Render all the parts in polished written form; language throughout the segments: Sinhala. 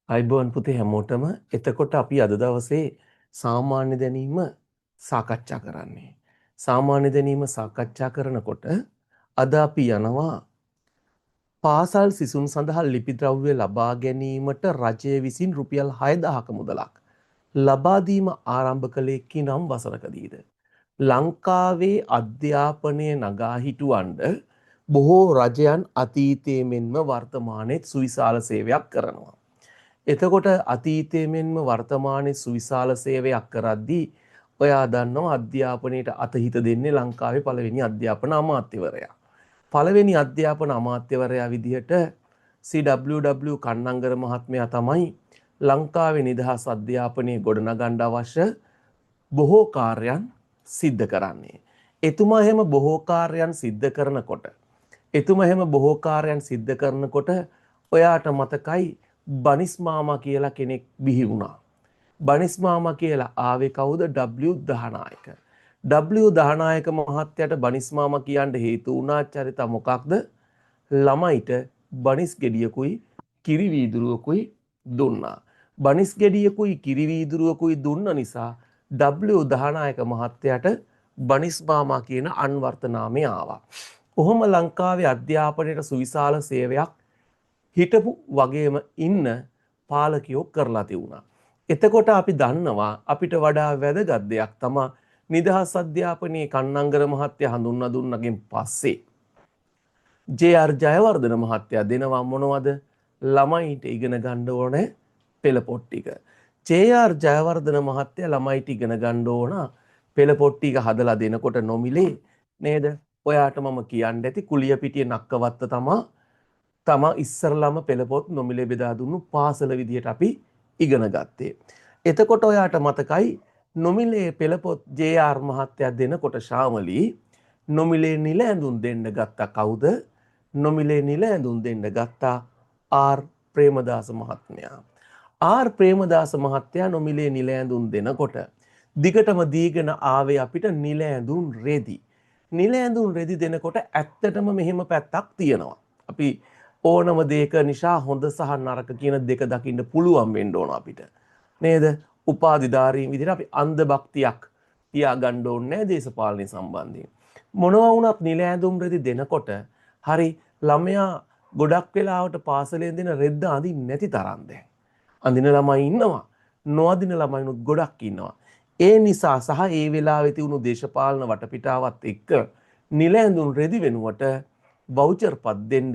අයිබෝන් පුතේ හැමෝටම එතකොට අපි අද දවසේ සාමාන්‍ය දැනීම සාකච්ඡා කරන්නේ. සාමාන්‍ය දැනීම සාකච්ඡා කරනකොට අද අපි යනවා පාසල් සිසුන් සඳහා ලිපි ද්‍රව්‍ය ලබා ගැනීමට රජය විසින් රුපියල් 6000ක මුදලක් ලබා දීම ආරම්භ කළේ කිනම් වසරකදීද? ලංකාවේ අධ්‍යාපනය නගා හිටුවන්ඩ බොහෝ රජයන් අතීතයේ මෙන්ම වර්තමානයේත් සුවිශාල සේවයක් කරනවා. එතකොට අතීතයේ මෙන්ම වර්තමානයේ සුවිශාල සේවයක් කරද්දී ඔයා දන්නවා අධ්‍යාපනයට අතහිත දෙන්නේ ලංකාවේ පළවෙනි අධ්‍යාපන අමාත්‍යවරයා. පළවෙනි අධ්‍යාපන අමාත්‍යවරයා විදිහට CWW කන්නංගර මහත්මයා තමයි ලංකාවේ නිදහස් අධ්‍යාපනයේ ගොඩනගන්න අවශ්‍ය බොහෝ කාර්යයන් සිද්ධ කරන්නේ. එතුමා එහෙම බොහෝ කාර්යයන් සිද්ධ කරනකොට ඔයාට මතකයි බනිස් මාමා කියලා කෙනෙක් බිහි වුණා. බනිස් මාමා කියලා ආවේ කවුද? W දහනායක. W දහනායක මහත්තයාට බනිස් මාමා කියන්න හේතු වුණා චරිත මොකක්ද? ළමයිට බනිස් ගෙඩියකුයි කිරි වීදුරුවකුයි දුන්නා. බනිස් ගෙඩියකුයි කිරි වීදුරුවකුයි දුන්න නිසා W දහනායක මහත්තයාට බනිස් මාමා කියන අන්වර්ථ නාමය ආවා. කොහොම ලංකාවේ අධ්‍යාපනයට සුවිශාල සේවයක් හිටපු වගේම ඉන්න පාලකයෝ කරලා තිබුණා. එතකොට අපි දන්නවා අපිට වඩා වැදගත් දෙයක් තමයි නිදහස් අධ්‍යාපනයේ කන්නංගර මහත්තයා හඳුන්වා දුන්නගෙන් පස්සේ ජේ.ආර්. ජයවර්ධන මහත්තයා දෙනවා මොනවද? ළමයිට ඉගෙන ගන්න ඕනේ පෙළ පොත් ටික. ජේ.ආර්. ජයවර්ධන මහත්තයා ළමයිට ඉගෙන ගන්න ඕන පෙළ පොත් ටික හදලා දෙනකොට නොමිලේ නේද? ඔයාට මම කියන්න ඇති කුලියපිටිය නක්කවත්ත තමා ඉස්සරළම පෙළපොත් නොමිලේ බෙදා දුන්නු පාසල විදියට අපි ඉගෙන ගත්තේ. එතකොට ඔයාට මතකයි නොමිලේ පෙළපොත් ජේ.ආර්. මහත්තයා දෙනකොට ශාමලී නොමිලේ නිල ඇඳුම් දෙන්න ගත්තා කවුද? නොමිලේ නිල ඇඳුම් දෙන්න ගත්තා ආර්. ප්‍රේමදාස මහත්මයා. ආර්. ප්‍රේමදාස මහත්තයා නොමිලේ නිල ඇඳුම් දෙනකොට දිගටම දීගෙන ආවේ අපිට නිල ඇඳුම් රෙදි. නිල ඇඳුම් රෙදි දෙනකොට ඇත්තටම මෙහෙම පැත්තක් තියෙනවා. අපි ඕනම දෙයක නිසා හොඳ සහ නරක කියන දෙක දකින්න පුළුවන් වෙන්න ඕන අපිට. නේද? උපාධිධාරීන් විදිහට අපි අන්ධ භක්තියක් තියාගන්න ඕනේ නැහැ දේශපාලනය සම්බන්ධයෙන්. මොනවා වුණත් නිල ඇඳුම් රෙදි දෙනකොට හරි ළමයා ගොඩක් වෙලාවට පාසලෙන් දෙන රෙද්ද අඳින්නේ නැති තරම් දැන්. අඳින ළමයි ඉන්නවා. නොඅඳින ළමයිනුත් ගොඩක් ඉන්නවා. ඒ නිසා සහ ඒ වෙලාවේ තියුණු දේශපාලන වටපිටාවත් එක්ක නිල ඇඳුම් රෙදි වෙනුවට වවුචර් පත් දෙන්න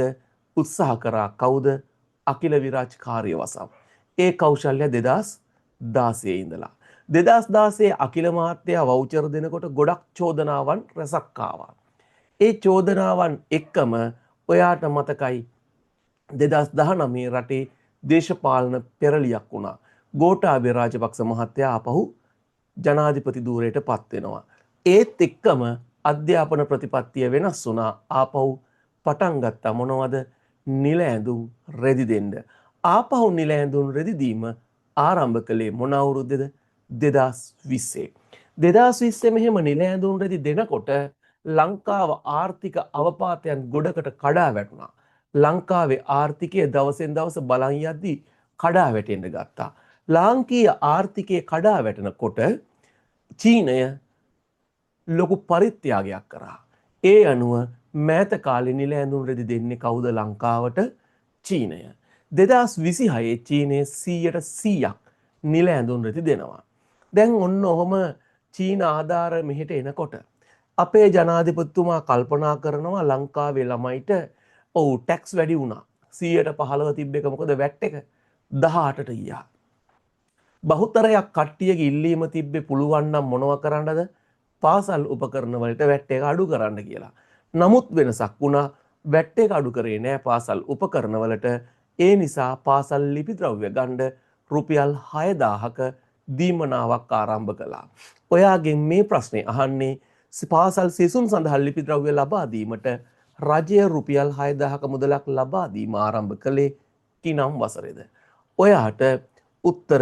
උත්සාහ කරා කවුද? අකිල විරාජ් කාර්යවසම්. ඒ කෞශල්‍ය 2016 ඉඳලා 2016 අකිල මහත්තයා වවුචර් දෙනකොට ගොඩක් චෝදනාවන් රැසක් ආවා. ඒ චෝදනාවන් එක්කම ඔයාට මතකයි 2019 රටේ දේශපාලන පෙරලියක් වුණා. ගෝඨාභය රාජපක්ෂ මහත්තයා ආපහු ජනාධිපති ධූරයට පත් වෙනවා. ඒත් එක්කම අධ්‍යාපන ප්‍රතිපත්තිය වෙනස් වුණා. ආපහු පටන් ගත්තා මොනවද? නිල ඇඳුම් රෙදි දෙන්න. ආපහු නිල ඇඳුම් රෙදි දීම ආරම්භ කළේ මොන අවුරුද්දේද? 2020. 2020 මෙහෙම නිල ඇඳුම් රෙදි දෙනකොට ලංකාව ආර්ථික අවපාතයන් ගොඩකට කඩා වැටුණා. ලංකාවේ ආර්ථිකය දවසෙන් දවස බලන් යද්දී කඩා වැටෙන්න ගත්තා. ලාංකීය ආර්ථිකය කඩා වැටෙනකොට චීනය ලොකු පරිත්‍යාගයක් කරා. ඒ අනුව මෑත කාලේ නිල ඇඳුම් රෙදි දෙන්නේ කවුද ලංකාවට? චීනය. 2026 චීනය 100% නිල ඇඳුම් රෙදි දෙනවා. දැන් ඔන්න ඔහොම චීන ආධාර මෙහෙට එනකොට අපේ ජනාධිපතිතුමා කල්පනා කරනවා ලංකාවේ ළමයිට ටැක්ස් වැඩි වුණා. 115 තිබ්බ එක මොකද වැට් එක 18ට ගියා. බහුතරයක් කට්ටියගේ ඉල්ලීම තිබ්බේ පුළුවන් නම් මොනව කරන්නද? පාසල් උපකරණ වලට වැට් එක අඩු කරන්න කියලා. නමුත් වෙනසක් වුණා. වැට් එක අඩු කරේ නෑ පාසල් උපකරණ වලට. ඒ නිසා පාසල් ලිපි ද්‍රව්‍ය ගන්න රුපියල් 6000ක දීමනාවක් ආරම්භ කළා. ඔයාගෙන් මේ ප්‍රශ්නේ අහන්නේ පාසල් සිසුන් සඳහා ලිපි ද්‍රව්‍ය ලබා දීමට රජය රුපියල් 6000ක මුදලක් ලබා දීම ආරම්භ කළේ කිනම් වසරේද? ඔයාට උත්තර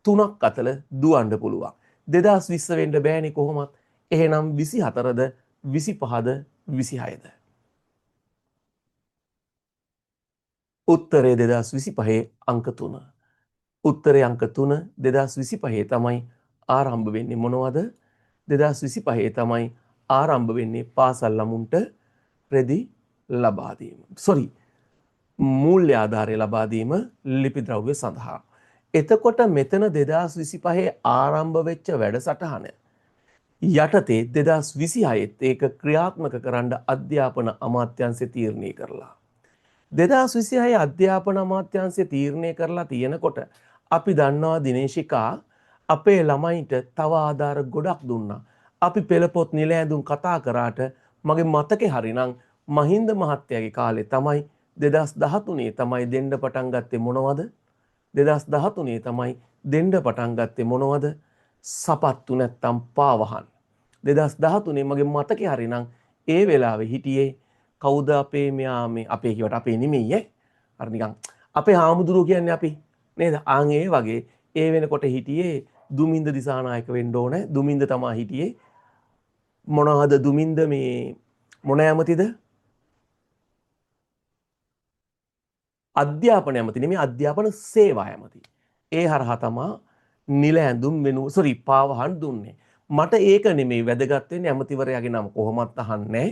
3ක් අතර දුවන්න පුළුවන්. 2020 වෙන්න බෑනේ කොහොමත්. එහෙනම් 24ද 25ද 26ද? උත්තරේ 2025 අංක 3. උත්තරේ අංක 3 2025 තමයි ආරම්භ වෙන්නේ මොනවද? 2025 තමයි ආරම්භ වෙන්නේ පාසල් ළමුන්ට රෙදි ලබා දීම. මූල්‍ය ආධාරය ලබා දීම ලිපි ද්‍රව්‍ය සඳහා. එතකොට මෙතන 2025 ආරම්භ වෙච්ච වැඩසටහන යටතේ 2026ත් ඒක ක්‍රියාත්මක කරන්න අධ්‍යාපන අමාත්‍යාංශය තීරණය කරලා. 2026 අධ්‍යාපන අමාත්‍යාංශය තීරණය කරලා තියෙනකොට අපි දන්නවා දිනේශිකා අපේ ළමයින්ට තව ආධාර ගොඩක් දුන්නා. අපි පෙළපොත් නිල ඇඳුම් කතා කරාට මගේ මතකේ හරිනම් මහින්ද මහත්තයාගේ කාලේ තමයි 2013 තමයි දෙන්න පටන් ගත්තේ මොනවද? 2013 තමයි දෙන්න පටන් ගත්තේ මොනවද? සපත්තු නැත්තම් පාවහන්. 2013 මගේ මතකේ හරිනම් ඒ වෙලාවේ හිටියේ කවුද අපේ මෙයා මේ අපේ කියවට අපේ නෙමෙයි ඈ. අර නිකන් අපේ හාමුදුරුවෝ කියන්නේ අපි නේද? ආන් ඒ වගේ ඒ වෙනකොට හිටියේ දුමින්ද දිසානායක වෙන්න ඕනේ. දුමින්ද තමයි හිටියේ. මොනවද දුමින්ද මේ මොන ඇමතිද? අධ්‍යාපන ඇමති නෙමෙයි අධ්‍යාපන සේවා ඇමති. ඒ හරහා තමයි නිල ඇඳුම් පාවහන් දුන්නේ. මට ඒක නෙමෙයි වැදගත් වෙන්නේ ඇමතිවරයාගේ නම කොහොමත් අහන්නේ.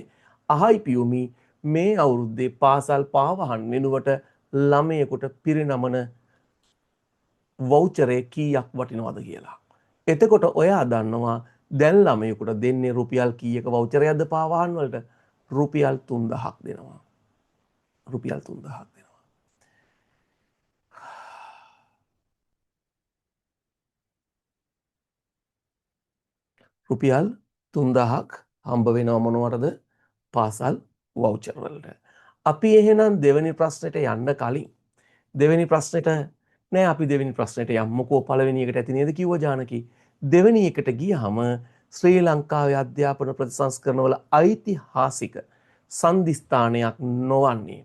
අහයි පියුමි මේ අවුරුද්දේ පාසල් පාවහන් වෙනුවට ළමයෙකුට පිරිනමන වවුචරේ කීයක් වටිනවද කියලා. එතකොට ඔයා දන්නවා දැන් ළමයෙකුට දෙන්නේ රුපියල් කීයක වවුචරයක්ද පාවහන් වලට? රුපියල් 3000ක් දෙනවා. රුපියල් 3000ක් දෙනවා. රුපියල් 3000ක් හම්බ වෙනව මොනවටද? පාසල් වවුචර් වලට. අපි එහෙනම් දෙවෙනි ප්‍රශ්නෙට යන්න කලින් දෙවෙනි ප්‍රශ්නෙට නෑ අපි දෙවෙනි ප්‍රශ්නෙට යමුකෝ. පළවෙනි එකට ඇති නේද කිව්ව ජානකි. දෙවෙනි එකට ගියහම ශ්‍රී ලංකාවේ අධ්‍යාපන ප්‍රතිසංස්කරණ වල ඓතිහාසික සන්ධිස්ථානයක් නොවන්නේ.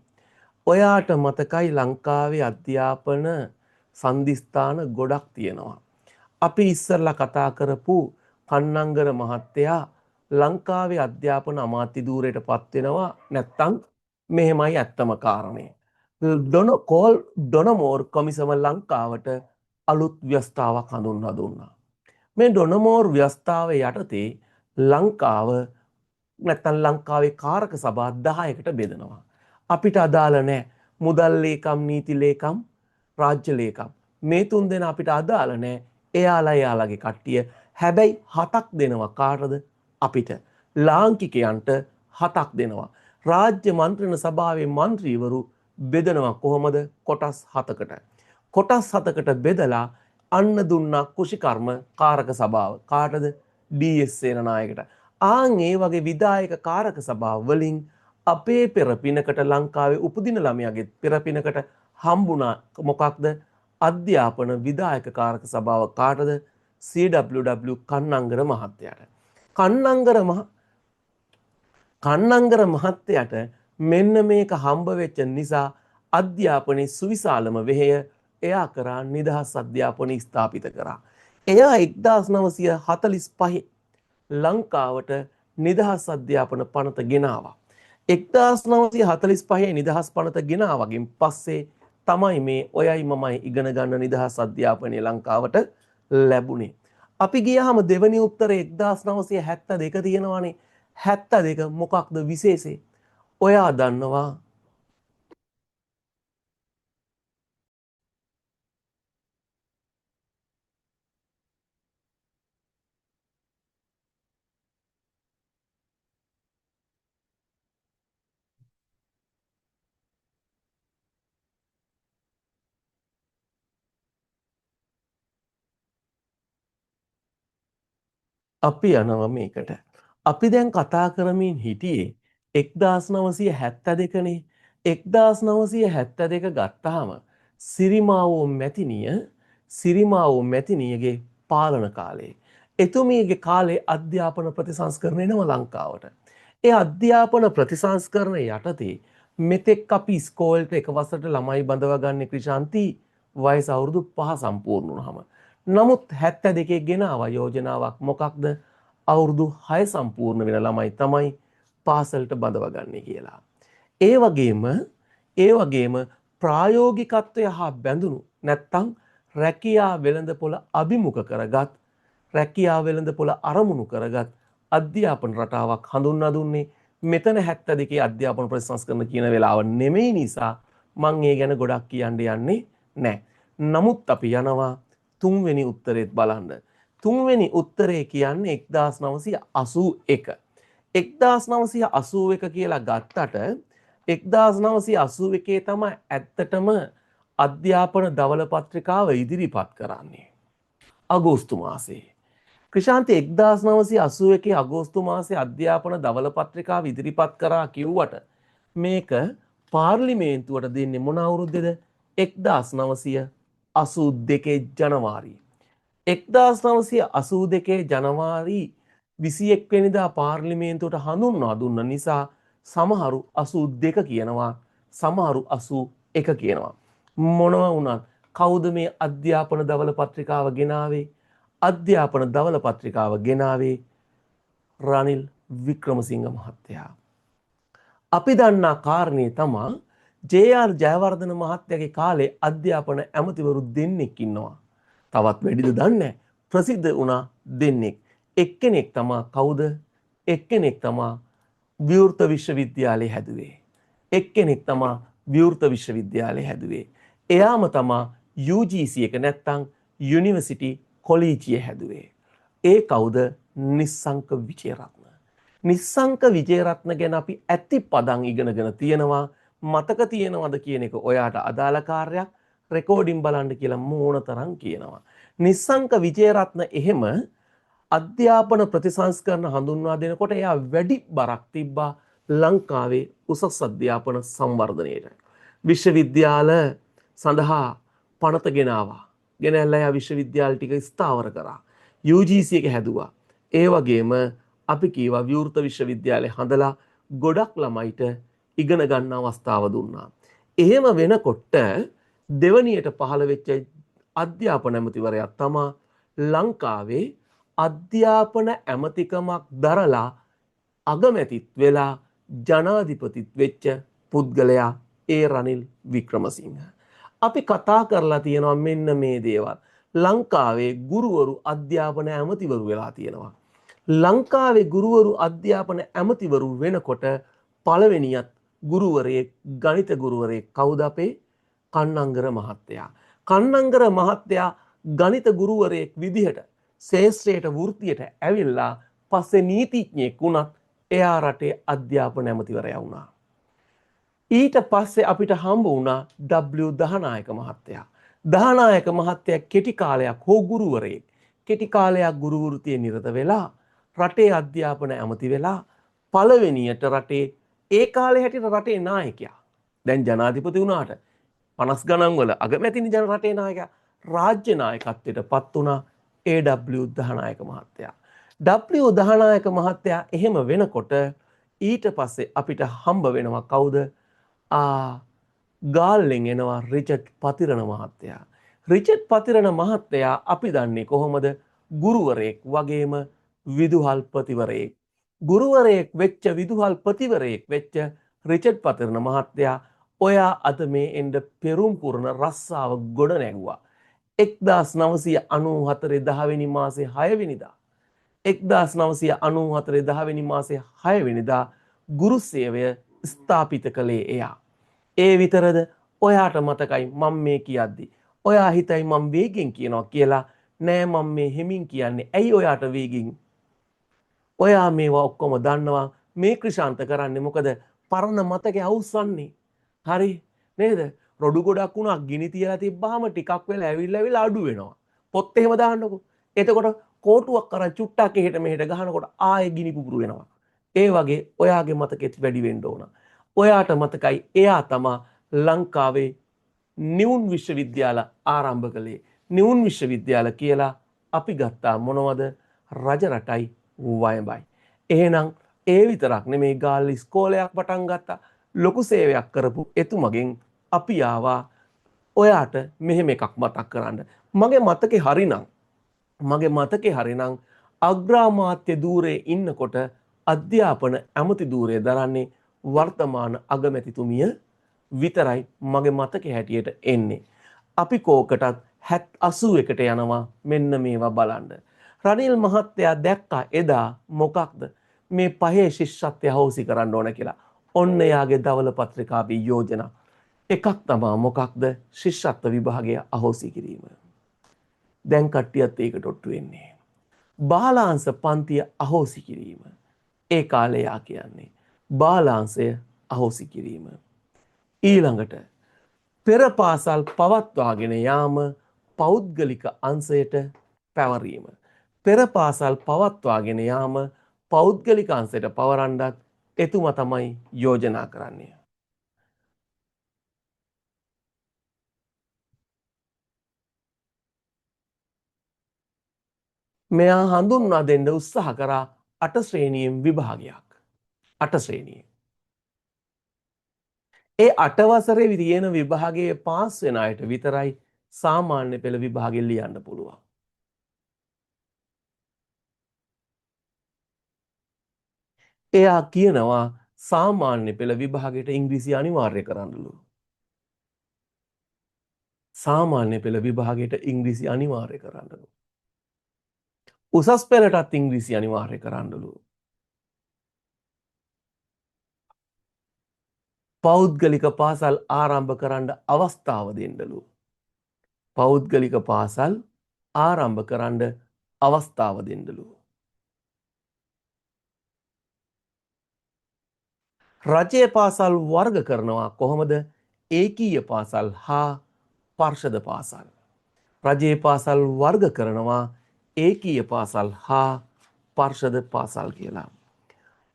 ඔයාට මතකයි ලංකාවේ අධ්‍යාපන සන්ධිස්ථාන ගොඩක් තියෙනවා. අපි ඉස්සරලා කතා කරපු කන්නංගර මහත්තයා ලංකාවේ අධ්‍යාපන අමාත්‍ය ධූරයට පත් වෙනවා නැත්තම් මෙහෙමයි ඇත්තම කාරණේ. ඩොනමෝර් කොමිසම ලංකාවට අලුත් ව්‍යවස්ථාවක් හඳුන්වා දුන්නා. මේ ඩොනමෝර් ව්‍යවස්ථාව යටතේ ලංකාව නැත්තම් ලංකාවේ කාරක සභා 10කට බෙදනවා. අපිට අදාළ නැහැ මුදල් ලේකම් නීති ලේකම් රාජ්‍ය ලේකම් මේ තුන් දෙනා අපිට අදාළ නැහැ. එයාලගේ කට්ටිය හැබැයි 7ක් දෙනවා. කාටද? අපිට ලාංකිකයන්ට 7ක් දෙනවා. රාජ්‍ය මන්ත්‍රණ සභාවේ മന്ത്രിවරු බෙදනවා කොහොමද? කොටස් 7කට. කොටස් 7කට බෙදලා අන්න දුන්නා කුෂිකර්ම කාරක සභාව. කාටද? ඩී.එස්. සේනනායකට. ආන් ඒ වගේ විධායක කාරක සභාව වලින් අපේ පෙරපිනකට ලංකාවේ උපදින ළමයාගේ පෙරපිනකට හම්බුණා මොකක්ද? අධ්‍යාපන විධායක කාරක සභාව. කාටද? CWW කන්නංගර මහත්තයාට. කන්නංගර මහත්තයාට මෙන්න මේක හම්බ වෙච්ච නිසා අධ්‍යාපනයේ සුවිශාලම වෙහෙය එයා කරා නිදහස් අධ්‍යාපනය ස්ථාපිත කරා. එයා 1945 ලංකාවට නිදහස් අධ්‍යාපන පනත ගෙනාවා. 1945 නිදහස් පනත ගෙනාවගෙන් පස්සේ තමයි මේ ඔයයි මමයි ඉගෙන ගන්න නිදහස් අධ්‍යාපනය ලංකාවට ලැබුණේ. අපි ගියාම දෙවැනි උත්තරේ 1972 තියෙනවානේ. 72 මොකක්ද විශේෂේ? ඔයා දන්නවා අපි යනවා මේකට. අපි දැන් කතා කරමින් හිටියේ 1972නේ. 1972 ගත්තාම සිරිමාවෝ මැතිනියගේ පාලන කාලේ. එතුමියගේ කාලේ අධ්‍යාපන ප්‍රතිසංස්කරණය එනවා ලංකාවට. ඒ අධ්‍යාපන ප්‍රතිසංස්කරණ යටතේ මෙතෙක් අපි ඉස්කෝලේට එක වසරට ළමයි බඳව ගන්න ක්‍රිෂාන්ති වයස අවුරුදු 5 සම්පූර්ණ වුණාම. නමුත් 72 ගෙනාව යෝජනාවක් මොකක්ද? අවුරුදු 6 සම්පූර්ණ වෙන ළමයි තමයි පාසලට බඳව ගන්නේ කියලා. ඒ වගේම ප්‍රායෝගිකත්වය හා බැඳුණු නැත්තම් රැකියා වෙළඳපොළ අභිමුඛ කරගත් රැකියා වෙළඳපොළ අරමුණු කරගත් අධ්‍යාපන රටාවක් හඳුන්වා දුන්නේ මෙතන 72 අධ්‍යාපන ප්‍රතිසංස්කරණ කියන වෙලාව නෙමෙයි නිසා මම ඒ ගැන ගොඩක් කියන්න යන්නේ නැහැ. නමුත් අපි යනවා තුන්වෙනි උත්තරේත් බලන්න. තුන්වෙනි උත්තරේ කියන්නේ 1981. 1981 කියලා ගත්තට 1981 තමයි ඇත්තටම අධ්‍යාපන ධවල පත්‍රිකාව ඉදිරිපත් කරන්නේ. අගෝස්තු මාසයේ. ක්‍රිෂාන්ති 1981 අගෝස්තු මාසයේ අධ්‍යාපන ධවල පත්‍රිකාව ඉදිරිපත් කරා කිව්වට මේක පාර්ලිමේන්තුවට දෙන්නේ මොන අවුරුද්දේද? 1982 ජනවාරි. 1982 ජනවාරි 21 වෙනිදා පාර්ලිමේන්තුවට හඳුන්වා දුන්න නිසා සමහරු 82 කියනවා, සමහරු 81 කියනවා. මොනවා වුණත් කවුද මේ අධ්‍යාපන ධවල පත්‍රිකාව ගෙනාවේ? අධ්‍යාපන ධවල පත්‍රිකාව ගෙනාවේ රනිල් වික්‍රමසිංහ මහත්තයා. අපි දන්නා කාරණේ තමයි ජේ.ආර්. ජයවර්ධන මහත්තයාගේ කාලේ අධ්‍යාපන ඇමතිවරු දෙන්නෙක් ඉන්නවා. තවත් වැඩිද දන්නේ නැහැ. ප්‍රසිද්ධ වුණා දෙන්නෙක්. එක්කෙනෙක් තමයි කවුද? එක්කෙනෙක් තමයි විවෘත විශ්වවිද්‍යාලය හැදුවේ. එක්කෙනෙක් තමයි විවෘත විශ්වවිද්‍යාලය හැදුවේ. එයාම තමයි UGC එක නැත්තම් යුනිවර්සිටි කොලීජිය හැදුවේ. ඒ කවුද? නිස්සංක විජේරත්න. නිස්සංක විජේරත්න ගැන අපි ඇති පදන් ඉගෙනගෙන තියෙනවා. මතක තියෙනවද කියන එක ඔයාට අදාළ කාර්යයක්. රෙකෝඩින් බලන්න කියලා මෝනතරම් කියනවා. නිස්සංක විජේරත්න එහෙම අධ්‍යාපන ප්‍රතිසංස්කරණ හඳුන්වා දෙනකොට එයා වැඩි බරක් තිබ්බා ලංකාවේ උසස් අධ්‍යාපන සංවර්ධනයට. විශ්වවිද්‍යාල සඳහා පනත ගෙනාවා. ගෙනල්ලා එයා විශ්වවිද්‍යාල ටික ස්ථාවර කරා. UGC එක හැදුවා. ඒ වගේම අපි කීවා විවෘත විශ්වවිද්‍යාලය හදලා ගොඩක් ළමයිට ඉගෙන ගන්න අවස්ථාව දුන්නා. එහෙම වෙනකොට දෙවනියට පහළ වෙච්ච අධ්‍යාපන ඇමතිවරයා තමයි ලංකාවේ අධ්‍යාපන ඇමතිකමක් දරලා අගමැතිත් වෙලා ජනාධිපතිත් වෙච්ච පුද්ගලයා ඒ රනිල් වික්‍රමසිංහ. අපි කතා කරලා තියෙනවා මෙන්න මේ දේවල්. ලංකාවේ ගුරුවරු අධ්‍යාපන ඇමතිවරු වෙලා තියෙනවා. ලංකාවේ ගුරුවරු අධ්‍යාපන ඇමතිවරු වෙනකොට පළවෙනියත් ගුරුවරයෙක් ගණිත ගුරුවරයෙක් කවුද? අපේ කන්නංගර මහත්තයා. කන්නංගර මහත්තයා ගණිත ගුරුවරයෙක් විදිහට ශේෂ්ත්‍රයට වෘත්තියට ඇවිල්ලා පස්සේ නීතිඥයෙක් වුණත් එයා රටේ අධ්‍යාපන ඇමතිවරයා වුණා. ඊට පස්සේ අපිට හම්බ වුණා W දහනායක මහත්තයා. දහනායක මහත්තයා කෙටි කාලයක් හෝ ගුරුවරයෙක් කෙටි කාලයක් ගුරු වෘත්තියේ නිරත වෙලා රටේ අධ්‍යාපන ඇමති වෙලා පළවෙනියට රටේ ඒ කාලේ හැටියට රටේ නායකයා. දැන් ජනාධිපති වුණාට 50 ගණන් වල අගමැතිනි ජන රටේ නායකයා රාජ්‍ය නායකත්වයට පත් වුණා W දහනායක මහත්තයා. W දහනායක මහත්තයා එහෙම වෙනකොට ඊට පස්සේ අපිට හම්බ වෙනවා කවුද? ගාල්ලෙන් එනවා රිචඩ් පතිරණ මහත්තයා. රිචඩ් පතිරණ මහත්තයා අපි දන්නේ කොහොමද? ගුරුවරයෙක් වගේම විදුහල්පතිවරයෙක්. ගුරුවරයෙක් වෙච්ච විදුහල්පතිවරයෙක් වෙච්ච රිචඩ් පතිරණ මහත්තයා ඔයා අද මේ එන්න පෙරුම් පුරන රස්සාව ගොඩ නැගුවා. 1994 10 වෙනි මාසේ 6 වෙනිදා 1994 10 වෙනි මාසේ 6 වෙනිදා ගුරු සේවය ස්ථාපිත කළේ එයා. ඒ විතරද? ඔයාට මතකයි මම මේ කියද්දි ඔයා හිතයි මම වේගෙන් කියනවා කියලා. නෑ මම මේ හිමින් කියන්නේ. ඇයි ඔයාට වේගෙන්? ඔයා මේවා ඔක්කොම දන්නවා. මේ ක්‍රිෂාන්ත කරන්නේ මොකද? පරණ මතකේ අවුස්සන්නේ. හරි නේද? රොඩු ගොඩක් වුණා ගිනි තියලා තිබ්බාම ටිකක් වෙලා ඇවිල්ලා අඩු වෙනවා. පොත් එහෙම දාන්නකො. එතකොට කෝටුවක් කරන් චුට්ටක් එහෙට මෙහෙට ගහනකොට ආයෙ ගිනි පුපුරු වෙනවා. ඒ වගේ ඔයාගේ මතකෙත් වැඩි වෙන්න ඕන. ඔයාට මතකයි එයා තමයි ලංකාවේ නිවුන් විශ්වවිද්‍යාල ආරම්භ කළේ. නිවුන් විශ්වවිද්‍යාල කියලා අපි ගත්තා මොනවද? රජ රටයි වයඹයි. එහෙනම් ඒ විතරක් නෙමේ ගාල්ල ඉස්කෝලයක් පටන් ගත්තා. ලොකු සේවයක් කරපු එතුමගෙන් අපි ආවා ඔයාට මෙහෙම එකක් මතක් කරන්න. මගේ මතකේ හරිනම් අග්‍රාමාත්‍ය ධූරයේ ඉන්නකොට අධ්‍යාපන ඇමති ධූරය දරන්නේ වර්තමාන අගමැතිතුමිය විතරයි මගේ මතකේ හැටියට එන්නේ. අපි කෝකටත් 81කට යනවා. මෙන්න මේවා බලන්න. රනිල් මහත්තයා දැක්කා එදා මොකක්ද මේ පහේ ශිෂ්‍යත්වය අහෝසි කරන්න ඕන කියලා. ඔන්න එයාගේ දවල පත්‍රිකාවේ යෝජනා. එකක් තමයි මොකක්ද ශිෂ්‍යත්ව විභාගය අහෝසි කිරීම. දැන් කට්ටියත් ඒකට ඔට්ටු වෙන්නේ. බාලාංශ පන්තිය අහෝසි කිරීම. ඒ කාලේ යා කියන්නේ බාලාංශය අහෝසි කිරීම. ඊළඟට පෙර පාසල් පවත්වාගෙන යාම පෞද්ගලික අංශයට පැවරීම. පෙර පාසල් පවත්වාගෙන යාම පෞද්ගලික අංශයට පවරන්නත් එතුමා තමයි යෝජනා කරන්නේ. මෙයා හඳුන්වා දෙන්න උත්සාහ කරා 8 ශ්‍රේණියෙන් විභාගයක්. 8 ශ්‍රේණිය. ඒ 8 වසරේ තියෙන විභාගයේ පාස් වෙන අයට විතරයි සාමාන්‍ය පෙළ විභාගෙ ලියන්න පුළුවන්. එයා කියනවා සාමාන්‍ය පෙළ විභාගයට ඉංග්‍රීසි අනිවාර්ය කරන්නලු. සාමාන්‍ය පෙළ විභාගයට ඉංග්‍රීසි අනිවාර්ය කරන්නලු. උසස් පෙළටත් ඉංග්‍රීසි අනිවාර්ය කරන්නලු. පෞද්ගලික පාසල් ආරම්භ කරන්න අවස්ථාව දෙන්නලු. පෞද්ගලික පාසල් ආරම්භ කරන්න අවස්ථාව දෙන්නලු. රජයේ පාසල් වර්ග කරනවා කොහොමද? ඒකීය පාසල් හා පර්ෂද පාසල්. රජයේ පාසල් වර්ග කරනවා ඒකීය පාසල් හා පර්ෂද පාසල් කියලා.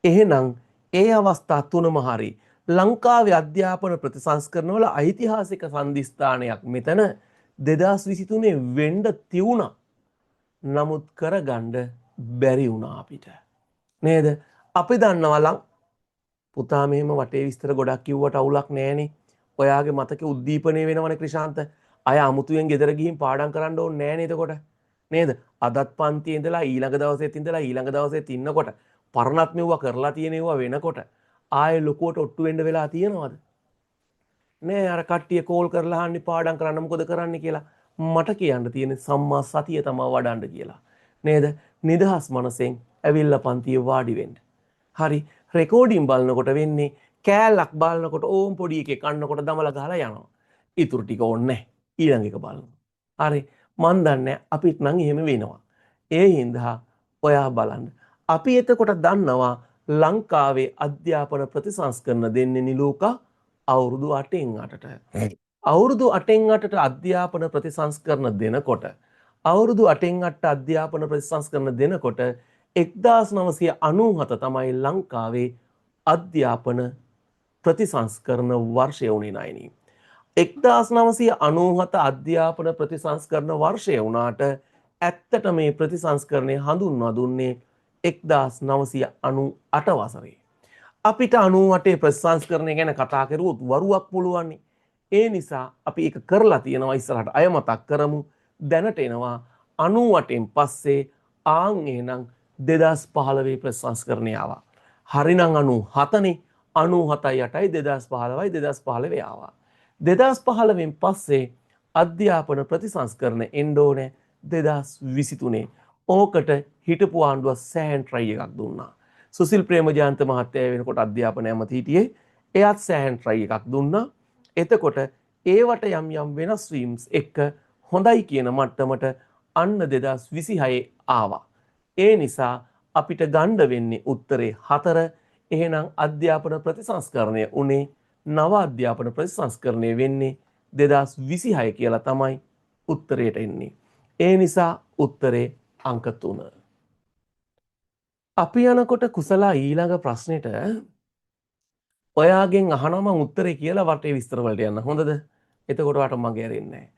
එහෙනම් ඒ අවස්ථා තුනම හරි ලංකාවේ අධ්‍යාපන ප්‍රතිසංස්කරණ වල ඓතිහාසික සන්ධිස්ථානයක් මෙතන 2023 වෙන්න තියුණා. නමුත් කරගන්න බැරි වුණා අපිට. නේද? අපි දන්නවා පුතා මෙහෙම වටේ විස්තර ගොඩක් කිව්වට අවුලක් නෑනේ. ඔයාගේ මතකෙ උද්දීපනය වෙනවනේ ක්‍රිෂාන්ත. අය අමුතුවෙන් ගෙදර ගිහින් පාඩම් කරන්න ඕනේ නෑනේ එතකොට. නේද? අදත් පන්තියේ ඉඳලා ඊළඟ දවසෙත් ඉඳලා ඊළඟ දවසෙත් ඉන්නකොට පරණත් මෙව්වා කරලා තියෙනවා වෙනකොට ආයෙ ලොකුවට ඔට්ටු වෙන්න වෙලා තියෙනවද? නෑ අර කට්ටිය කෝල් කරලා අහන්නේ පාඩම් කරන්න මොකද කරන්න කියලා. මට කියන්න තියෙන සම්මා සතිය තමයි වඩන්න කියලා. නේද? නිදහස් මනසෙන් ඇවිල්ලා පන්තියේ වාඩි වෙන්න. හරි රෙකෝඩින් බලනකොට වෙන්නේ කෑල්ලක් බලනකොට ඕම් පොඩි එකේ කන්නකොට දමලා ගහලා යනවා. ඉතුරු ටික ඕනේ නැහැ. ඊළඟ එක බලනවා. හරි මන් දන්නේ අපිට නම් එහෙම වෙනවා. ඒ හින්දා ඔයා බලන්න. අපි එතකොට දන්නවා ලංකාවේ අධ්‍යාපන ප්‍රතිසංස්කරණ දෙන්නේ නිලෝකා අවුරුදු 8න් 8ට. අවුරුදු 8න් 8ට අධ්‍යාපන ප්‍රතිසංස්කරණ දෙනකොට අවුරුදු 8න් 8ට අධ්‍යාපන ප්‍රතිසංස්කරණ දෙනකොට 1997 තමයි ලංකාවේ අධ්‍යාපන ප්‍රතිසංස්කරණ වර්ෂය වුණේ නයිනි. 1997 අධ්‍යාපන ප්‍රතිසංස්කරණ වර්ෂය වුණාට ඇත්තට මේ ප්‍රතිසංස්කරණය හඳුන්වා දුන්නේ 1998 වසරේ. අපිට 98 ප්‍රතිසංස්කරණය ගැන කතා කරුවොත් වරුවක් පුළුවන්. ඒ නිසා අපි ඒක කරලා තියෙනවා ඉස්සරහට අය මතක් කරමු. දැනට එනවා 98න් පස්සේ ආන් එහෙනම් 2015 ප්‍රතිසංස්කරණය ආවා. හරිනම් 97නේ 97යි 8යි 2015යි 2015 ආවා. 2015න් පස්සේ අධ්‍යාපන ප්‍රතිසංස්කරණ එන්න ඕනේ 2023. ඕකට හිටපු ආණ්ඩුව සෑහෙන් ට්‍රයි එකක් දුන්නා. සුසිල් ප්‍රේමජයන්ත මහත්තයා වෙනකොට අධ්‍යාපන ඇමති හිටියේ. එයාත් සෑහෙන් ට්‍රයි එකක් දුන්නා. එතකොට ඒවට යම් යම් වෙනස් වීම් එක්ක හොඳයි කියන මට්ටමට අන්න 2026 ආවා. ඒ නිසා අපිට ගන්න වෙන්නේ උත්තරේ 4. එහෙනම් අධ්‍යාපන ප්‍රතිසංස්කරණය උනේ නව අධ්‍යාපන ප්‍රතිසංස්කරණය වෙන්නේ 2026 කියලා තමයි උත්තරයට එන්නේ. ඒ නිසා උත්තරේ අංක 3. අපි යනකොට කුසලා ඊළඟ ප්‍රශ්නෙට ඔයාගෙන් අහනවා මම උත්තරේ කියලා වටේ විස්තර වලට යන්න. හොඳද? එතකොට වට මගේ ඇරෙන්නේ නැහැ.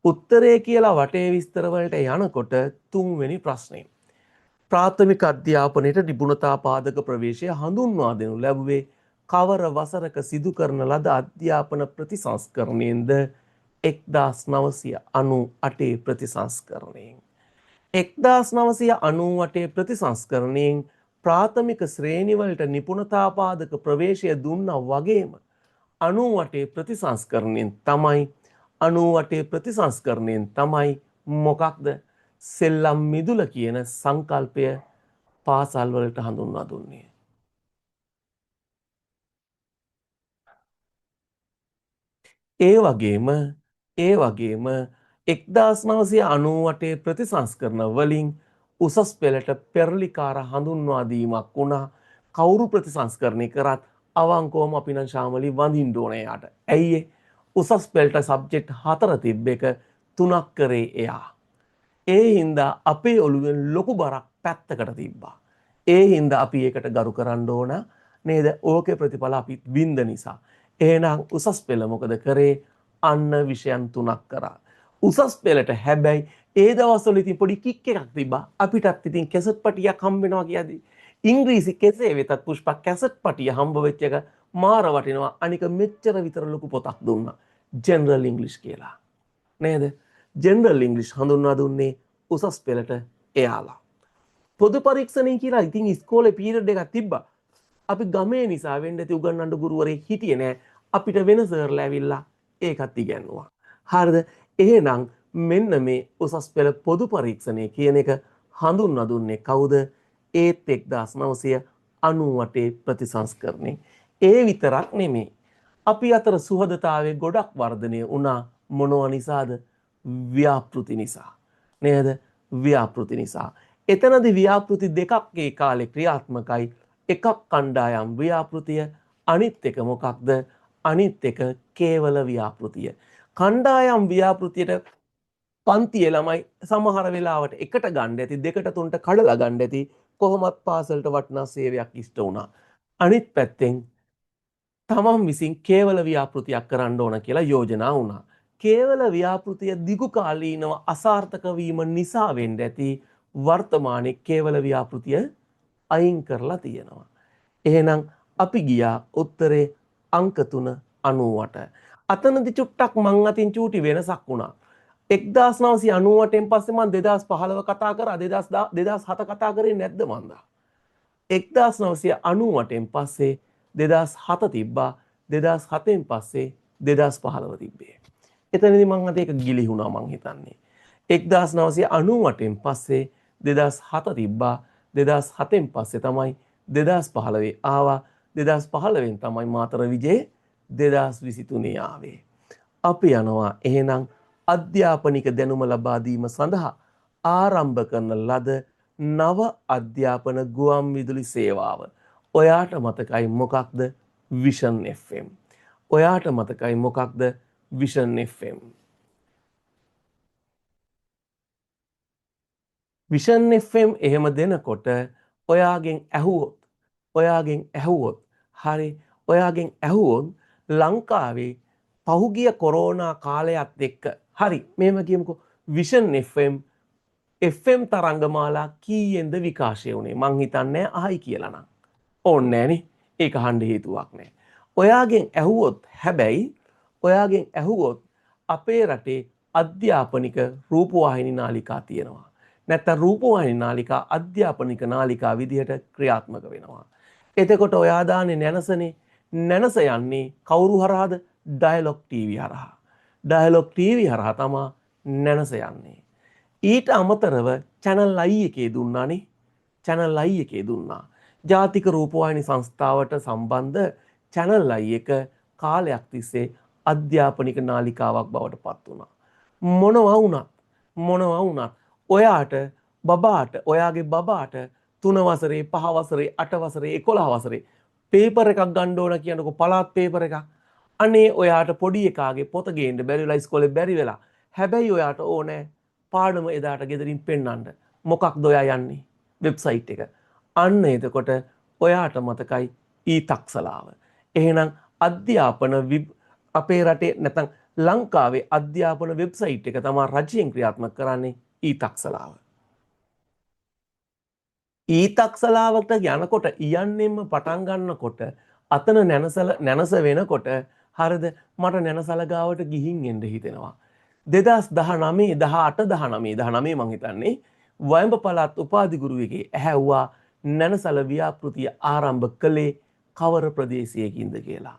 උත්තරේ කියලා වටේ විස්තර වලට යනකොට 3 වෙනි ප්‍රශ්නේ. ප්‍රාථමික අධ්‍යාපනයේ නිපුණතා පාදක ප්‍රවේශය හඳුන්වා දෙනු ලැබුවේ කවර වසරක සිදු කරන ලද අධ්‍යාපන ප්‍රතිසංස්කරණයෙන්ද? 1998 ප්‍රතිසංස්කරණයෙන්. 1998 ප්‍රතිසංස්කරණයෙන් ප්‍රාථමික ශ්‍රේණිවලට නිපුණතා පාදක ප්‍රවේශය දුන්නා වගේම 98 ප්‍රතිසංස්කරණයෙන් තමයි 98 ප්‍රතිසංස්කරණයෙන් තමයි මොකක්ද සෙල්ලම් මිදුල කියන සංකල්පය පාසල් වලට හඳුන්වා දුන්නේ. ඒ වගේම 1998 ප්‍රතිසංස්කරණ වලින් උසස් පෙළට පෙරලිකාර හඳුන්වා දීමක් වුණා. කවුරු ප්‍රතිසංස්කරණය කරත් අවංකවම අපි නම් ශාමලි වඳින්න ඕනේ යාට. ඇයි ඒ? උසස් පෙළට සබ්ජෙක්ට් 4 තිබ්බ එක 3ක් කරේ එයා. ඒ හින්දා අපේ ඔළුවෙන් ලොකු බරක් පැත්තකට තිබ්බා. ඒ හින්දා අපි ඒකට ගරු කරන්න ඕන නේද? ඕකේ ප්‍රතිඵල අපි වින්ද නිසා. එහෙනම් උසස් පෙළ මොකද කරේ? අන්න විෂයන් 3ක් කරා. උසස් පෙළට හැබැයි ඒ දවස්වල ඉතින් පොඩි කික් එකක් තිබ්බා. අපිටත් ඉතින් කැසට් පටියක් හම්බ වෙනවා කියද්දි ඉංග්‍රීසි කෙසේ වෙතත් පුෂ්පා කැසට් පටිය හම්බ වෙච්ච එක මාර වටිනවා. අනික මෙච්චර විතර ලොකු පොතක් දුන්නා. ජෙනරල් ඉංග්ලිෂ් කියලා. නේද? ජෙනරල් ඉංග්ලිෂ් හඳුන්වා දුන්නේ උසස් පෙළට එයාලා. පොදු පරීක්ෂණය කියලා ඉතින් ඉස්කෝලේ පීරියඩ් එකක් තිබ්බා. අපි ගමේ නිසා වෙන්න ඇති උගන්වන්න ගුරුවරයෙක් හිටියේ නෑ. අපිට වෙන සර්ලා ඇවිල්ලා ඒකත් ඉගැන්නුවා. හරිද? එහෙනම් මෙන්න මේ උසස් පෙළ පොදු පරීක්ෂණය කියන එක හඳුන්වා දුන්නේ කවුද? ඒත් 1998 ප්‍රතිසංස්කරණේ. ඒ විතරක් නෙමෙයි. අපි අතර සුහදතාවයේ ගොඩක් වර්ධනය වුණා. මොනවා නිසාද? ව්‍යාපෘති නිසා. නේද? ව්‍යාපෘති නිසා. එතනදී ව්‍යාපෘති දෙකක් ඒ කාලේ ක්‍රියාත්මකයි. එකක් කණ්ඩායම් ව්‍යාපෘතිය, අනිත් එක මොකක්ද? අනිත් එක කේවල ව්‍යාපෘතිය. කණ්ඩායම් ව්‍යාපෘතියට පන්තියේ ළමයි සමහර වෙලාවට එකට ගන්න ඇති, දෙකට තුනට කඩලා ගන්න ඇති. කොහොමත් පාසලට වටිනා සේවයක් ඉෂ්ට වුණා. අනිත් පැත්තෙන් තමන් විසින් කේවල ව්‍යාපෘතියක් කරන්න ඕන කියලා යෝජනා වුණා. කේවල ව්‍යාපෘතිය දිගු කාලීනව අසාර්ථක වීම නිසා වෙන්න ඇති වර්තමානයේ කේවල ව්‍යාපෘතිය අයින් කරලා තියෙනවා. එහෙනම් අපි ගියා උත්තරේ අංක 398. අතනදි චුට්ටක් මං අතින් චූටි වෙනසක් වුණා. 1998න් පස්සේ මම 2015 කතා කරා, 2007 කතා කරේ නැද්ද මන්දා? 1998න් පස්සේ 2007 තිබ්බා, 2007න් පස්සේ 2015 තිබ්බේ. එතනදී මං අත ඒක ගිලිහුණා මං හිතන්නේ. 1998න් පස්සේ 2007 තිබ්බා, 2007න් පස්සේ තමයි 2015 ආවා. 2015න් තමයි මාතර විජේ 2023 ආවේ. අපි යනවා එහෙනම් අධ්‍යාපනික දැනුම ලබා දීම සඳහා ආරම්භ කරන ලද නව අධ්‍යාපන ගුවන් විදුලි සේවාව. ඔයාට මතකයි මොකක්ද? Vision FM. ඔයාට මතකයි මොකක්ද? Vision FM. විෂන් FM එහෙම දෙනකොට ඔයාගෙන් ඇහුවොත් ලංකාවේ පහුගිය කොරෝනා කාලයත් එක්ක හරි මෙහෙම කියමුකෝ විෂන් FM තරංගමාලා කීයෙන්ද විකාශය වුණේ? මං හිතන්නේ අහයි කියලා නම්. ඕන්නේ නෑනේ. ඒක අහන්න හේතුවක් නෑ. ඔයාගෙන් ඇහුවොත් අපේ රටේ අධ්‍යාපනික රූපවාහිනී නාලිකා තියෙනවා. නැත්නම් රූපවාහිනී නාලිකා අධ්‍යාපනික නාලිකා විදිහට ක්‍රියාත්මක වෙනවා. එතකොට ඔයා දාන්නේ නැනසනේ. නැනස යන්නේ කවුරු හරහාද? ඩයලොග් ටීවී හරහා. ඩයලොග් ටීවී හරහා තමයි නැනස යන්නේ. ඊට අමතරව channel I එකේ දුන්නානේ. channel I එකේ දුන්නා. ජාතික රූපවාහිනී සංස්ථාවට සම්බන්ධ channel I එක කාලයක් තිස්සේ අධ්‍යාපනික නාලිකාවක් බවට පත් වුණා. මොනවා වුණත් ඔයාට ඔයාගේ බබාට 3 වසරේ 5 වසරේ 8 වසරේ 11 වසරේ පේපර් එකක් ගන්න ඕන කියනකො පළාත් පේපර් එකක්. අනේ ඔයාට පොඩි එකාගේ පොත ගේන්න බැරි වෙලා ඉස්කෝලේ බැරි වෙලා. හැබැයි ඔයාට ඕනේ පාඩම එදාට ගෙදරින් පෙන්නන්න. මොකක්ද ඔයා යන්නේ? වෙබ්සයිට් එක. අන්න එතකොට ඔයාට මතකයි ඊතක්සලාව. එහෙනම් අධ්‍යාපන අපේ රටේ නැත්නම් ලංකාවේ අධ්‍යාපන වෙබ්සයිට් එක තමයි රජයෙන් ක්‍රියාත්මක කරන්නේ ඊතක්සලාව. ඊතක්සලාවට යනකොට යන්නෙම පටන් ගන්නකොට අතන නැනස වෙනකොට හරිද මට නැනසල ගාවට ගිහින් එන්න හිතෙනවා. 2019 18 19 මං හිතන්නේ වයඹ පළාත් උපාධිගුරුවෙගේ ඇහැව්වා නැනසල ව්‍යාපෘතිය ආරම්භ කළේ කවර ප්‍රදේශයකින්ද කියලා.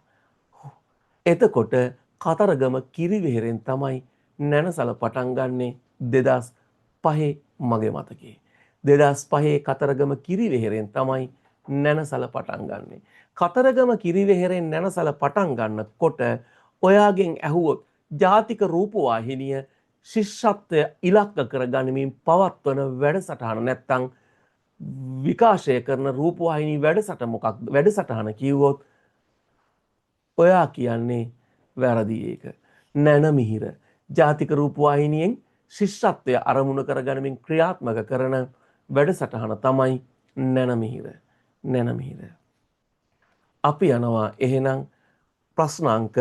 එතකොට කතරගම කිරිවෙහෙරෙන් තමයි නැනසල පටන් ගන්නේ 2005 මගේ මතකයේ. 2005 කතරගම කිරිවෙහෙරෙන් තමයි නැනසල පටන් ගන්නෙ. කතරගම කිරිවෙහෙරෙන් නැනසල පටන් ගන්නකොට ඔයාගෙන් ඇහුවොත් ජාතික රූපවාහිනිය ශිෂ්‍යත්වය ඉලක්ක කරගනිමින් පවත්වන වැඩසටහන නැත්තම් විකාශය කරන රූපවාහිනී වැඩසටහන කිව්වොත් ඔයා කියන්නේ වැරදි ඒක. නැනමිහිර ජාතික රූපවාහිනියෙන් ශිෂ්‍යත්වය අරමුණු කරගනිමින් ක්‍රියාත්මක කරන වැඩසටහන තමයි නැනමිහිර. නැනමිහිර. අපි යනවා එහෙනම් ප්‍රශ්නාංක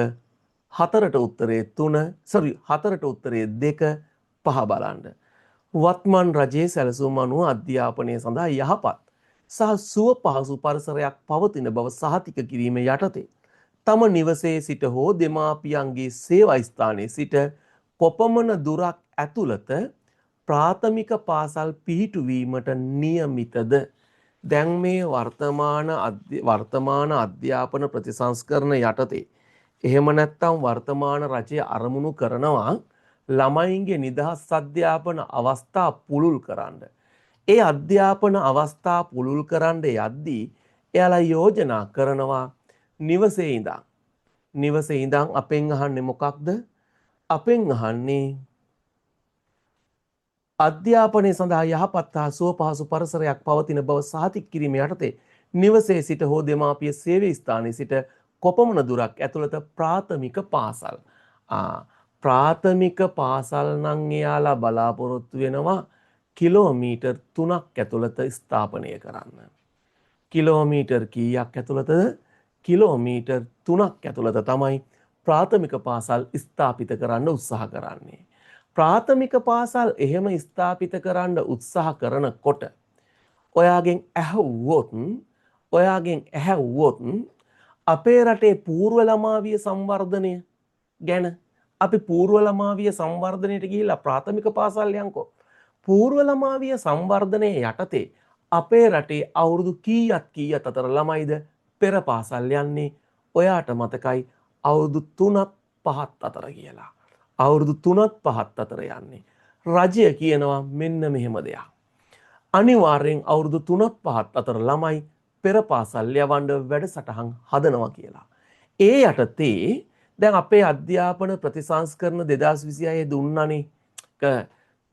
4ට උත්තරේ 4ට උත්තරේ 2 5 බලන්න. වත්මන් රජයේ සැලසුම් අනුව අධ්‍යාපනය සඳහා යහපත් සහ සුව පහසු පරිසරයක් පවතින බව සහතික කිරීම යටතේ තම නිවසේ සිට හෝ දෙමාපියන්ගේ සේවා ස්ථානයේ සිට කොපමණ දුරක් ඇතුළත ප්‍රාථමික පාසල් පිහිටුවීමට නියමිතද? දැන් මේ වර්තමාන අධ්‍යාපන ප්‍රතිසංස්කරණ යටතේ එහෙම නැත්නම් වර්තමාන රජය අරමුණු කරනවා ළමයින්ගේ නිදහස් අධ්‍යාපන අවස්ථා පුළුල් කරන්න. ඒ අධ්‍යාපන අවස්ථා පුළුල් කරන්න යද්දී එයාලා යෝජනා කරනවා නිවසේ ඉඳන් අපෙන් අහන්නේ මොකක්ද? අපෙන් අහන්නේ අධ්‍යාපනය සඳහා යහපත් හා සුව පහසු පරිසරයක් පවතින බව සහතික කිරීම යටතේ නිවසේ සිට හෝ දෙමාපිය සේවය ස්ථානයේ සිට කොපමණ දුරක් ඇතුළත ප්‍රාථමික පාසල්. ප්‍රාථමික පාසල් නම් එයාලා බලාපොරොත්තු වෙනවා කිලෝමීටර් 3ක් ඇතුළත ස්ථාපනය කරන්න. කිලෝමීටර් කීයක් ඇතුළතද? කිලෝමීටර් 3ක් ඇතුළත තමයි ප්‍රාථමික පාසල් ස්ථාපිත කරන්න උත්සාහ කරන්නේ. ප්‍රාථමික පාසල් එහෙම ස්ථාපිත කරන්න උත්සාහ කරනකොට ඔයාගෙන් ඇහුවොත් අපේ රටේ పూర్ව ළමාවිය සංවර්ධනය ගැන අපි పూర్ව ළමාවිය සංවර්ධනයට ගිහිල්ලා ප්‍රාථමික පාසල් යන්කෝ. పూర్ව ළමාවිය සංවර්ධනයේ යටතේ අපේ රටේ අවුරුදු කීයක් අතර ළමයිද පෙර පාසල් යන්නේ? ඔයාට මතකයි අවුරුදු 3ත් 5ත් අතර කියලා. අවුරුදු 3ත් 5ත් අතර යන්නේ. රජය කියනවා මෙන්න මෙහෙම දෙයක්. අනිවාර්යෙන් අවුරුදු 3ත් 5ත් අතර ළමයි පෙර පාසල් යවන්න වැඩසටහන් හදනවා කියලා. ඒ යටතේ දැන් අපේ අධ්‍යාපන ප්‍රතිසංස්කරණ 2026 දුන්නනේ.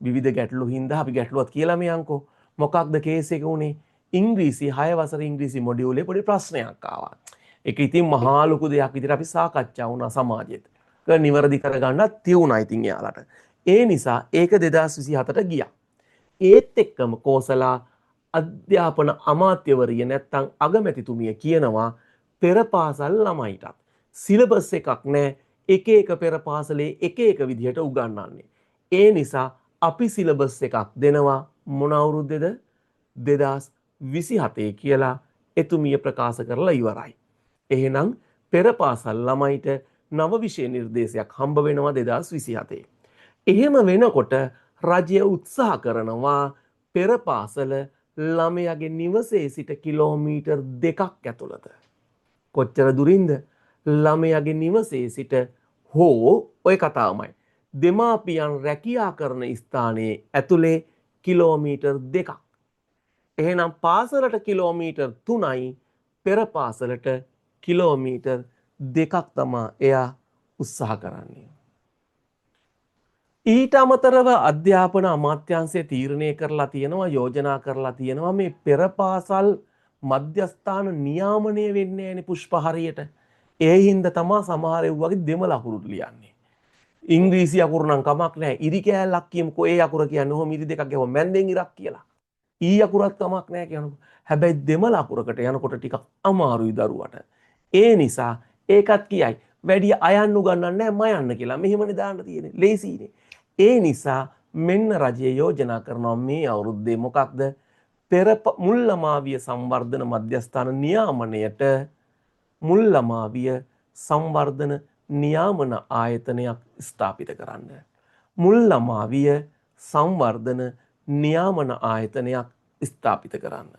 විවිධ ගැටලු හින්දා අපි ගැටලුවක් කියලා මියන්කෝ. මොකක්ද කේස් එක උනේ? ඉංග්‍රීසි 6 වසර ඉංග්‍රීසි මොඩියුලේ පොඩි ප්‍රශ්නයක් ආවා. ඒක ඉතින් මහා ලොකු දෙයක් විදිහට අපි සාකච්ඡා වුණා සමාජයේත්. ඒක නිවැරදි කරගන්නත් තියුණා ඉතින් එයාලට. ඒ නිසා ඒක 2027ට ගියා. ඒත් එක්කම කෝසලා අධ්‍යාපන අමාත්‍යවරිය නැත්තම් අගමැතිතුමිය කියනවා පෙර පාසල් ළමයිටත් සිලබස් එකක් නැහැ. එක එක පෙර පාසලේ එක එක විදිහට උගන්වන්නේ. ඒ නිසා අපි සිලබස් එකක් දෙනවා මොන අවුරුද්දේද? 2027 කියලා එතුමිය ප්‍රකාශ කරලා ඉවරයි. එහෙනම් පෙර පාසල් ළමයිට නව විෂය නිර්දේශයක් හම්බ වෙනවා 2027. එහෙම වෙනකොට රජය උත්සාහ කරනවා පෙර පාසල ළමයාගේ නිවසේ සිට කිලෝමීටර් 2ක් ඇතුළත. කොච්චර දුරින්ද? ළමයාගේ නිවසේ සිට හෝ ඔය කතාවමයි. දෙමාපියන් රැකියා කරන ස්ථානයේ ඇතුලේ කිලෝමීටර් 2ක්. එහෙනම් පාසලට කිලෝමීටර් 3යි පෙර පාසලට කිලෝමීටර් 2ක් තමයි එයා උත්සාහ කරන්නේ. ඊට අමතරව අධ්‍යාපන අමාත්‍යාංශය තීරණය කරලා තියෙනවා, යෝජනා කරලා තියෙනවා මේ පෙර පාසල් මධ්‍යස්ථාන නියාමනය වෙන්නේ නැහැනේ පුෂ්ප හරියට. ඒ හින්දා තමයි සමහර වගේ දෙමළ අකුරු ලියන්නේ. ඉංග්‍රීසි අකුරු නම් කමක් නැහැ. ඉරි කෑල්ලක් කියමුකෝ. ඒ අකුර කියන්නේ ඔහොම ඉරි දෙකක් ගහුවම මැන්දෙන් ඉරක් කියලා. ඊ අකුරක් කමක් නැහැ කියනකො. හැබැයි දෙමළ අකුරකට යනකොට ටිකක් අමාරුයි දරුවට. ඒ නිසා ඒකත් කියයි වැඩි අයන්න උගන්නන්නේ නැහැ මයන්න කියලා. මෙහෙමනේ දාන්න තියෙන්නේ. ලේසියිනේ. ඒ නිසා මෙන්න රජය යෝජනා කරනවා මේ අවුරුද්දේ මොකක්ද? පෙර මුල් ළමාවිය සංවර්ධන මධ්‍යස්ථාන නියාමනයට මුල් ළමාවිය සංවර්ධන නියාමන ආයතනයක් ස්ථාපිත කරන්න. මුල් ළමාවිය සංවර්ධන නියාමන ආයතනයක් ස්ථාපිත කරන්න.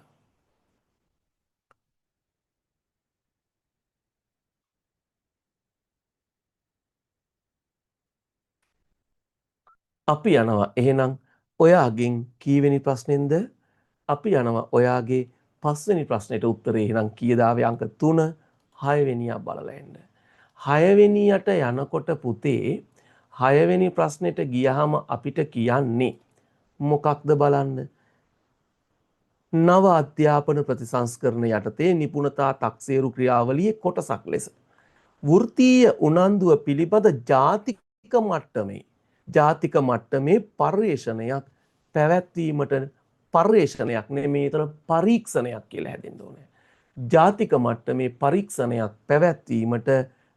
අපි යනවා එහෙනම් ඔයාගෙන් කීවෙනි ප්‍රශ්නෙන්ද? අපි යනවා ඔයාගේ 5 වෙනි ප්‍රශ්නෙට උත්තරේ එහෙනම් කීයද ආවේ? අංක 3. 6 වෙනියා බලලා එන්න. 6 වෙනියට යනකොට පුතේ 6 වෙනි ප්‍රශ්නෙට ගියහම අපිට කියන්නේ මොකක්ද බලන්න. නව අධ්‍යාපන ප්‍රතිසංස්කරණ යටතේ නිපුණතා තක්සේරු ක්‍රියාවලියේ කොටසක් ලෙස වෘත්තීය උනන්දුව පිළිබඳ ජාතික මට්ටමේ පර්යේෂණයක් පැවැත්වීමට පර්යේෂණයක් නෙමෙයි ඒතර පරීක්ෂණයක් කියලා හැදෙන්න ඕනේ. ජාතික මට්ටමේ පරීක්ෂණයක් පැවැත්වීමට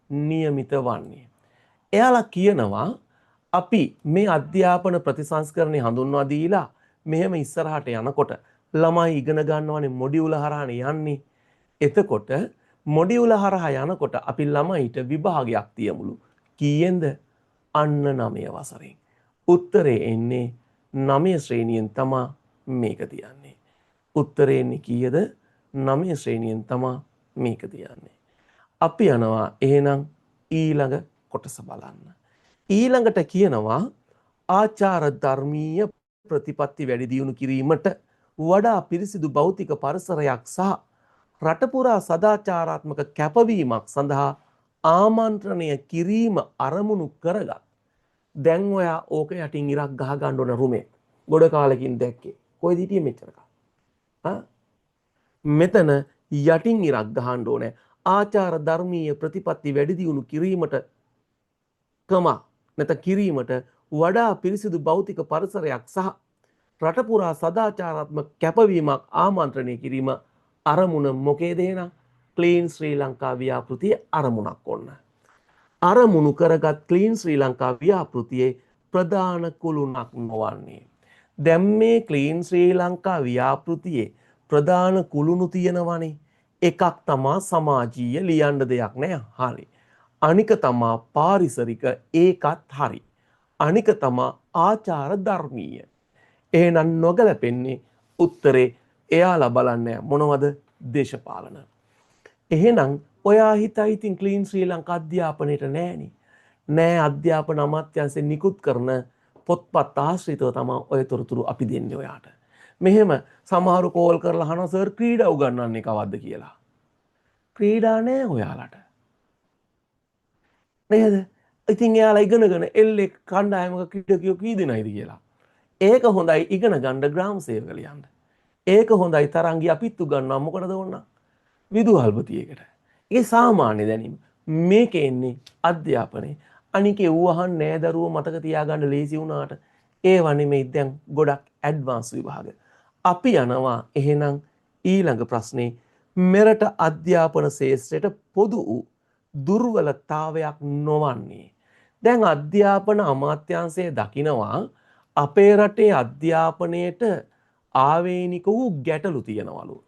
නියමිත වන්නේ. එයාලා කියනවා අපි මේ අධ්‍යාපන ප්‍රතිසංස්කරණය හඳුන්වා දීලා මෙහෙම ඉස්සරහට යනකොට ළමයි ඉගෙන ගන්නවනේ මොඩියුල හරහානේ යන්නේ. එතකොට මොඩියුල හරහා යනකොට අපි ළමයිට විභාගයක් තියමුලු. කීයෙන්ද? අන්න 9 වසරෙන්. උත්තරේ එන්නේ 9 ශ්‍රේණියෙන් තමයි මේක තියන්නේ. උත්තරේ එන්නේ කීයද? 9 ශ්‍රේණියෙන් තමයි මේක තියන්නේ. අපි යනවා එහෙනම් ඊළඟ කොටස බලන්න. ඊළඟට කියනවා ආචාර ධර්මීය ප්‍රතිපත්ති වැඩි දියුණු කිරීමට වඩා පිරිසිදු භෞතික පරිසරයක් සහ රට පුරා සදාචාරාත්මක කැපවීමක් සඳහා ආමන්ත්‍රණය කිරීම අරමුණු කරගත්. දැන් ඔයා ඕක යටින් ඉරක් ගහ ගන්න ඕන රුමේ. ගොඩ කාලෙකින් දැක්කේ. කොයිද හිටියේ මෙච්චර කාලෙ? මෙතන යටින් ඉරක් ගහන්න ඕනේ. ආචාර ධර්මීය ප්‍රතිපත්ති වැඩි දියුණු කිරීමට කිරීමට වඩා පිරිසිදු භෞතික පරිසරයක් සහ රට පුරා සදාචාරාත්මක කැපවීමක් ආමන්ත්‍රණය කිරීම අරමුණ මොකේද එහෙනම්? ක්ලීන් ශ්‍රී ලංකා ව්‍යාපෘතියේ අරමුණක් ඔන්න. අරමුණු කරගත් ක්ලීන් ශ්‍රී ලංකා ව්‍යාපෘතියේ ප්‍රධාන කුළුණක් නොවන්නේ. දැන් මේ ක්ලීන් ශ්‍රී ලංකා ව්‍යාපෘතියේ ප්‍රධාන කුළුණු තියෙනවනේ. එකක් තමා සමාජීය ලියන්න දෙයක් නෑ. හරි. අනික තමා පාරිසරික ඒකත් හරි. අනික තමා ආචාර ධර්මීය. එහෙනම් නොගැලපෙන්නේ උත්තරේ එයාලා බලන්නේ මොනවද? දේශපාලන. එහෙනම් ඔයා හිතයි ඉතින් ක්ලීන් ශ්‍රී ලංකා අධ්‍යාපනයේට නෑනේ. නෑ අධ්‍යාපන අමාත්‍යාංශයෙන් නිකුත් කරන පොත්පත් ආශ්‍රිතව තමයි ඔය තොරතුරු අපි දෙන්නේ ඔයාට. මෙහෙම සමහරු කෝල් කරලා අහනවා සර් ක්‍රීඩා උගන්වන්නේ කවද්ද කියලා. ක්‍රීඩා නෑ ඔයාලට. නේද? ඉතින් එයාලා ඉගෙනගෙන එල්ලේ කණ්ඩායමක ක්‍රීඩකයෝ කී දෙනයිද කියලා. ඒක හොඳයි ඉගෙන ගන්න ග්‍රාම සේවක ලියන්න. ඒක හොඳයි තරංගි අපිත් උගන්වනවා මොකටද ඕන? විදුහල්පතියකට. ඒ සාමාන්‍ය දැනීම. මේකේ එන්නේ අධ්‍යාපනයේ. අනිකේ ඌවහන් නෑ දරුවෝ මතක තියාගන්න ලේසි වුණාට ඒව නෙමෙයි දැන් ගොඩක් ඇඩ්වාන්ස් විභාග. අපි යනවා එහෙනම් ඊළඟ ප්‍රශ්නේ මෙරට අධ්‍යාපන ශාස්ත්‍රයට පොදු වූ දුර්වලතාවයක් නොවන්නේ. දැන් අධ්‍යාපන අමාත්‍යාංශය දකිනවා අපේ රටේ අධ්‍යාපනයේට ආවේනික වූ ගැටලු තියෙනවලු.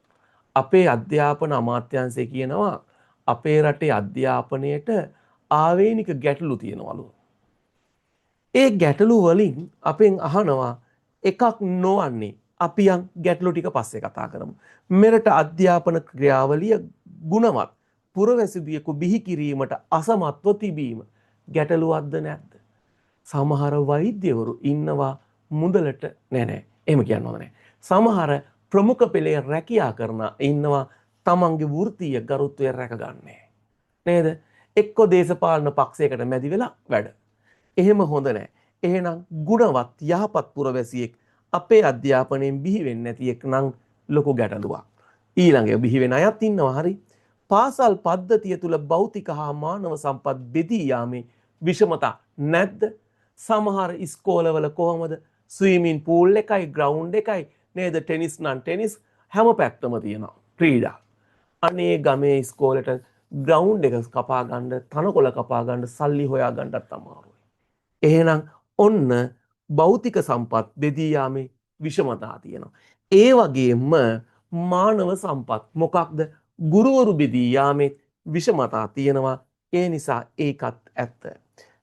අපේ අධ්‍යාපන අමාත්‍යාංශය කියනවා අපේ රටේ අධ්‍යාපනයේට ආවේනික ගැටලු තියෙනවලු. ඒ ගැටලු වලින් අපෙන් අහනවා එකක් නොවන්නේ අපි යන් ගැටලු ටික පස්සේ කතා කරමු. මෙරට අධ්‍යාපන ක්‍රියාවලිය ගුණවත් පුරවැසියෙකු බිහි කිරීමට අසමත්ව තිබීම ගැටලුවක්ද නැද්ද? සමහර වෛද්‍යවරු ඉන්නවා මුදලට නෑ එහෙම කියන්න හොඳ නෑ. සමහර ප්‍රමුඛ පෙළේ රැකියා කරන ඉන්නවා තමන්ගේ වෘත්තීය ගරුත්වය රැකගන්නේ. නේද? එක්ක දේශපාලන පක්ෂයකට මැදි වෙලා වැඩ. එහෙම හොඳ නෑ. එහෙනම් ගුණවත් යහපත් පුරවැසියෙක් අපේ අධ්‍යාපනයෙන් බිහි වෙන්නේ නැති එක් නම් ලොකු ගැටලුවක්. ඊළඟ බිහි වෙන අයත් ඉන්නවා හරි. පාසල් පද්ධතිය තුල භෞතික හා මානව සම්පත් බෙදී යාමේ විෂමතා නැද්ද? සමහර ඉස්කෝලවල කොහමද ස්විමින් පූල් එකයි ග්‍රවුන්ඩ් එකයි නේද ටෙනිස් නම් ටෙනිස් හැම පැත්තම තියෙනවා ක්‍රීඩා. අනේ ගමේ ඉස්කෝලේට ග්‍රවුන්ඩ් එක කපා ගන්න තනකොළ කපා ගන්න සල්ලි හොයා ගන්නත් අමාරුයි. එහෙනම් ඔන්න භෞතික සම්පත් බෙදී යාමේ විෂමතා තියෙනවා. ඒ වගේම මානව සම්පත් මොකක්ද? ගුරුවරු බෙදී යාමේ විෂමතා තියෙනවා. ඒ නිසා ඒකත් ඇත්ත.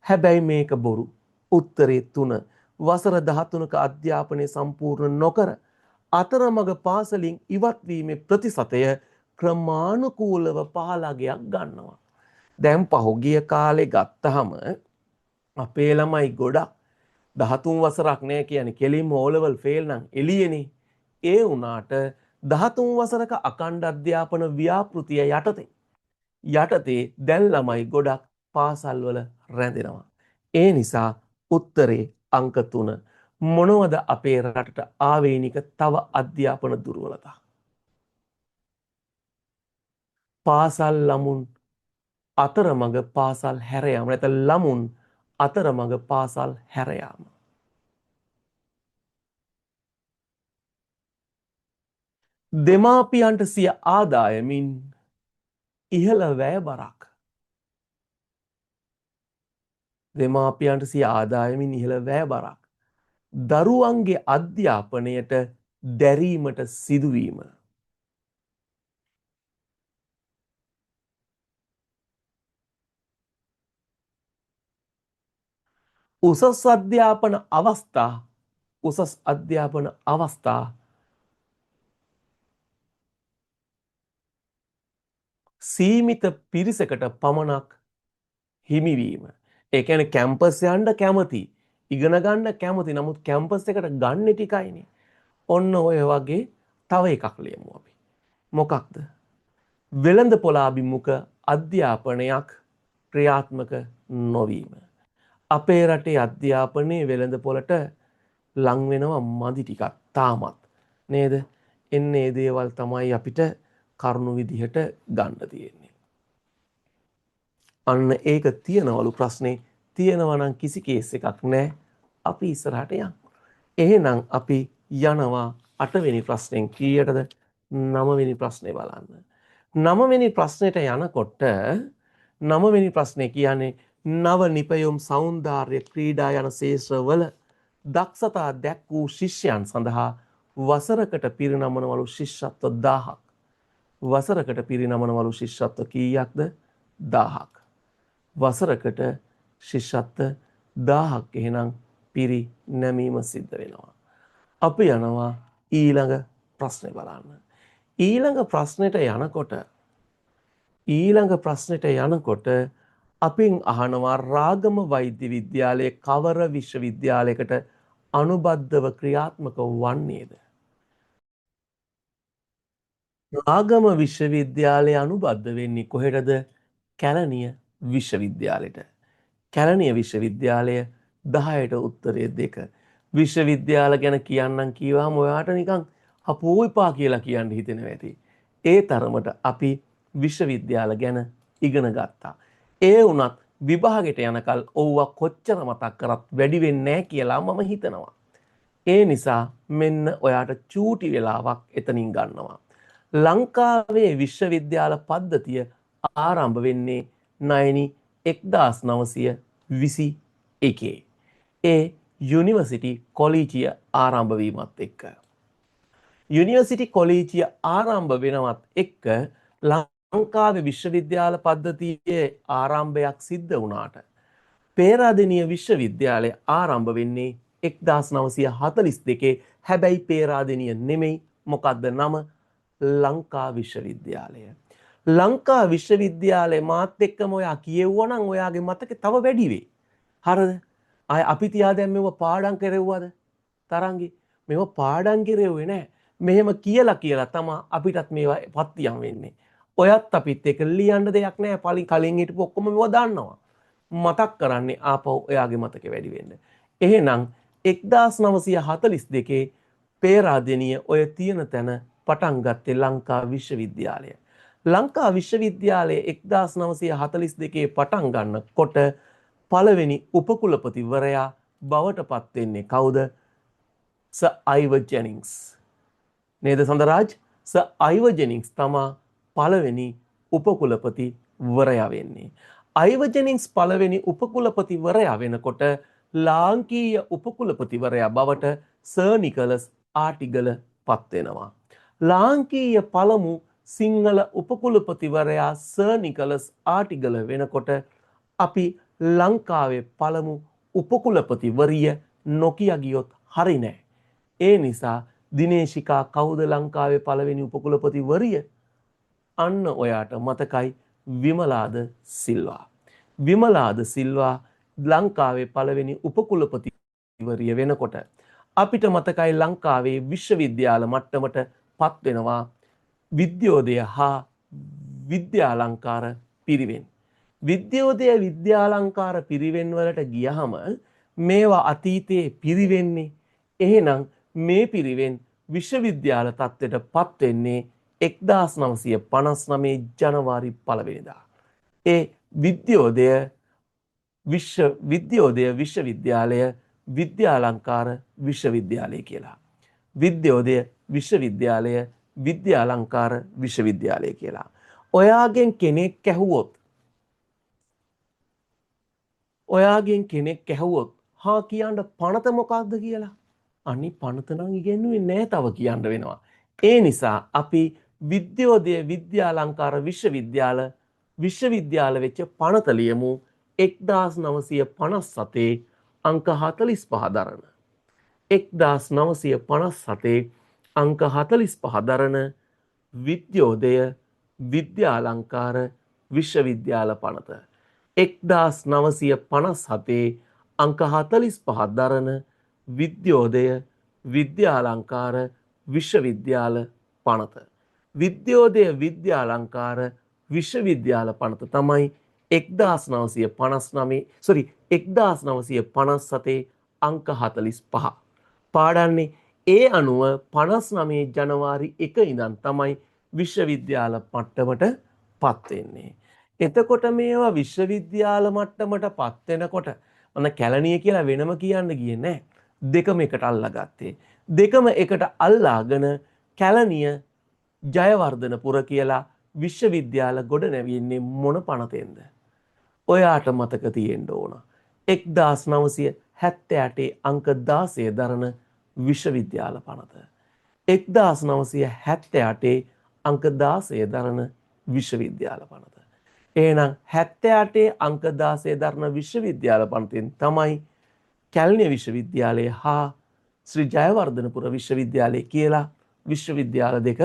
හැබැයි මේක බොරු. උත්තරේ 3 වසර 13ක අධ්‍යාපනය සම්පූර්ණ නොකර අතරමඟ පාසලින් ඉවත් වීමේ ප්‍රතිශතය ක්‍රමානුකූලව 15ක් ගන්නවා. දැන් පහුගිය කාලේ ගත්තහම අපේ ළමයි ගොඩක් 13 වසරක් නෑ කියන්නේ කෙලින්ම O level fail නම් එළියනේ. ඒ වුණාට 13 වසරක අඛණ්ඩ අධ්‍යාපන ව්‍යාපෘතිය යටතේ දැන් ළමයි ගොඩක් පාසල් වල රැඳෙනවා. ඒ නිසා උත්තරේ අංක 3. මොනවද අපේ රටට ආවේනික තව අධ්‍යාපන දුර්වලතා? පාසල් ළමුන් අතරමඟ පාසල් හැර යාම. නැත්නම් ළමුන් අතරමඟ පාසල් හැර යාම. දෙමාපියන්ට සිය ආදායමින් ඉහළ වැය බරක්. දෙමාපියන්ට සිය ආදායමින් ඉහළ වැය බරක්. දරුවන්ගේ අධ්‍යාපනයට දැරීමට සිදුවීම. උසස් අධ්‍යාපන අවස්ථා සීමිත පිරිසකට පමණක් හිමිවීම. ඒ කියන්නේ කැම්පස් යන්න කැමති, ඉගෙන ගන්න කැමති, නමුත් කැම්පස් එකට ගන්න ටිකයිනේ. ඔන්න ඔය වගේ තව එකක් ලියමු අපි. මොකක්ද? වෙළඳ පොළාභිමුඛ අධ්‍යාපනයක් ක්‍රියාත්මක නොවීම. අපේ රටේ අධ්‍යාපනයේ වෙළඳ පොළට ලං වෙනවා මදි ටිකක් තාමත් නේද? එන්නේ මේ දේවල් තමයි අපිට කරුණු විදිහට ගන්න තියෙන්නේ. අන්න ඒක තියනවලු ප්‍රශ්නේ. තියනවා නම් කිසි කේස් එකක් නැහැ. අපි ඉස්සරහට යමු. එහෙනම් අපි යනවා 8 වෙනි ප්‍රශ්නෙන් කීයටද? 9 වෙනි ප්‍රශ්නේ බලන්න. 9 වෙනි ප්‍රශ්නෙට යනකොට 9 වෙනි ප්‍රශ්නේ කියන්නේ නව නිපයුම් සෞන්දර්ය ක්‍රීඩා යන ශේෂ්ත්‍රවල දක්ෂතා දැක් වූ ශිෂ්‍යයන් සඳහා වසරකට පිරිනමනවලු ශිෂ්‍යත්ව 1000ක්. වසරකට පිරිනමනවලු ශිෂ්‍යත්ව කීයක්ද? 1000ක්. වසරකට ශිෂ්‍යත්ව 1000ක් එහෙනම් පිරිනැමීම සිද්ධ වෙනවා. අපි යනවා ඊළඟ ප්‍රශ්නේ බලන්න. ඊළඟ ප්‍රශ්නෙට යනකොට අපින් අහනවා රාගම වෛද්‍ය විද්‍යාලයේ කවර විශ්වවිද්‍යාලයකට අනුබද්ධව ක්‍රියාත්මක වන්නේද? රාගම විශ්වවිද්‍යාලය අනුබද්ධ වෙන්නේ කොහෙටද? කැලණිය විශ්වවිද්‍යාලයට. කැලණිය විශ්වවිද්‍යාලය 10ට උත්තරය 2. විශ්වවිද්‍යාල ගැන කියන්නම් කීවහම ඔයාට නිකන් අපෝ එපා කියලා කියන්න හිතෙනවා ඇති. ඒ තරමට අපි විශ්වවිද්‍යාල ගැන ඉගෙන ගත්තා. ඒ වුණත් විභාගෙට යනකල් ඔව්වා කොච්චර මතක් කරත් වැඩි වෙන්නේ නැහැ කියලා මම හිතනවා. ඒ නිසා මෙන්න ඔයාට චූටි වෙලාවක් එතනින් ගන්නවා. ලංකාවේ විශ්වවිද්‍යාල පද්ධතිය ආරම්භ වෙන්නේ 1921. ඒ යුනිවර්සිටි කොලීජිය ආරම්භ වීමත් එක්ක. යුනිවර්සිටි කොලීජිය ආරම්භ වෙනවත් එක්ක ලංකාවේ විශ්වවිද්‍යාල පද්ධතියේ ආරම්භයක් සිද්ධ වුණාට පේරාදෙණිය විශ්වවිද්‍යාලය ආරම්භ වෙන්නේ 1942. හැබැයි පේරාදෙණිය නෙමෙයි. මොකද්ද නම? ලංකා විශ්වවිද්‍යාලය. ලංකා විශ්වවිද්‍යාලය මාත් එක්කම ඔයා කියෙව්වනම් ඔයාගේ මතකේ තව වැඩි වෙයි. හරිද? අය අපි තියා දැන් මේව පාඩම් කරෙව්වද? තරංගි මේව පාඩම් කරෙව්වේ නැහැ. මෙහෙම කියලා තමයි අපිටත් මේවා පත්තියම් වෙන්නේ. ඔයත් අපිත් එක්ක ලියන්න දෙයක් නැහැ. කලින් හිටපු ඔක්කොම මේව දන්නවා. මතක් කරන්නේ ආපහු ඔයාගේ මතකේ වැඩි වෙන්න. එහෙනම් 1942 පේරාදෙණිය ඔය තියෙන තැන පටන් ගත්තේ ලංකා විශ්වවිද්‍යාලය. ලංකා විශ්වවිද්‍යාලයේ 1942 පටන් ගන්නකොට පළවෙනි උපකුලපතිවරයා බවට පත් වෙන්නේ කවුද? Sir Ivor Jennings. නේද සඳරාජ්? සර් අයිවර් ජෙනින්ග්ස් තමයි පළවෙනි උපකුලපතිවරයා වෙන්නේ. අයිවර් ජෙනින්ග්ස් පළවෙනි උපකුලපතිවරයා වෙනකොට ලාංකීය උපකුලපතිවරයා බවට සර් නිකලස් ආටිගල පත් වෙනවා. ලාංකීය පළමු සිංහල උපකුලපතිවරයා සර් නිකලස් ආටිගල වෙනකොට අපි ලංකාවේ පළමු උපකුලපතිවරිය නොකිය ගියොත් හරි නෑ. ඒ නිසා දිනේශිකා කවුද ලංකාවේ පළවෙනි උපකුලපතිවරිය? අන්න ඔයාට මතකයි විමලාද සිල්වා. විමලාද සිල්වා ලංකාවේ පළවෙනි උපකුලපති ඉවරිය වෙනකොට අපිට මතකයි ලංකාවේ විශ්වවිද්‍යාල මට්ටමට පත් වෙනවා විද්‍යෝදය හා විද්‍යාලංකාර පිරිවෙන්. විද්‍යෝදය විද්‍යාලංකාර පිරිවෙන් වලට ගියහම මේවා අතීතයේ පිරිවෙන්නේ. එහෙනම් මේ පිරිවෙන් විශ්වවිද්‍යාල තත්ත්වයට පත් වෙන්නේ 1959 ජනවාරි 1 වෙනිදා. ඒ විද්‍යෝදය විශ්වවිද්‍යාලය විද්‍යාලංකාර විශ්වවිද්‍යාලය කියලා. විද්‍යෝදය විශ්වවිද්‍යාලය විද්‍යාලංකාර විශ්වවිද්‍යාලය කියලා. ඔයාගෙන් කෙනෙක් ඇහුවොත් හා කියන්න පනත මොකක්ද කියලා. අනි පනත නම් ඉගෙනුවේ නෑ තව කියන්න වෙනවා. ඒ නිසා අපි විද්‍යෝදය විද්‍යාලංකාර විශ්වවිද්‍යාල වෙච්ච පනත ලියමු 1957 අංක 45 දරන. 1957 අංක 45 දරන විද්‍යෝදය විද්‍යාලංකාර විශ්වවිද්‍යාල පනත. 1957 අංක 45 දරන විද්‍යෝදය විද්‍යාලංකාර විශ්වවිද්‍යාල පනත. විද්‍යෝදය විද්‍යාලංකාර විශ්වවිද්‍යාල පනත තමයි 1957 අංක 45. පාඩන්නේ ඒ අනුව 59 ජනවාරි 1 ඉඳන් තමයි විශ්වවිද්‍යාල මට්ටමට පත් වෙන්නේ. එතකොට මේවා විශ්වවිද්‍යාල මට්ටමට පත් වෙනකොට මම කැලණිය කියලා වෙනම කියන්න ගියේ නැහැ. දෙකම එකට අල්ලාගත්තේ. දෙකම එකට අල්ලාගෙන කැලණිය ජයවර්ධනපුර කියලා විශ්වවිද්‍යාල ගොඩ නැවෙන්නේ මොන පනතෙන්ද? ඔයාට මතක තියෙන්න ඕන. 1978 අංක 16 දරන විශ්වවිද්‍යාල පනත. 1978 අංක 16 දරන විශ්වවිද්‍යාල පනත. එහෙනම් 78 අංක 16 දරන විශ්වවිද්‍යාල පනතෙන් තමයි කැලණිය විශ්වවිද්‍යාලය හා ශ්‍රී ජයවර්ධනපුර විශ්වවිද්‍යාලය කියලා විශ්වවිද්‍යාල දෙක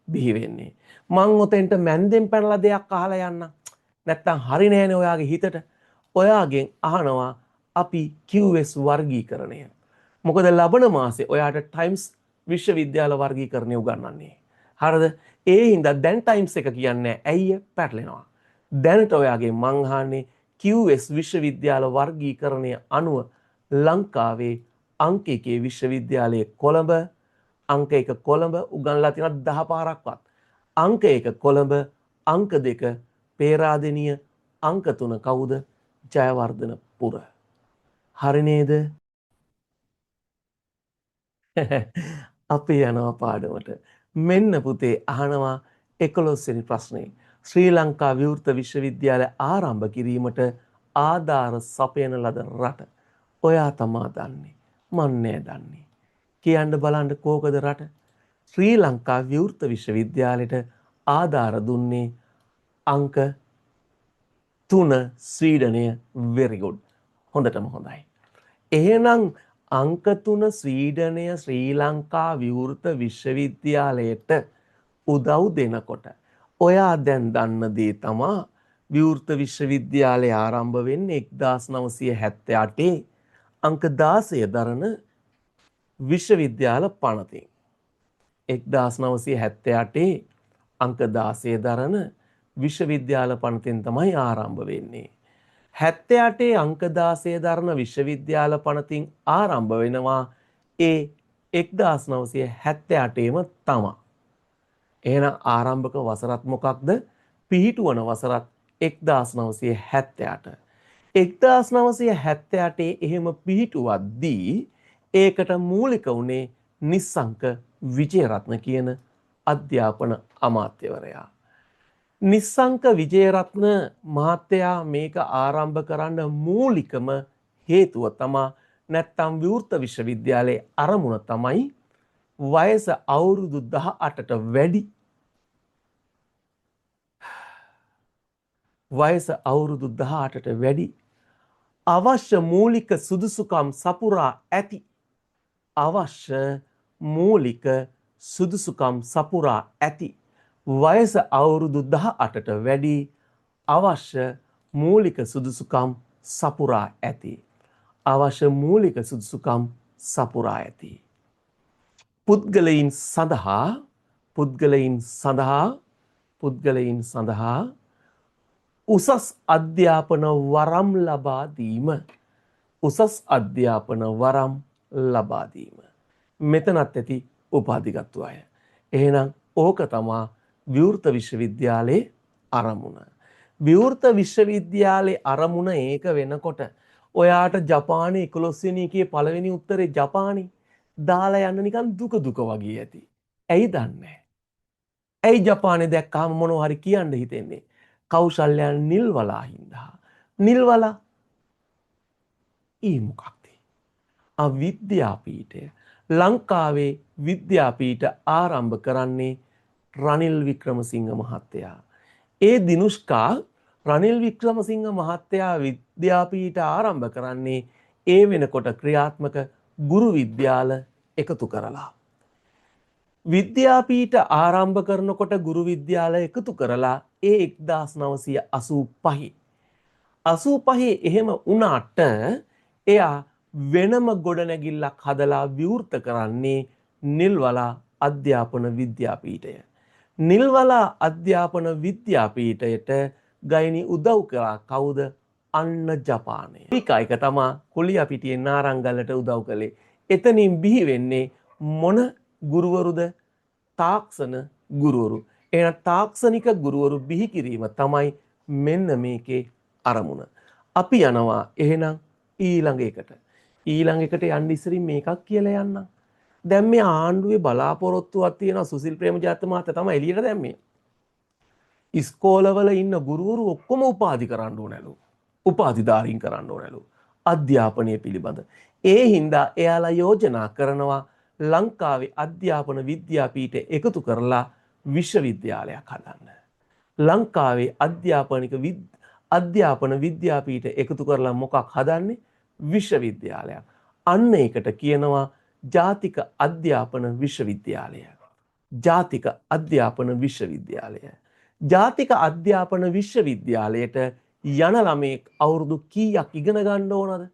බිහි වෙන්නේ. මං ඔතෙන්ට මැන්දෙන් පැනලා දෙයක් අහලා යන්න. නැත්තම් හරි නෑනේ ඔයාගේ හිතට. ඔයාගෙන් අහනවා අපි QS වර්ගීකරණය. මොකද ලබන මාසේ ඔයාට ටයිම්ස් විශ්වවිද්‍යාල වර්ගීකරණය උගන්වන්නේ. හරිද? ඒ හින්දා දැන් ටයිම්ස් එක කියන්නේ ඇයි පැටලෙනවා. දැනට ඔයාගේ මං අහන්නේ QS විශ්වවිද්‍යාල වර්ගීකරණය අනුව ලංකාවේ අංක 1 විශ්වවිද්‍යාලයේ කොළඹ අංක 1 කොළඹ උගන්ලා තියෙන 10 පාරක්වත්. අංක 1 කොළඹ අංක 2 පේරාදෙණිය අංක 3 කවුද? ජයවර්ධනපුර. හරි නේද? අපි යනවා පාඩමට. මෙන්න පුතේ අහනවා 11 වෙනි ප්‍රශ්නේ. ශ්‍රී ලංකා විවෘත විශ්වවිද්‍යාලය ආරම්භ කිරීමට ආධාර සපයන ලද රට. ඔයා තමා දන්නේ. මන් නෑ දන්නේ. කියන්න බලන්න කෝකද රට? ශ්‍රී ලංකා විවෘත විශ්වවිද්‍යාලයට ආධාර දුන්නේ අංක 3 ස්වීඩනය. very good. හොඳටම හොඳයි. එහෙනම් අංක 3 ස්වීඩනය ශ්‍රී ලංකා විවෘත විශ්වවිද්‍යාලයට උදව් දෙනකොට ඔයා දැන් දන්න දේ තමා විවෘත විශ්වවිද්‍යාලය ආරම්භ වෙන්නේ 1978 අංක 16 දරන විශ්වවිද්‍යාල පනතින්. 1978 අංක 16 දරන විශ්වවිද්‍යාල පනතින් තමයි ආරම්භ වෙන්නේ. 78 අංක 16 දරන විශ්වවිද්‍යාල පනතින් ආරම්භ වෙනවා ඒ 1978ම තමයි. එහෙනම් ආරම්භක වසරත් මොකක්ද? පිහිටුවන වසරත් 1978. 1978 එහෙම පිහිටුවද්දී ඒකට මූලික වුණේ නිස්සංක විජේරත්න කියන අධ්‍යාපන අමාත්‍යවරයා. නිස්සංක විජේරත්න මහත්තයා මේක ආරම්භ කරන්න මූලිකම හේතුව තමා නැත්තම් විවෘත විශ්වවිද්‍යාලයේ අරමුණ තමයි වයස අවුරුදු 18ට වැඩි අවශ්‍ය මූලික සුදුසුකම් සපුරා ඇති වයස අවුරුදු 18ට වැඩි අවශ්‍ය මූලික සුදුසුකම් සපුරා ඇති අවශ්‍ය මූලික සුදුසුකම් සපුරා ඇති. පුද්ගලයින් සඳහා උසස් අධ්‍යාපන වරම් ලබා දීම. උසස් අධ්‍යාපන වරම් ලබා දීම. මෙතනත් ඇති උපාධිගත්තු අය. එහෙනම් ඕක තමා විවෘත විශ්වවිද්‍යාලයේ අරමුණ. විවෘත විශ්වවිද්‍යාලයේ අරමුණ ඒක වෙනකොට ඔයාට ජපානයේ 11 වෙනි එකේ පළවෙනි උත්තරේ ජපානි දාලා යන්න නිකන් දුක වගේ ඇති. ඇයි දන්නේ? ඇයි ජපානයේ දැක්කම මොනවා හරි කියන්න හිතෙන්නේ? කෞශල්‍යයන් නිල්වලා හින්දා. නිල්වලා මොකක්ද? විද්‍යාපීඨය. ලංකාවේ විද්‍යාපීඨ ආරම්භ කරන්නේ රනිල් වික්‍රමසිංහ මහත්තයා. ඒ දිනුෂ්කා රනිල් වික්‍රමසිංහ මහත්තයා විද්‍යාපීඨ ආරම්භ කරන්නේ ඒ වෙනකොට ක්‍රියාත්මක ගුරු විද්‍යාල එකතු කරලා. විද්‍යාපීඨ ආරම්භ කරනකොට ගුරු විද්‍යාල එකතු කරලා ඒ 1985 එහෙම වුණාට එයා වෙනම ගොඩනැගිල්ලක් හදලා විවෘත කරන්නේ නිල්වලා අධ්‍යාපන විද්‍යාපීඨය. නිල්වලා අධ්‍යාපන විද්‍යාපීඨයට ගයිනි උදව් කරා කවුද? අන්න ජපානය. එක තමා කොලියාපිටියේ නාරංගල්ලට උදව් කළේ. එතනින් බිහි වෙන්නේ මොන ගුරුවරුද? තාක්ෂණ ගුරුවරු. එහෙනම් තාක්ෂණික ගුරුවරු බිහි කිරීම තමයි මෙන්න මේකේ අරමුණ. අපි යනවා එහෙනම් ඊළඟ එකට. ඊළඟ එකට යන්න ඉස්සරින් මේකක් කියලා යන්නම්. දැන් මේ ආණ්ඩුවේ බලාපොරොත්තුවක් තියෙනවා සුසිල් ප්‍රේමජාත මහත්තයා තමයි එළියට දැම්මේ. ඉස්කෝලවල ඉන්න ගුරුවරු ඔක්කොම උපාධි කරන්න ඕනලු. උපාධිධාරීන් කරන්න ඕනලු. අධ්‍යාපනය පිළිබඳ. ඒ හින්දා එයාලා යෝජනා කරනවා ලංකාවේ අධ්‍යාපන විද්‍යාපීඨ එකතු කරලා විශ්වවිද්‍යාලයක් හදන්න. ලංකාවේ අධ්‍යාපන විද්‍යාපීඨ එකතු කරලා මොකක් හදන්නේ? විශ්වවිද්‍යාලයක්. අන්න ඒකට කියනවා ජාතික අධ්‍යාපන විශ්වවිද්‍යාලය. ජාතික අධ්‍යාපන විශ්වවිද්‍යාලය. ජාතික අධ්‍යාපන විශ්වවිද්‍යාලයට යන ළමෙක් අවුරුදු කීයක් ඉගෙන ගන්න ඕනද?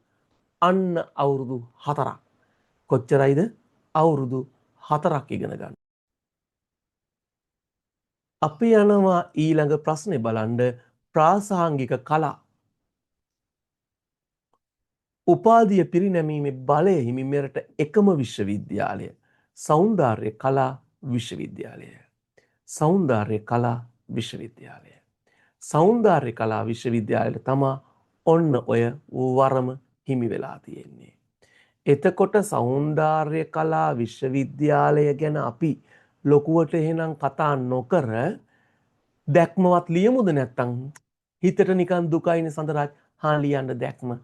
අන්න අවුරුදු 4ක්. කොච්චරයිද? අවුරුදු 4ක් ඉගෙන ගන්න. අපි යනවා ඊළඟ ප්‍රශ්නේ බලන්න. ප්‍රාසාංගික කලා උපාධිය පිරිනැමීමේ බලය හිමි මෙරට එකම විශ්වවිද්‍යාලය සෞන්දර්ය කලා විශ්වවිද්‍යාලය. සෞන්දර්ය කලා විශ්වවිද්‍යාලය. සෞන්දර්ය කලා විශ්වවිද්‍යාලයට තමා ඔන්න ඔය වරම හිමි වෙලා තියෙන්නේ. එතකොට සෞන්දර්ය කලා විශ්වවිද්‍යාලය ගැන අපි ලොකුවට එහෙනම් කතා නොකර දැක්මවත් ලියමුද? නැත්තම් හිතට නිකන් දුකයිනේ සඳරාජ්. ලියන්න දැක්ම.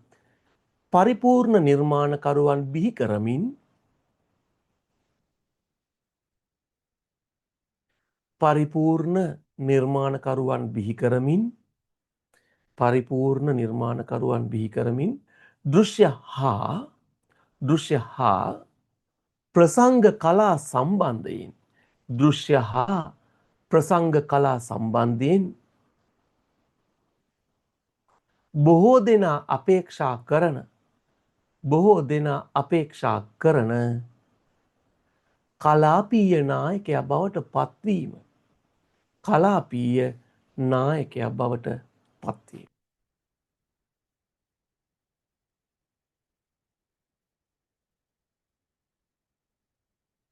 පරිපූර්ණ නිර්මාණකරුවන් බිහි කරමින් පරිපූර්ණ නිර්මාණකරුවන් බිහි කරමින් දෘශ්‍ය හා ප්‍රසංග කලා සම්බන්ධයෙන් බොහෝ දෙනා අපේක්ෂා කරන කලාපීය නායකයා බවට පත්වීම.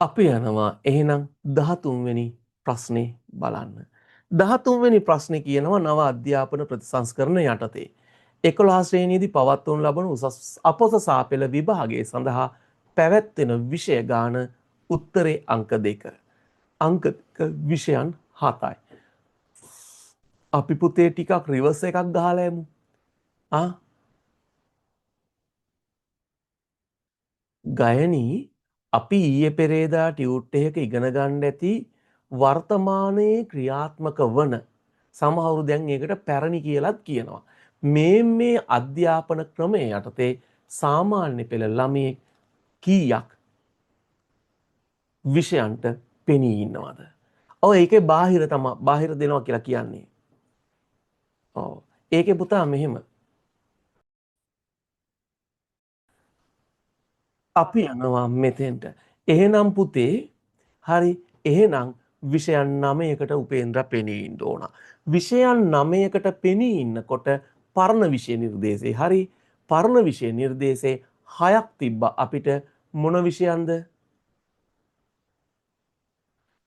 අපි යනවා එහෙනම් 13 වෙනි ප්‍රශ්නේ බලන්න. 13 වෙනි ප්‍රශ්නේ කියනවා නව අධ්‍යාපන ප්‍රතිසංස්කරණ යටතේ 11 ශ්‍රේණියේදී පවත්වනු ලබන උසස් අපොස සාපෙළ විභාගයේ සඳහා පැවැත්වෙන විෂය ගාන උත්තරේ අංක 2. අංක විෂයන් 7යි. අපි පුතේ ටිකක් රිවර්ස් එකක් ගහලා යමු. ගයනී අපි ඊයේ පෙරේදා ටියුට් එකක ඉගෙන ගන්න ඇති වර්තමානයේ ක්‍රියාත්මක වන සමහරු දැන් ඒකට පැරණි කියලාත් කියනවා. මේ අධ්‍යාපන ක්‍රමය යටතේ සාමාන්‍ය පෙළ ළමයේ කීයක් විෂයන්ට පෙනී ඉන්නවද? ඒකේ බාහිර දෙනවා කියලා කියන්නේ. ඒකේ පුතා මෙහෙම අපි යනවා මෙතෙන්ට. එහෙනම් පුතේ හරි එහෙනම් විෂයන් 9කට උපේන්ද්‍ර පෙනී ඉන්න ඕන. විෂයන් 9කට පෙනී ඉන්නකොට පරණ විෂය නිර්දේශේ හරි පරණ විෂය නිර්දේශේ 6ක් තිබ්බා අපිට මොන විෂයන්ද?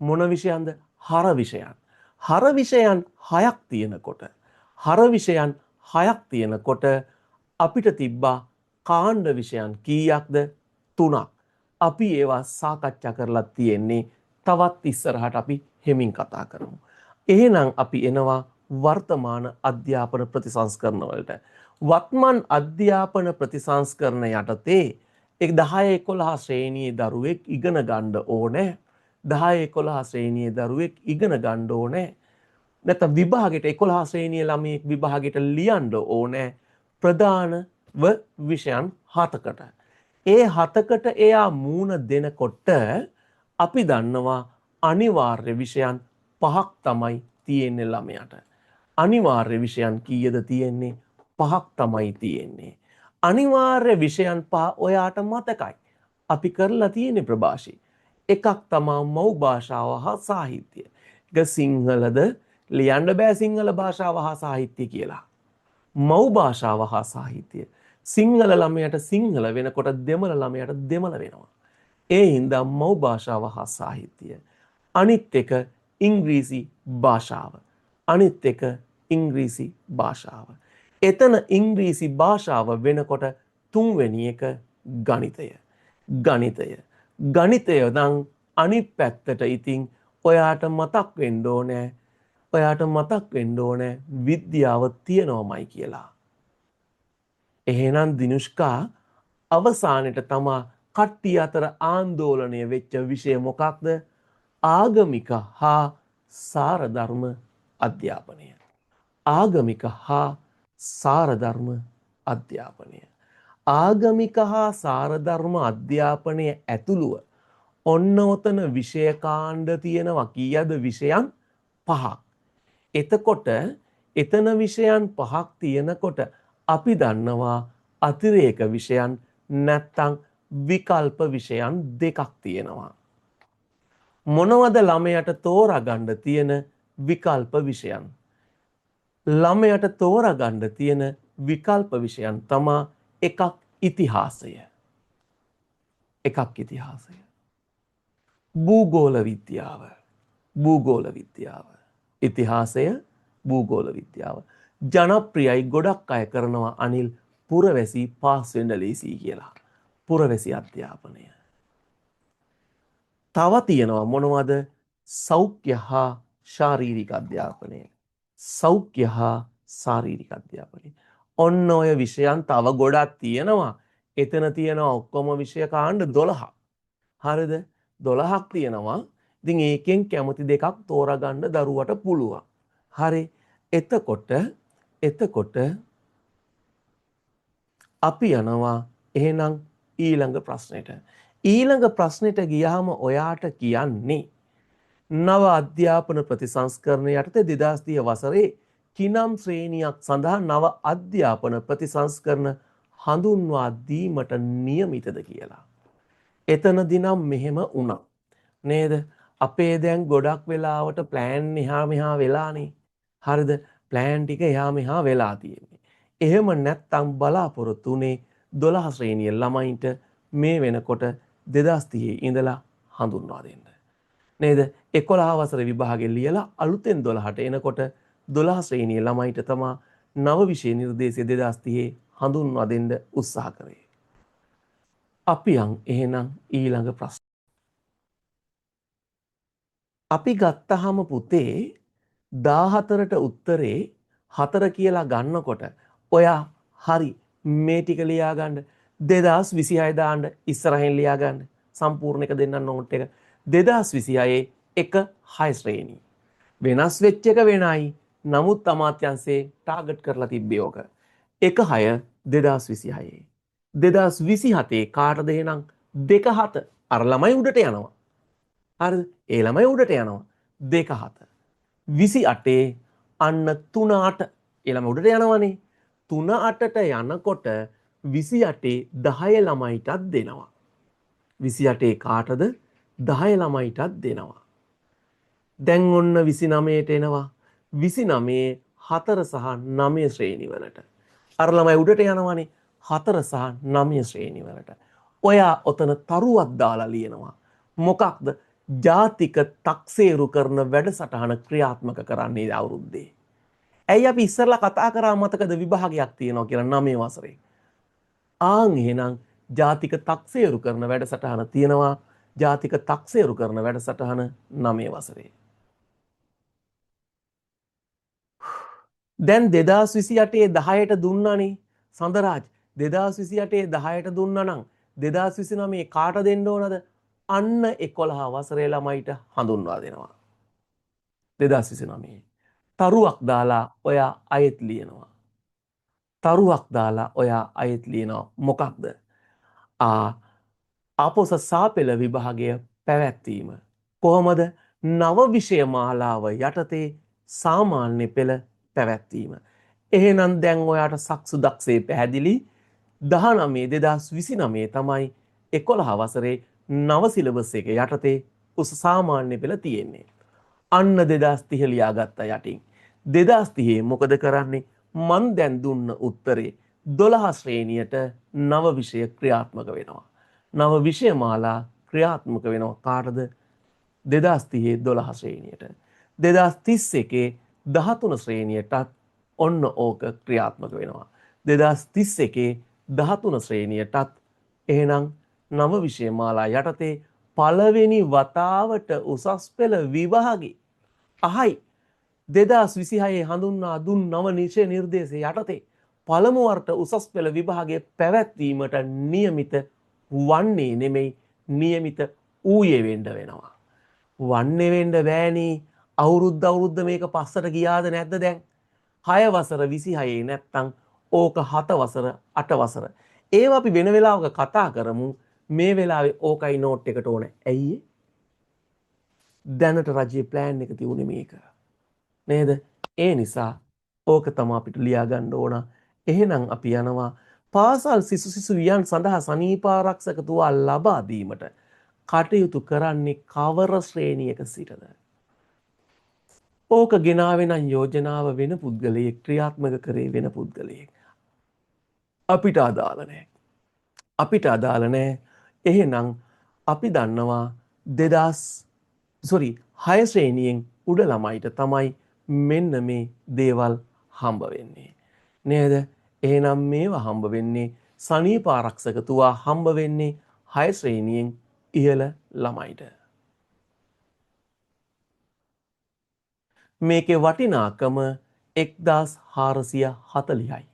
මොන විෂයන්ද? හර විෂයන්. හර විෂයන් 6ක් තියෙනකොට හර විෂයන් 6ක් තියෙනකොට අපිට තිබ්බා කාණ්ඩ විෂයන් කීයක්ද? 3ක්. අපි ඒවා සාකච්ඡා කරලා තියෙන්නේ තවත් ඉස්සරහට අපි හෙමින් කතා කරමු. එහෙනම් අපි එනවා වර්තමාන අධ්‍යාපන ප්‍රතිසංස්කරණ වලට. වත්මන් අධ්‍යාපන ප්‍රතිසංස්කරණ යටතේ 10 11 ශ්‍රේණියේ දරුවෙක් ඉගෙන ගන්න ඕනේ. 10 11 ශ්‍රේණියේ දරුවෙක් ඉගෙන ගන්න ඕනේ. නැත්නම් විභාගෙට 11 ශ්‍රේණියේ ළමයෙක් විභාගෙට ලියන්න ඕනේ ප්‍රධානව විෂයන් 7කට. ඒ 7කට එයා මූණ දෙනකොට අපි දන්නවා අනිවාර්ය විෂයන් 5ක් තමයි තියෙන්නේ ළමයාට. අනිවාර්ය විෂයන් කීයද තියෙන්නේ? 5ක් තමයි තියෙන්නේ. අනිවාර්ය විෂයන් 5 ඔයාට මතකයි. අපි කරලා තියෙන්නේ ප්‍රභාෂී. එකක් තමයි මව් භාෂාව හා සාහිත්‍ය. ඒක සිංහලද ලියන්න බෑ සිංහල භාෂාව හා සාහිත්‍ය කියලා. මව් භාෂාව හා සාහිත්‍ය. සිංහල ළමයට සිංහල වෙනකොට දෙමළ ළමයට දෙමළ වෙනවා. ඒ හින්දා මව් භාෂාව හා සාහිත්‍ය. අනිත් එක ඉංග්‍රීසි භාෂාව. අනිත් එක ඉංග්‍රීසි භාෂාව. එතන ඉංග්‍රීසි භාෂාව වෙනකොට තුන්වෙනි එක ගණිතය. ගණිතය. ගණිතය නම් අනිත් පැත්තට ඉතින් ඔයාට මතක් වෙන්න ඕනේ. ඔයාට මතක් වෙන්න ඕනේ විද්‍යාව තියනවමයි කියලා. එහෙනම් දිනුෂ්කා අවසානයේ තමා කට්ටිය අතර ආందోලනය වෙච්ච විෂය මොකක්ද? ආගමික හා සාරධර්ම අධ්‍යාපනය. ආගමික හා සාරධර්ම අධ්‍යාපනය. ආගමික හා සාරධර්ම අධ්‍යාපනය ඇතුළුව ඔන්න ඔතන විෂය කාණ්ඩ තියෙනවා කීයද? විෂයන් 5ක්. එතකොට එතන විෂයන් 5ක් තියෙනකොට අපි දන්නවා අතිරේක විෂයන් නැත්තම් විකල්ප විෂයන් 2ක් තියෙනවා. මොනවද ළමයට තෝරාගන්න තියෙන විකල්ප විෂයන්? ළමයට තෝරාගන්න තියෙන විකල්ප විෂයන් තමයි එකක් ඉතිහාසය. එකක් ඉතිහාසය. භූගෝල විද්‍යාව. භූගෝල විද්‍යාව. ඉතිහාසය භූගෝල විද්‍යාව. ජනප්‍රියයි ගොඩක් අය කරනවා අනිල් පුරවැසි පාස් වෙන්න ලේසි කියලා. පුරවැසි අධ්‍යාපනය. තව තියෙනවා මොනවද? සෞඛ්‍ය හා ශාරීරික අධ්‍යාපනය. සෞඛ්‍ය හා ශාරීරික අධ්‍යාපනය. ඔන්න ඔය විෂයන් තව ගොඩක් තියෙනවා. එතන තියෙනවා ඔක්කොම විෂය කාණ්ඩ 12ක්. හරිද? 12ක් තියෙනවා. ඉතින් ඒකෙන් කැමති දෙකක් තෝරාගන්න දරුවට පුළුවන්. හරි. එතකොට අපි යනවා එහෙනම් ඊළඟ ප්‍රශ්නෙට. ඊළඟ ප්‍රශ්නෙට ගියාම ඔයාට කියන්නේ නව අධ්‍යාපන ප්‍රතිසංස්කරණ යටතේ 2030 වසරේ කිනම් ශ්‍රේණියක් සඳහා නව අධ්‍යාපන ප්‍රතිසංස්කරණ හඳුන්වා දීමට නියමිතද කියලා. එතනදී නම් මෙහෙම වුණා. නේද? අපේ දැන් ගොඩක් වෙලාවට ප්ලෑන් එහා මෙහා වෙලානේ. හරිද? ප්ලෑන් ටික එහා මෙහා වෙලා තියෙන්නේ. එහෙම නැත්තම් බලාපොරොත්තු උනේ 12 ශ්‍රේණිය ළමයින්ට මේ වෙනකොට 2030 ඉඳලා හඳුන්වා දෙන්න. නේද? 11 වසර විභාගෙ ලියලා අලුතෙන් 12ට එනකොට 12 ශ්‍රේණිය ළමයිට තමයි නව විෂය නිර්දේශය 2030 හඳුන්වා දෙන්න උත්සාහ කරේ. අපි එහෙනම් ඊළඟ ප්‍රශ්න. අපි ගත්තාම පුතේ 14ට උත්තරේ 4 කියලා ගන්නකොට ඔයා හරි මේ ටික ලියා ගන්න 2026 දාන්න ඉස්සරහින් ලියා ගන්න සම්පූර්ණ එක දෙන්න නෝට් එක 2026 එක 6 ශ්‍රේණිය වෙනස් වෙච්ච එක වෙනයි නමුත් අමාත්‍යංශේ ටාගට් කරලා තිබ්බේ ඕක 1/6 2026 2027 කාටද එහෙනම් 2/7 අර ළමයි උඩට යනවා හරිද ඒ ළමයි උඩට යනවා 2/7 28 අන්න 3/8 ඒ ළමයි උඩට යනවනේ 3/8ට යනකොට 28 10 ළමයිටත් දෙනවා 28 කාටද 10 ළමයිටත් දෙනවා. දැන් ඔන්න 29ට එනවා. 29 4 සහ 9 ශ්‍රේණිවලට. අර ළමයි උඩට යනවනේ 4 සහ 9 ශ්‍රේණිවලට. ඔයා ඔතන තරුවක් දාලා ලියනවා. මොකක්ද? ජාතික තක්සේරු කරන වැඩසටහන ක්‍රියාත්මක කරන්නේ අවුරුද්දේ. ඇයි අපි ඉස්සරලා කතා කරා මතකද විභාගයක් තියෙනවා කියලා 9 වසරේ. එහෙනම් ජාතික තක්සේරු කරන වැඩසටහන තියෙනවා. ජාතික තක්සේරු කරන වැඩසටහන 9 වසරේ. දැන් 2028 10ට දුන්නානේ සඳරාජ් 2028 10ට දුන්නා නම් 2029 කාට දෙන්න ඕනද? අන්න 11 වසරේ ළමයිට හඳුන්වා දෙනවා. 2029 තරුවක් දාලා ඔයා අයෙත් ලියනවා. තරුවක් දාලා ඔයා අයෙත් ලියනවා. මොකක්ද? අපොස සාපෙළ විභාගය පැවැත්වීම. කොහොමද? නව විෂය මාලාව යටතේ සාමාන්‍ය පෙළ පැවැත්වීම. එහෙනම් දැන් ඔයාට සක්සු දක්ෂේ පැහැදිලි. 19 2029 තමයි 11 වසරේ නව සිලබස් එක යටතේ උස සාමාන්‍ය පෙළ තියෙන්නේ. අන්න 2030 ලියාගත්තා යටින්. 2030 මොකද කරන්නේ? මන් දැන් දුන්න උත්තරේ 12 ශ්‍රේණියට නව විෂය ක්‍රියාත්මක වෙනවා. නව විෂය මාලා ක්‍රියාත්මක වෙනවා කාටද? 2030 12 ශ්‍රේණියට. 2031 13 ශ්‍රේණියටත් ඔන්න ඕක ක්‍රියාත්මක වෙනවා. 2031 13 ශ්‍රේණියටත් එහෙනම් නව විෂය මාලා යටතේ පළවෙනි වතාවට උසස් පෙළ විභාගේ 2026 හඳුන්වා දුන් නව නිශ්චය නිර්දේශය යටතේ පළමු වරට උසස් පෙළ විභාගය පැවැත්වීමට නියමිත වන්නේ නෙමෙයි, නියමිත ඌයේ වෙන්න වෙනවා. වන්නේ වෙන්න බෑනේ. අවුරුද්ද මේක පස්සට ගියාද නැද්ද දැන්? 6 වසර 26 නැත්තම් ඕක 7 වසර 8 වසර. ඒව අපි වෙන වෙලාවක කතා කරමු. මේ වෙලාවේ ඕකයි නෝට් එකට ඕන. ඇයි? දැනට රජයේ ප්ලෑන් එක තියුනේ මේක. නේද? ඒ නිසා ඕක තමයි අපිට ලියා ගන්න ඕන. එහෙනම් අපි යනවා පාසල් සිසු වියන් සඳහා සනීපාරක්ෂක තුවාල ලබා දීමට කටයුතු කරන්නේ කවර ශ්‍රේණියක සිටද? ඕක ගෙනාවේ නම් යෝජනාව වෙන පුද්ගලයෙක් ක්‍රියාත්මක කරේ වෙන පුද්ගලයෙක්. අපිට අදාළ නැහැ. අපිට අදාළ නැහැ. එහෙනම් අපි දන්නවා 6 ශ්‍රේණියෙන් උඩ ළමයිට තමයි මෙන්න මේ දේවල් හම්බ වෙන්නේ. නේද? එහෙනම් මේවා හම්බ වෙන්නේ සනීප ආරක්ෂක තුවා හම්බ වෙන්නේ 6 ශ්‍රේණියෙන් ඉහළ ළමයිට. මේකේ වටිනාකම 1440යි.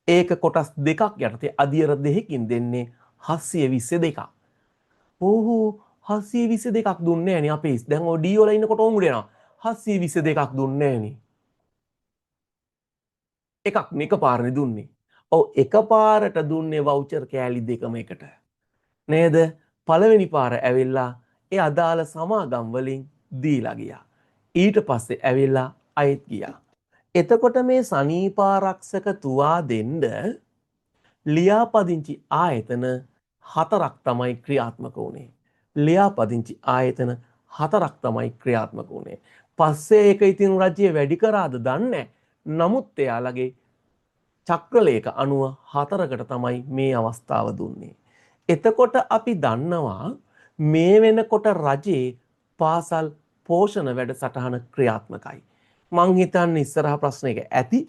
ඒක කොටස් දෙකක් යටතේ අදියර දෙකකින් දෙන්නේ 722ක්. ඕහෝ 722ක් දුන්නේ නෑනේ අපේ. දැන් ඔය ඩී වල ඉන්නකොට ඕමුඩ යනවා. 722ක් දුන්නේ නෑනේ. එකක් නේ එකපාරනේ දුන්නේ. ඔව් එකපාරට දුන්නේ වවුචර් කෑලි දෙකම එකට. නේද? පළවෙනි පාර ඇවිල්ලා ඒ අදාළ සමාගම් වලින් දීලා ගියා. ඊට පස්සේ ඇවිල්ලා අයෙත් ගියා. එතකොට මේ සනීපාරක්ෂක තුවා දෙන්න ලියාපදිංචි ආයතන 4ක් තමයි ක්‍රියාත්මක වුණේ. ලියාපදිංචි ආයතන 4ක් තමයි ක්‍රියාත්මක වුණේ. පස්සේ ඒක ඉතින් රජ්‍ය වැඩි කරාද දන්නේ. නමුත් එයාලගේ චක්‍රලේඛ අනුව 4කට තමයි මේ අවස්ථාව දුන්නේ. එතකොට අපි දන්නවා මේ වෙනකොට රජයේ පාසල් පෝෂණ වැඩසටහන ක්‍රියාත්මකයි. මං හිතන්නේ ඉස්සරහ ප්‍රශ්නයක ඇති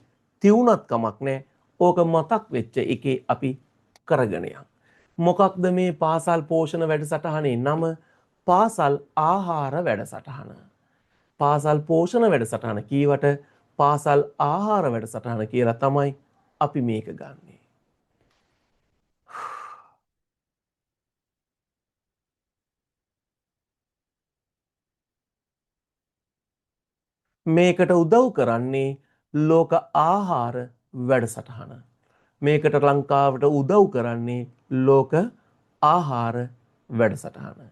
තියුණත් කමක් නැහැ. ඕක මතක් වෙච්ච එකේ අපි කරගෙන යමු. මොකක්ද මේ පාසල් පෝෂණ වැඩසටහනේ නම? පාසල් ආහාර වැඩසටහන. පාසල් පෝෂණ වැඩසටහන කීවට පාසල් ආහාර වැඩසටහන කියලා තමයි අපි මේක ගන්නෙ. මේකට උදව් කරන්නේ ලෝක ආහාර වැඩසටහන. මේකට ලංකාවට උදව් කරන්නේ ලෝක ආහාර වැඩසටහන.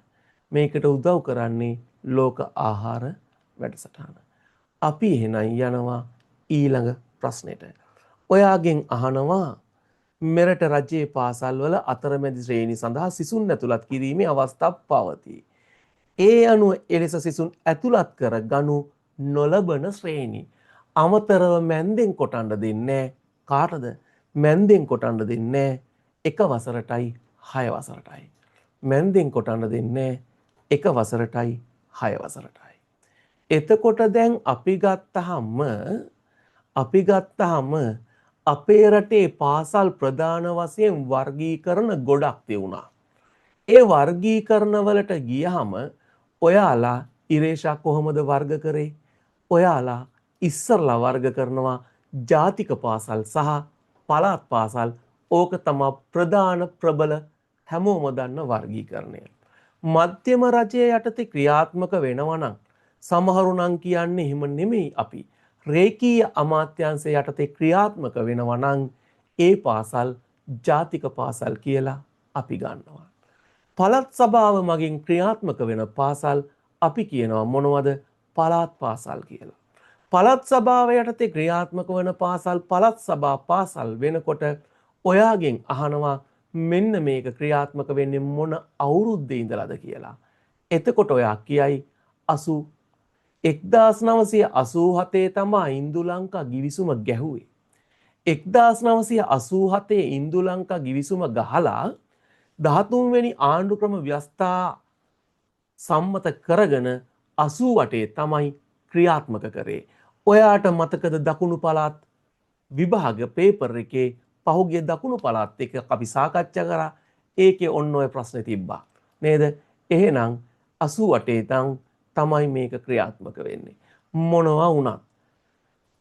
මේකට උදව් කරන්නේ ලෝක ආහාර වැඩසටහන. අපි එහෙනම් යනවා ඊළඟ ප්‍රශ්නෙට. ඔයාගෙන් අහනවා මෙරට රජයේ පාසල්වල අතරමැදි ශ්‍රේණි සඳහා සිසුන් ඇතුළත් කිරීමේ අවස්ථා පවතී. ඒ අනුව එලෙස සිසුන් ඇතුළත් කර ගනු නොලබන ශ්‍රේණි අමතරව මැන්දෙන් කොටන්න දෙන්නේ කාටද? මැන්දෙන් කොටන්න දෙන්නේ 1 වසරටයි 6 වසරටයි. මැන්දෙන් කොටන්න දෙන්නේ 1 වසරටයි 6 වසරටයි. එතකොට දැන් අපි ගත්තහම අපේ රටේ පාසල් ප්‍රධාන වශයෙන් වර්ගීකරණ ගොඩක් තියුණා. ඒ වර්ගීකරණ වලට ගියහම ඔයාලා ඉරේෂා කොහොමද වර්ග කරේ? ඔයාලා ඉස්සරලා වර්ග කරනවා ජාතික පාසල් සහ පළාත් පාසල්. ඕක තමයි ප්‍රධාන ප්‍රබල හැමෝම දන්න වර්ගීකරණය. මධ්‍යම රජය යටතේ ක්‍රියාත්මක වෙනවා නම් සමහරු නම් කියන්නේ එහෙම නෙමෙයි අපි. රේකීය අමාත්‍යාංශය යටතේ ක්‍රියාත්මක වෙනවා නම් ඒ පාසල් ජාතික පාසල් කියලා අපි ගන්නවා. පළාත් සභාව මගින් ක්‍රියාත්මක වෙන පාසල් අපි කියනවා මොනවද? පළාත් පාසල් කියලා. පළාත් සභාව යටතේ ක්‍රියාත්මක වන පාසල් පළාත් සභා පාසල් වෙනකොට ඔයාගෙන් අහනවා මෙන්න මේක ක්‍රියාත්මක වෙන්නේ මොන අවුරුද්දේ ඉඳලාද කියලා. එතකොට ඔයා කියයි 1987 තමයි ඉන්දු ලංකා ගිවිසුම ගැහුවේ. 1987 ඉන්දු ලංකා ගිවිසුම ගහලා 13 වෙනි ආණ්ඩු ක්‍රම ව්‍යවස්ථා සම්මත කරගෙන 88 තමයි ක්‍රියාත්මක කරේ. ඔයාට මතකද දකුණු පළාත් විභාග පේපර් එකේ පහුගිය දකුණු පළාත් එක අපි සාකච්ඡා කරා. ඒකේ ඔන්න ඔය ප්‍රශ්නේ තිබ්බා නේද? එහෙනම් 88 තමයි මේක ක්‍රියාත්මක වෙන්නේ.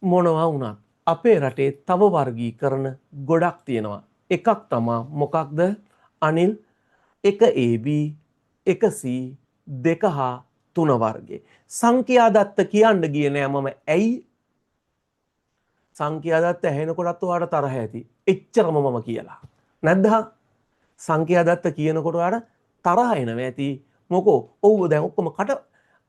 මොනවා වුණත් අපේ රටේ තව වර්ගීකරණ ගොඩක් තියෙනවා. එකක් තමයි මොකක්ද අනිල්? 1AB 1C 2 හා 3 වර්ගයේ. සංඛ්‍යා දත්ත කියන්න ගියේ නෑ මම. ඇයි? සංඛ්‍යා දත්ත ඇහෙනකොටත් ඔයාලට තරහ ඇති. එච්චරම මම කියලා. නැද්ද? සංඛ්‍යා දත්ත කියනකොට ඔයාලට තරහ එනවා ඇති. මොකෝ? ඔව් දැන් ඔක්කොම කට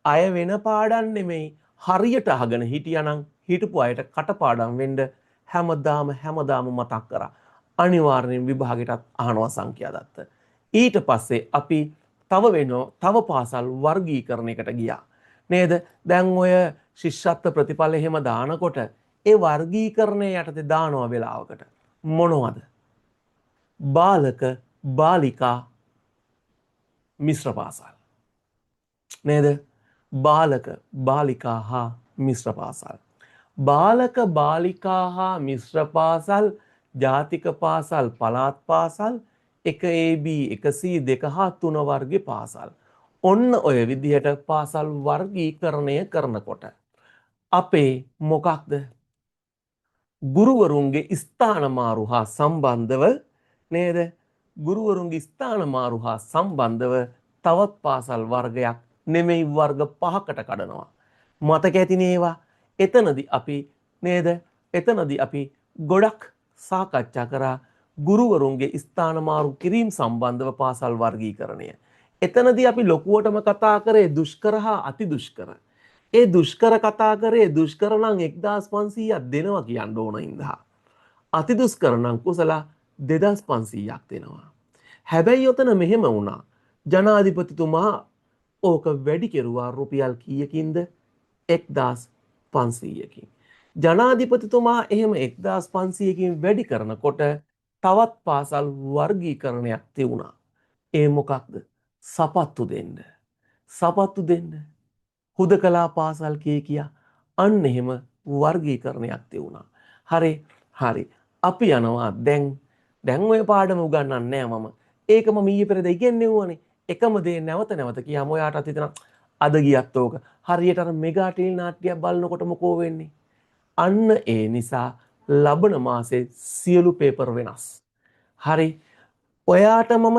අය වෙන පාඩම් නෙමෙයි. හරියට අහගෙන හිටියානම් හිටපු අයට කටපාඩම් වෙන්න හැමදාම මතක් කරා. අනිවාර්යෙන් විභාගෙටත් අහනවා සංඛ්‍යා දත්ත. ඊට පස්සේ අපි තව පාසල් වර්ගීකරණයකට ගියා. නේද? දැන් ඔය ශිෂ්‍යත්ව ප්‍රතිඵල එහෙම දානකොට ඒ වර්ගීකරණය යටතේ දානවා වෙලාවකට. මොනවද? බාලක බාලිකා මිශ්‍ර පාසල්. නේද? බාලක බාලිකා හා මිශ්‍ර පාසල්. බාලක බාලිකා හා මිශ්‍ර පාසල් ජාතික පාසල් පළාත් පාසල් 1AB 1C 2 හා 3 වර්ගයේ පාසල්. ඔන්න ඔය විදිහට පාසල් වර්ගීකරණය කරනකොට අපේ මොකක්ද? ගුරුවරුන්ගේ ස්ථාන මාරු හා සම්බන්ධව නේද? ගුරුවරුන්ගේ ස්ථාන මාරු හා සම්බන්ධව තවත් පාසල් වර්ගයක් නෙමෙයි වර්ග 5කට කඩනවා. මතක ඇතිනේ ඒවා. එතනදී අපි ගොඩක් සාකච්ඡා කරා ගුරුවරුන්ගේ ස්ථාන මාරු කිරීම සම්බන්ධව පාසල් වර්ගීකරණය. එතනදී අපි ලොකුවටම කතා කරේ දුෂ්කර හා අති දුෂ්කර. ඒ දුෂ්කර කතා කරේ දුෂ්කර නම් 1500ක් දෙනවා කියන්න ඕන ඉඳා. අති දුෂ්කර නම් කුසල 2500ක් දෙනවා. හැබැයි ඔතන මෙහෙම වුණා. ජනාධිපතිතුමා ඕක වැඩි කෙරුවා රුපියල් කීයකින්ද? 1500කින්. ජනාධිපතිතුමා එහෙම 1500කින් වැඩි කරනකොට තවත් පාසල් වර්ගීකරණයක් තියුණා. ඒ මොකක්ද? සපත්තු දෙන්න. හුදකලා පාසල් කියා අන්න එහෙම වර්ගීකරණයක් තියුණා. හරි. අපි යනවා දැන් ඔය පාඩම උගන්වන්නේ නෑ මම. ඒක මම ඊයේ පෙරේද ඉගෙනෙව්වනේ. එකම දේ නැවත කියාම ඔයාටත් හිතෙනවා අද ගියත් ඕක. හරියට අර මෙගා ටෙලි නාට්‍යයක් බලනකොට මොකෝ වෙන්නේ? අන්න ඒ නිසා ලබන මාසේ සියලු පේපර් වෙනස්. හරි. ඔයාට මම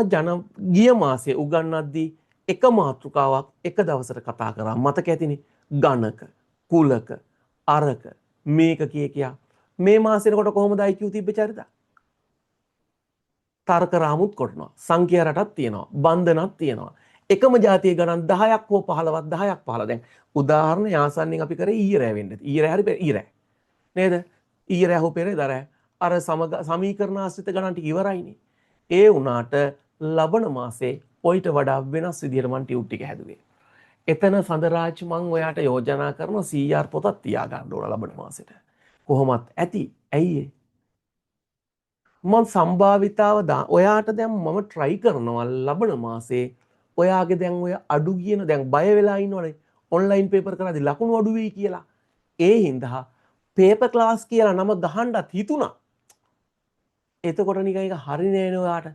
ගිය මාසේ උගන්වද්දී එක මාතෘකාවක් එක දවසට කතා කරා. මතක ඇතිනේ. ගණක, කුලක, අරක, මේක කියා. මේ මාසෙනකොට කොහොමද IQ තිබ්බ චරිත? තර්ක රාමුත් කොටනවා. සංඛ්‍යා රටක් තියෙනවා. බන්ධනක් තියෙනවා. එකම ජාතිය ගණන් 10ක් හෝ 15ක් 10ක් 15. දැන් උදාහරණ යාසන්නෙන් අපි කරේ ඊයේ රෑ වෙන්න. ඊයේ රෑ නේද? ඊයේ රෑ හෝ පෙරේද රෑ අර සමීකරණ ආශ්‍රිත ගණන් ටික ඉවරයිනේ. ඒ වුණාට ලබන මාසේ ඔයිට වඩා වෙනස් විදිහට මම ටියුට් ටික හැදුවේ. එතන සඳරාජ් මං ඔයාට යෝජනා කරන CR පොතක් තියාගන්න ඕන ලබන මාසෙට. කොහොමත් ඇති. ඇයි ඒ? මම සම්භාවිතාව ඔයාට දැන් මම try කරනවා ලබන මාසේ ඔයාගේ දැන් ඔය අඩු කියන දැන් බය වෙලා ඉන්නවනේ ඔන්ලයින් පේපර් කරද්දි ලකුණු අඩු වෙයි කියලා. ඒ හින්දා පේපර් ක්ලාස් කියලා නම ගහන්නත් හිතුණා. එතකොට නිකන් ඒක හරි නෑනේ ඔයාට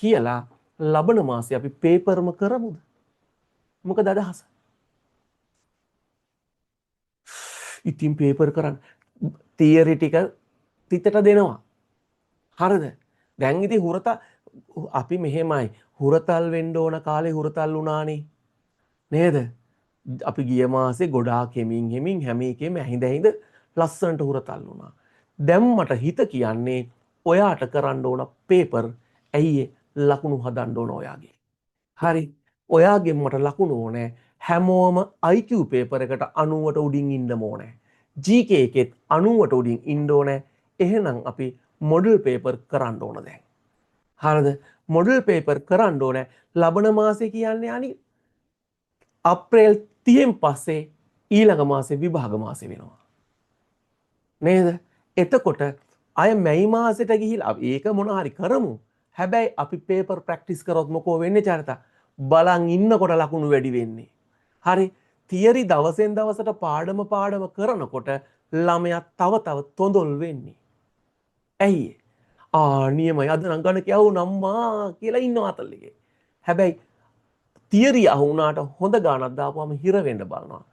කියලා ලබන මාසේ අපි පේපර්ම කරමුද? මොකද අදහස? ඉතින් පේපර් කරන්න තියරි ටික තිතට දෙනවා. හරිද? දැන් ඉතින් අපි මෙහෙමයි හුරතල් වෙන්න ඕන කාලේ හුරතල් වුණානේ. නේද? අපි ගිය මාසේ ගොඩාක් හෙමින් හැම එකෙම ඇහිඳ ලස්සනට හුරතල් වුණා. දැන් මට හිත කියන්නේ ඔයාට කරන්න ඕන පේපර් ඇයි ලකුණු හදන්න ඕන ඔයාගේ. හරි. ඔයාගෙන් මට ලකුණු ඕනේ. හැමෝම IQ පේපර් එකට 90ට උඩින් ඉන්න ඕනේ. GK එකෙත් 90ට උඩින් ඉන්න ඕනේ. එහෙනම් අපි මොඩල් පේපර් කරන්න ඕන දැන්. හරිද? මොඩල් පේපර් කරන්න ඕනේ. ලබන මාසේ කියන්නේ අනි අප්‍රේල් 30න් පස්සේ ඊළඟ මාසේ විභාග මාසේ වෙනවා. නේද? එතකොට අය මැයි මාසෙට ගිහිල්ලා ඒක මොන හරි කරමු. හැබැයි අපි පේපර් ප්‍රැක්ටිස් කරොත් මොකෝ වෙන්නේ චරිත? බලන් ඉන්නකොට ලකුණු වැඩි වෙන්නේ. හරි. තියරි දවසෙන් දවසට පාඩම කරනකොට ළමයා තව තොඳොල් වෙන්නේ. ඇයි? නියමයි අද නම් ගණක යවුනම්මා කියලා ඉන්නවා අතල්ලේ. හැබැයි තියරි අහුණාට හොඳ ගානක් දාපුවම හිර වෙන්න බලනවා.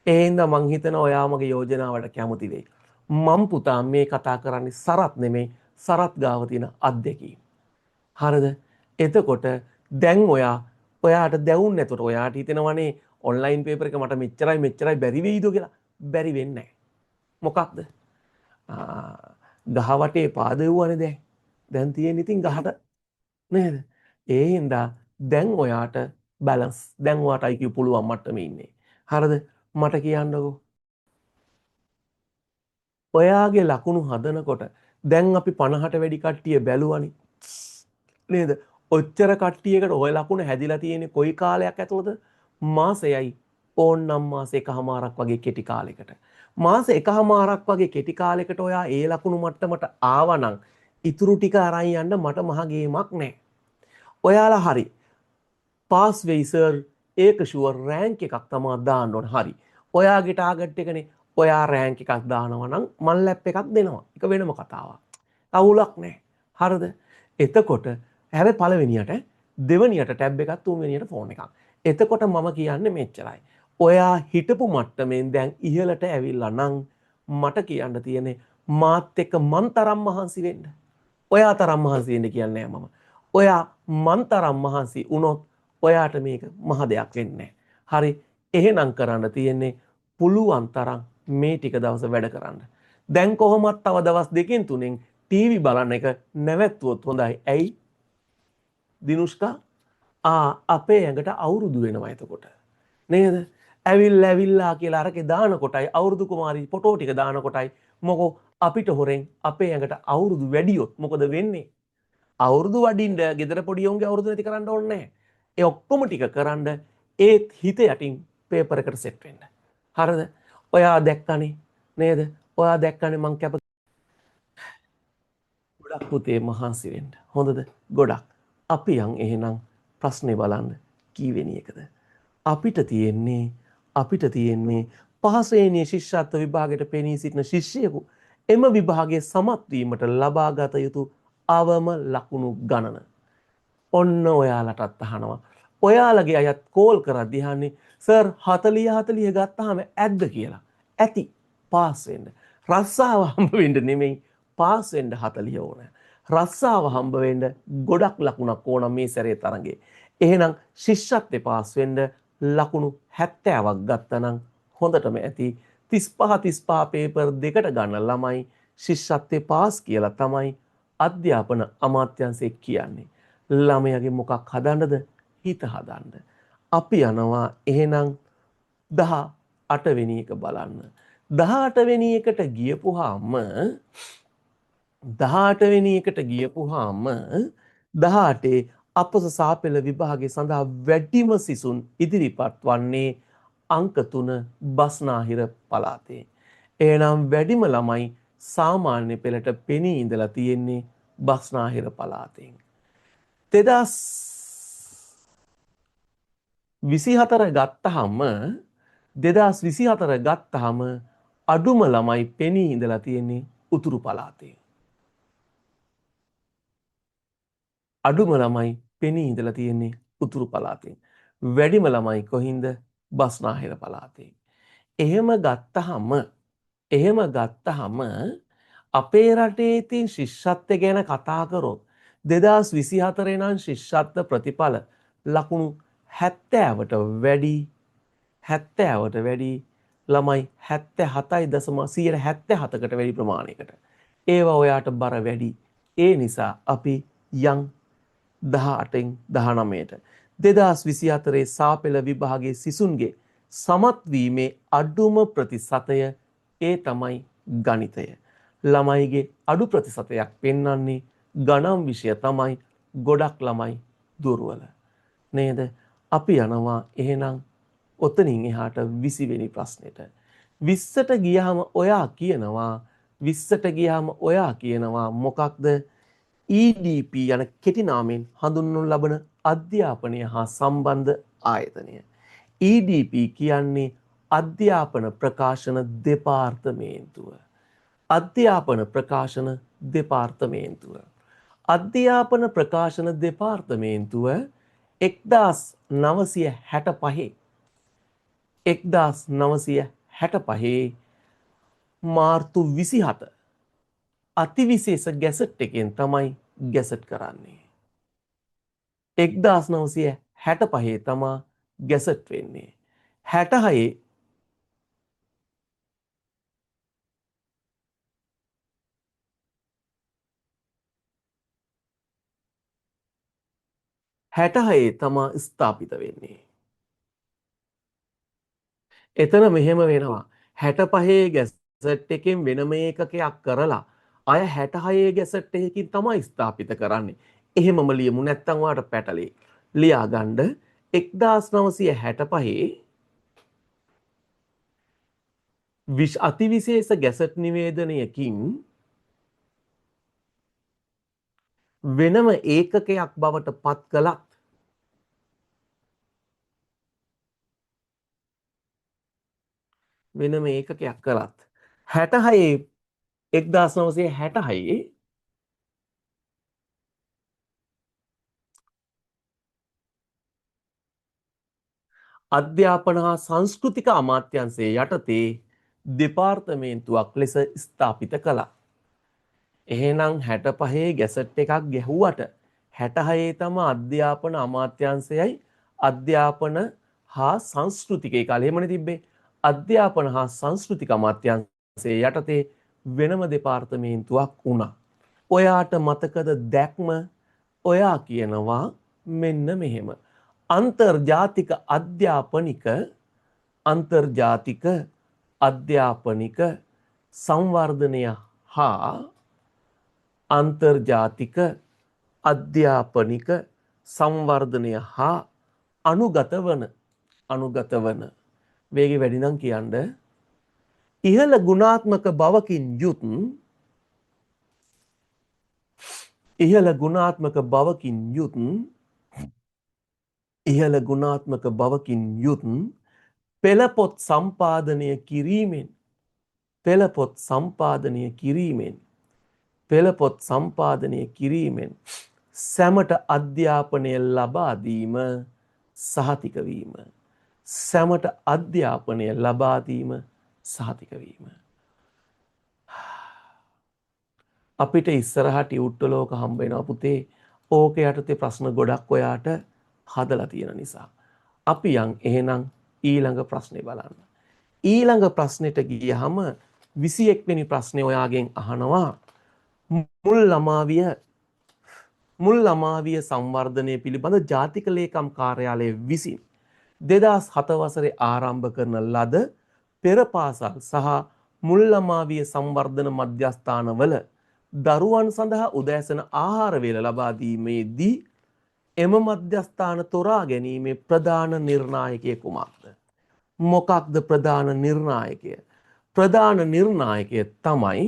ඒ හින්දා මං හිතනවා ඔයා මගේ යෝජනාවට කැමති වෙයි. මම පුතා මේ කතා කරන්නේ සරත් නෙමෙයි සරත් ගාව තියෙන අත්දැකීම්. හරිද? එතකොට දැන් ඔයාට දැවුන්නේ නැතොට ඔයාට හිතෙනවනේ ඔන්ලයින් පේපර් එක මට මෙච්චරයි බැරි වෙයිද කියලා. බැරි වෙන්නේ නැහැ. මොකක්ද? ගහ වටේ පාදෙව්වනේ දැන්. දැන් තියෙන ඉතින් ගහට නේද? ඒ හින්දා දැන් ඔයාට බැලන්ස් දැන් ඔයාට IQ පුළුවන් මට්ටමේ ඉන්නේ. හරිද? මට කියන්නකෝ. ඔයාගේ ලකුණු හදනකොට දැන් අපි 50ට වැඩි කට්ටිය බැලුවනේ. නේද? ඔච්චර කට්ටියකට ඔය ලකුණ හැදිලා තියෙන්නේ කොයි කාලයක් ඇතුළතද? මාසෙයි ඕන්නම් මාස එකහමාරක් වගේ කෙටි කාලයකට. මාස එකහමාරක් වගේ කෙටි කාලයකට ඔයා ඒ ලකුණු මට්ටමට ආවනම් ඉතුරු ටික අරන් යන්න මට මහ ගේමක් නැහැ. ඔයාලා හරි. පාස් වෙයි සර් ඒක ෂුවර් රෑන්ක් එකක් තමයි දාන්න ඕන. හරි. ඔයාගේ ටාගට් එකනේ ඔයා රෑන්ක් එකක් දානවා නම් මන් ලැප් එකක් දෙනවා. ඒක වෙනම කතාවක්. අවුලක් නැහැ. හරිද? එතකොට හැබැයි පළවෙනියට දෙවෙනියට ටැබ් එකක් තුන්වෙනියට ෆෝන් එකක්. එතකොට මම කියන්නේ මෙච්චරයි. ඔයා හිටපු මට්ටමෙන් දැන් ඉහළට ඇවිල්ලා නම් මට කියන්න තියෙන්නේ මාත් එක්ක මන් තරම් මහන්සි වෙන්න. ඔයා තරම් මහන්සි වෙන්න කියන්නේ නෑ මම. ඔයා මන් තරම් මහන්සි වුණොත් ඔයාට මේක මහ දෙයක් වෙන්නේ නෑ. හරි. එහෙනම් කරන්න තියෙන්නේ පුළුවන් තරම් මේ ටික දවස් වැඩ කරන්න. දැන් කොහොමත් තව දවස් දෙකෙන් තුනෙන් ටීවී බලන එක නැවැත්තුවොත් හොඳයි. ඇයි? දිනුෂ්කා අපේ ඇඟට අවුරුදු වෙනවා එතකොට. නේද? ඇවිල්ලා කියලා අරකේ දාන කොටයි අවුරුදු කුමාරී ෆොටෝ ටික දාන කොටයි මොකෝ අපිට හොරෙන් අපේ ඇඟට අවුරුදු වැඩියොත් මොකද වෙන්නේ? අවුරුදු වඩින්න ගෙදර පොඩි උන්ගේ අවුරුදු නැති කරන්න ඕනේ නැහැ. ඒ ඔක්කොම ටික කරන්න ඒත් හිත යටින් පේපර් එකට සෙට් වෙන්න. හරිද? ඔයා දැක්කනේ නේද? ඔයා දැක්කනේ මං කැප ගොඩක් පුතේ මහන්සි වෙන්න. හොඳද? ගොඩක්. අපි යන් එහෙනම් ප්‍රශ්නේ බලන්න කීවෙනි එකද? අපිට තියෙන්නේ පහසෙනී ශිෂ්‍යත්ව විභාගයට පෙනී සිටින ශිෂ්‍යයෙකු එම විභාගයේ සමත් වීමට ලබාගත යුතු අවම ලකුණු ගණන. ඔන්න ඔයාලටත් අහනවා. ඔයාලගේ අයත් කෝල් කරද්දී අහන්නේ සර් 40 ගත්තාම ඇද්ද කියලා. ඇති පාස් වෙන්න. රස්සාව හම්බ වෙන්න නෙමෙයි පාස් වෙන්න 40 ඕන. රස්සාව හම්බ වෙන්න ගොඩක් ලකුණක් ඕන මේ සැරේ තරඟේ. එහෙනම් ශිෂ්‍යත්වේ පාස් වෙන්න ලකුණු 70ක් ගත්තනම් හොඳටම ඇති. 35 පේපර් දෙකට ගන්න ළමයි ශිෂ්‍යත්වේ පාස් කියලා තමයි අධ්‍යාපන අමාත්‍යාංශය කියන්නේ. ළමයාගේ මොකක් හදන්නද? හිත හදන්න. අපි යනවා එහෙනම් 18 වෙනි එක බලන්න. 18 වෙනි එකට ගියපුවාම 18 වෙනි එකට ගියපුවාම 18 අපස සාපෙළ විභාගය සඳහා වැඩිම සිසුන් ඉදිරිපත් වන්නේ අංක 3 බස්නාහිර පළාතේ. එහෙනම් වැඩිම ළමයි සාමාන්‍ය පෙළට පෙනී ඉඳලා තියෙන්නේ බස්නාහිර පළාතෙන්. 2024 ගත්තාම 2024 ගත්තාම අඩුම ළමයි පෙනී ඉඳලා තියෙන්නේ උතුරු පළාතේ. අඩුම ළමයි පෙනී ඉඳලා තියෙන්නේ උතුරු පළාතෙන්. වැඩිම ළමයි කොහින්ද? බස්නාහිර පළාතේ. එහෙම ගත්තහම අපේ රටේ ඉතින් ශිෂ්‍යත්වය ගැන කතා කරොත් 2024 නම් ශිෂ්‍යත්ව ප්‍රතිඵල ලකුණු 70ට වැඩි ළමයි 77.77කට වැඩි ප්‍රමාණයකට. ඒවා ඔයාට බර වැඩි. ඒ නිසා අපි යම් 18න් 19ට 2024 සාපෙළ විභාගයේ සිසුන්ගේ සමත්වීමේ අඩුම ප්‍රතිශතය ඒ තමයි ගණිතය. ළමයිගේ අඩු ප්‍රතිශතයක් පෙන්වන්නේ ගණන් විෂය තමයි ගොඩක් ළමයි දුර්වල. නේද? අපි යනවා එහෙනම් ඔතනින් එහාට 20 වෙනි ප්‍රශ්නෙට. 20ට ගියාම ඔයා කියනවා මොකක්ද? EDP යන කෙටි නාමයෙන් හඳුන්වනු ලබන අධ්‍යාපනය හා සම්බන්ධ ආයතනය. EDP කියන්නේ අධ්‍යාපන ප්‍රකාශන දෙපාර්තමේන්තුව. අධ්‍යාපන ප්‍රකාශන දෙපාර්තමේන්තුව 1965 මාර්තු 27 අතිවිශේෂ ගැසට් එකෙන් තමයි ගැසට් කරන්නේ. 1965 තමා ගැසට් වෙන්නේ. 66 තමා ස්ථාපිත වෙන්නේ. එතන මෙහෙම වෙනවා. 65 ගැසට් එකෙන් වෙනම ඒකකයක් කරලා අය 66 ගැසට් එකකින් තමයි ස්ථාපිත කරන්නේ. එහෙමම ලියමු නැත්නම් ඔයාලට පැටලෙයි. ලියා ගන්න 1965 අතිවිශේෂ ගැසට් නිවේදනයකින් වෙනම ඒකකයක් බවට පත් කළත් වෙනම ඒකකයක් කළත් 66 1966 අධ්‍යාපන හා සංස්කෘතික අමාත්‍යාංශයේ යටතේ දෙපාර්තමේන්තුවක් ලෙස ස්ථාපිත කළා. එහෙනම් 65 ගැසට් එකක් ගැහුවට 66 තම අධ්‍යාපන අමාත්‍යාංශයයි අධ්‍යාපන හා සංස්කෘතිකේ කාලේ එහෙමනේ තිබ්බේ. අධ්‍යාපන හා සංස්කෘතික අමාත්‍යාංශයේ යටතේ වෙනම දෙපාර්තමේන්තුවක් වුණා. ඔයාට මතකද දැක්ම? ඔයා කියනවා මෙන්න මෙහෙම. අන්තර්ජාතික අධ්‍යාපනික සංවර්ධනය හා අන්තර්ජාතික අධ්‍යාපනික සංවර්ධනය හා අනුගත වන වේගෙ වැඩි නම් කියන්න ඉහළ ගුණාත්මක බවකින් යුත් පෙළපොත් සම්පාදනය කිරීමෙන් සැමට අධ්‍යාපනය ලබා දීම සහතික වීම. අපිට ඉස්සරහට උට්ටලෝක හම්බ වෙනවා පුතේ. ඕක යටතේ ප්‍රශ්න ගොඩක් ඔයාට හදලා තියෙන නිසා. අපි එහෙනම් ඊළඟ ප්‍රශ්නේ බලන්න. ඊළඟ ප්‍රශ්නෙට ගියහම 21 වෙනි ප්‍රශ්නේ ඔයාගෙන් අහනවා මුල් ළමාවිය සංවර්ධනය පිළිබඳ ජාතික ලේකම් කාර්යාලය විසින් 2007 වසරේ ආරම්භ කරන ලද පෙර පාසල් සහ මුල් ළමාවිය සංවර්ධන මධ්‍යස්ථානවල දරුවන් සඳහා උදෑසන ආහාර වේල ලබා දීමේදී එම මධ්‍යස්ථාන තොරා ගැනීමේ ප්‍රධාන නිර්ණායකය කුමක්ද? මොකක්ද ප්‍රධාන නිර්ණායකය? ප්‍රධාන නිර්ණායකය තමයි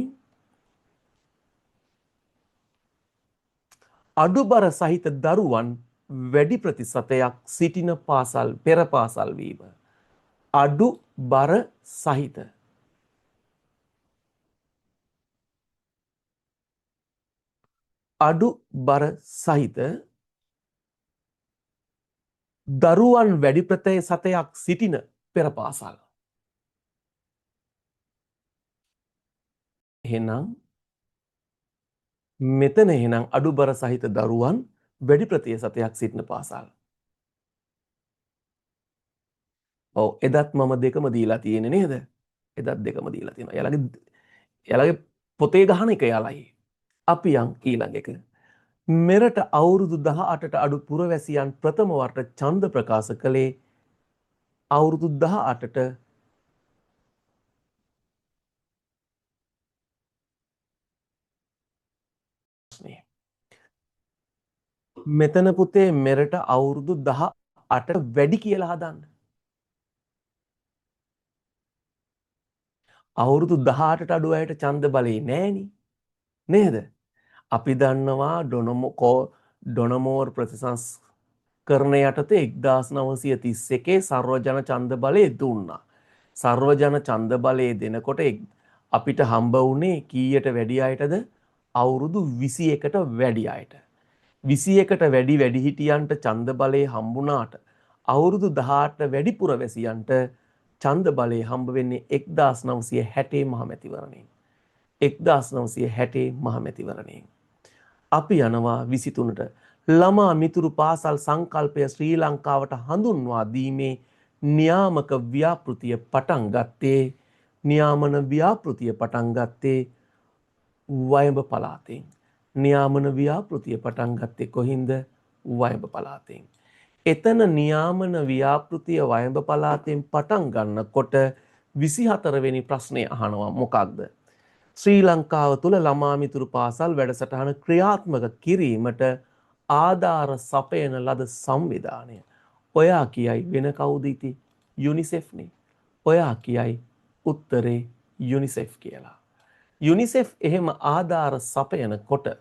අඩුබර සහිත දරුවන් වැඩි ප්‍රතිශතයක් සිටින පාසල් පෙර පාසල් වීම. අඩුබර සහිත අඩුබර සහිත දරුවන් වැඩි ප්‍රතිශතයක් සිටින පෙර පාසල්. එහෙනම් මෙතන එහෙනම් අඩුබර සහිත දරුවන් වැඩි ප්‍රතිශතයක් සිටින පාසල්. ඔව් එදත් මම දෙකම දීලා තියෙන්නේ නේද? එදත් දෙකම දීලා තියෙනවා. එයාලගේ පොතේ ගහන එක යාලයි. අපි යන් ඊළඟ එක. මෙරට අවුරුදු 18ට අඩු පුරවැසියන් ප්‍රථම වරට ඡන්ද ප්‍රකාශ කළේ අවුරුදු 18ට මෙතන පුතේ මෙරට අවුරුදු 18ට වැඩි කියලා හදන්න. අවුරුදු 18ට අඩු අයට ඡන්ද බලේ නෑනේ. නේද? අපි දන්නවා ඩොනමෝර් ප්‍රතිසංස්කරණය යටතේ 1931 සර්වජන ඡන්ද බලය දුන්නා. සර්වජන ඡන්ද බලය දෙනකොට අපිට හම්බ වුණේ කීයට වැඩි අයටද? අවුරුදු 21ට වැඩි අයට. 21ට වැඩි වැඩිහිටියන්ට ඡන්ද බලය හම්බුණාට අවුරුදු 18ට වැඩි පුරවැසියන්ට ඡන්ද බලය හම්බ වෙන්නේ 1960 මහමැතිවරණයෙන්. 1960 මහමැතිවරණයෙන්. අපි යනවා 23ට. ළමා මිතුරු පාසල් සංකල්පය ශ්‍රී ලංකාවට හඳුන්වා දීමේ නියාමක ව්‍යාපෘතිය පටන් ගත්තේ නියාමන ව්‍යාපෘතිය පටන් ගත්තේ වයඹ පළාතෙන්. නියාමන ව්‍යාපෘතිය පටන් ගත්තේ කොහින්ද? වයඹ පළාතෙන්. එතන නියාමන ව්‍යාපෘතිය වයඹ පළාතෙන් පටන් ගන්නකොට 24 වෙනි ප්‍රශ්නය අහනවා මොකක්ද? ශ්‍රී ලංකාව තුළ ළමා මිතුරු පාසල් වැඩසටහන ක්‍රියාත්මක කිරීමට ආධාර සපයන ලද සංවිධානය. ඔයා කියයි වෙන කවුද ඉති? යුනිසෙෆ්නේ. ඔයා කියයි උත්තරේ යුනිසෙෆ් කියලා. යුනිසෙෆ් එහෙම ආධාර සපයනකොට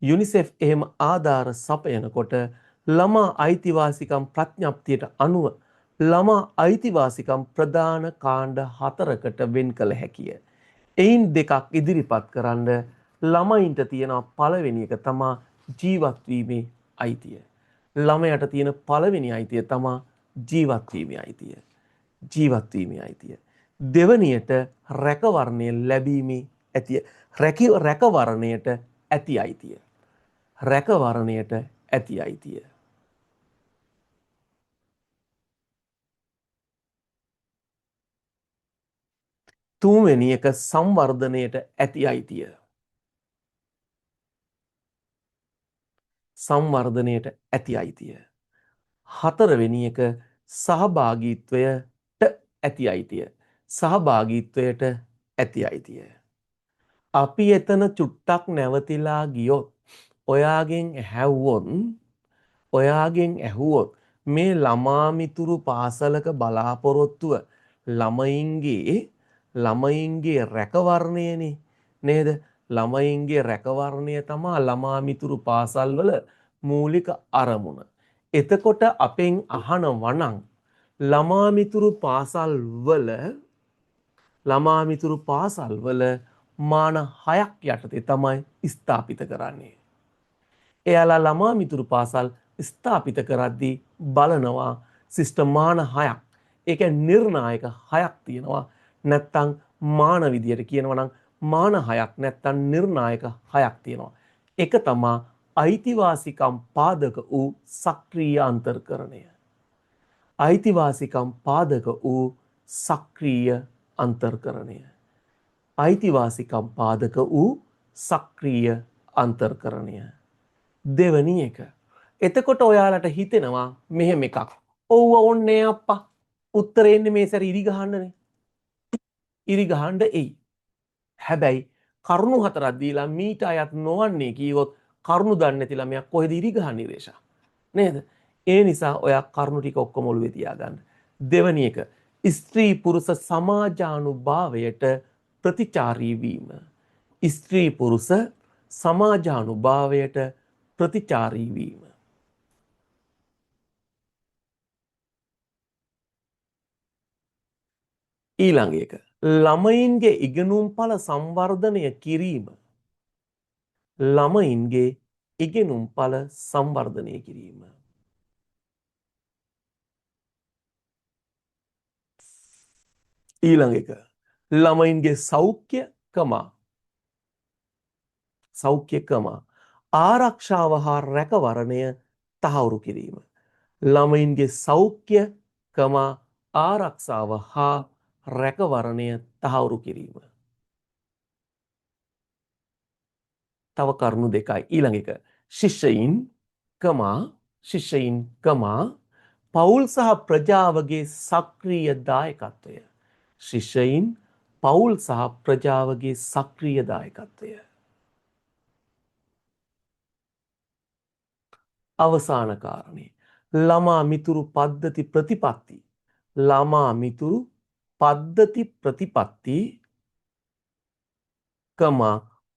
යුනිසෙෆ් එහෙම ආධාර සපයනකොට ළමා අයිතිවාසිකම් ප්‍රඥප්තියට අනුව ළමා අයිතිවාසිකම් ප්‍රධාන කාණ්ඩ 4කට වෙන් කළ හැකිය. එයින් දෙකක් ඉදිරිපත් කරන්න ළමයින්ට තියෙන පළවෙනි එක තමා ජීවත් වීමේ අයිතිය. ළමයට තියෙන පළවෙනි අයිතිය තමා ජීවත් වීමේ අයිතිය. ජීවත් වීමේ අයිතිය. දෙවනියට රැකවරණය ලැබීමේ ඇතිය. රැකවරණයට ඇති අයිතිය. රැකවරණයට ඇති අයිතිය. තුන්වෙනි එක සංවර්ධනයට ඇති අයිතිය. සංවර්ධනයට ඇති අයිතිය. හතරවෙනි එක සහභාගීත්වයට ඇති අයිතිය. සහභාගීත්වයට ඇති අයිතිය. අපි එතන චුට්ටක් නැවතිලා ගියොත් ඔයාගෙන් ඇහුවොත් මේ ළමා මිතුරු පාසලක බලාපොරොත්තුව ළමයින්ගේ රැකවරණයනේ නේද? ළමයින්ගේ රැකවරණය තමා ළමා මිතුරු පාසල්වල මූලික අරමුණ. එතකොට අපෙන් අහනවා නම් ළමා මිතුරු පාසල්වල මාන 6ක් යටතේ තමයි ස්ථාපිත කරන්නේ. එයාලා ළමා මිතුරු පාසල් ස්ථාපිත කරද්දී බලනවා ශිෂ්ට මාන 6ක්. ඒ කියන්නේ නිර්ණායක 6ක් තියෙනවා. නැත්තම් මාන විදියට කියනවා නම් මාන 6ක් නැත්තම් නිර්ණායක 6ක් තියෙනවා. එක තමා අයිතිවාසිකම් පාදක වූ සක්‍රීය අන්තර්කරණය. අයිතිවාසිකම් පාදක වූ සක්‍රීය අන්තර්කරණය. අයිතිවාසිකම් පාදක වූ සක්‍රීය අන්තර්කරණය. දෙවැනි එක. එතකොට ඔයාලට හිතෙනවා මෙහෙම එකක්. ඔව්ව ඕන්නේ අප්පා. උත්තරේ එන්නේ මේ සැරේ ඉරි ගහන්නනේ. ඉරි ගහන්න එයි. හැබැයි කරුණු හතරක් දීලා මීට අයත් නොවන්නේ කීවොත් කරුණු දන්නේ නැති ළමයා කොහෙද ඉරි ගහන්නේ රේෂා? නේද? ඒ නිසා ඔයා කරුණු ටික ඔක්කොම ඔළුවේ තියාගන්න. දෙවැනි එක ස්ත්‍රී පුරුෂ සමාජානුභාවයට ප්‍රතිචාරී වීම. ස්ත්‍රී පුරුෂ සමාජානුභාවයට ප්‍රතිචාරී වීම. ඊළඟ එක ළමයින්ගේ ඉගෙනුම්ඵල සංවර්ධනය කිරීම. ළමයින්ගේ ඉගෙනුම්ඵල සංවර්ධනය කිරීම. ඊළඟ එක ළමයින්ගේ සෞඛ්‍යකම ආරක්ෂාව හා රැකවරණය තහවුරු කිරීම. ළමයින්ගේ සෞඛ්‍යකම ආරක්ෂාව හා රැකවරණය තහවුරු කිරීම. තව කරුණු දෙකයි. ඊළඟ එක ශිෂ්‍යයින්කම පවුල් සහ ප්‍රජාවගේ සක්‍රීය දායකත්වය. ශිෂ්‍යයින් පවුල් සහ ප්‍රජාවගේ සක්‍රීය දායකත්වය. අවසාන කාරණේ ළමා මිතුරු පද්ධති ප්‍රතිපත්ති. ළමා මිතුරු පද්ධති ප්‍රතිපත්ති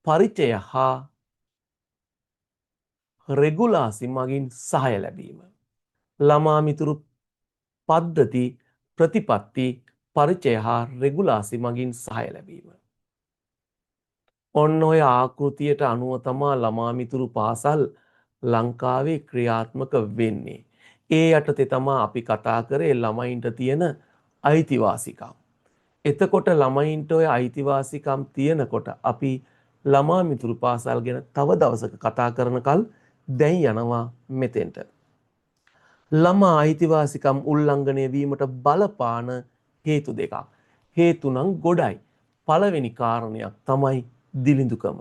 පරිචය හා රෙගුලාසි මගින් සහය ලැබීම. ළමා මිතුරු පද්ධති ප්‍රතිපත්ති පරිචය හා රෙගුලාසි මගින් සහය ලැබීම. ඔන්න ඔය ආකෘතියට අනුව තමා ළමා මිතුරු පාසල් ලංකාවේ ක්‍රියාත්මක වෙන්නේ. ඒ යටතේ තමා අපි කතා කරේ ළමයින්ට තියෙන අයිතිවාසිකම්. එතකොට ළමයින්ට ඔය අයිතිවාසිකම් තියෙනකොට අපි ළමා මිතුරු පාසල් ගැන තව දවසක කතා කරනකල් දැන් යනවා මෙතෙන්ට. ළමා අයිතිවාසිකම් උල්ලංඝනය වීමට බලපාන හේතු දෙකක්. හේතු නම් ගොඩයි. පළවෙනි කාරණයක් තමයි දිලිඳුකම.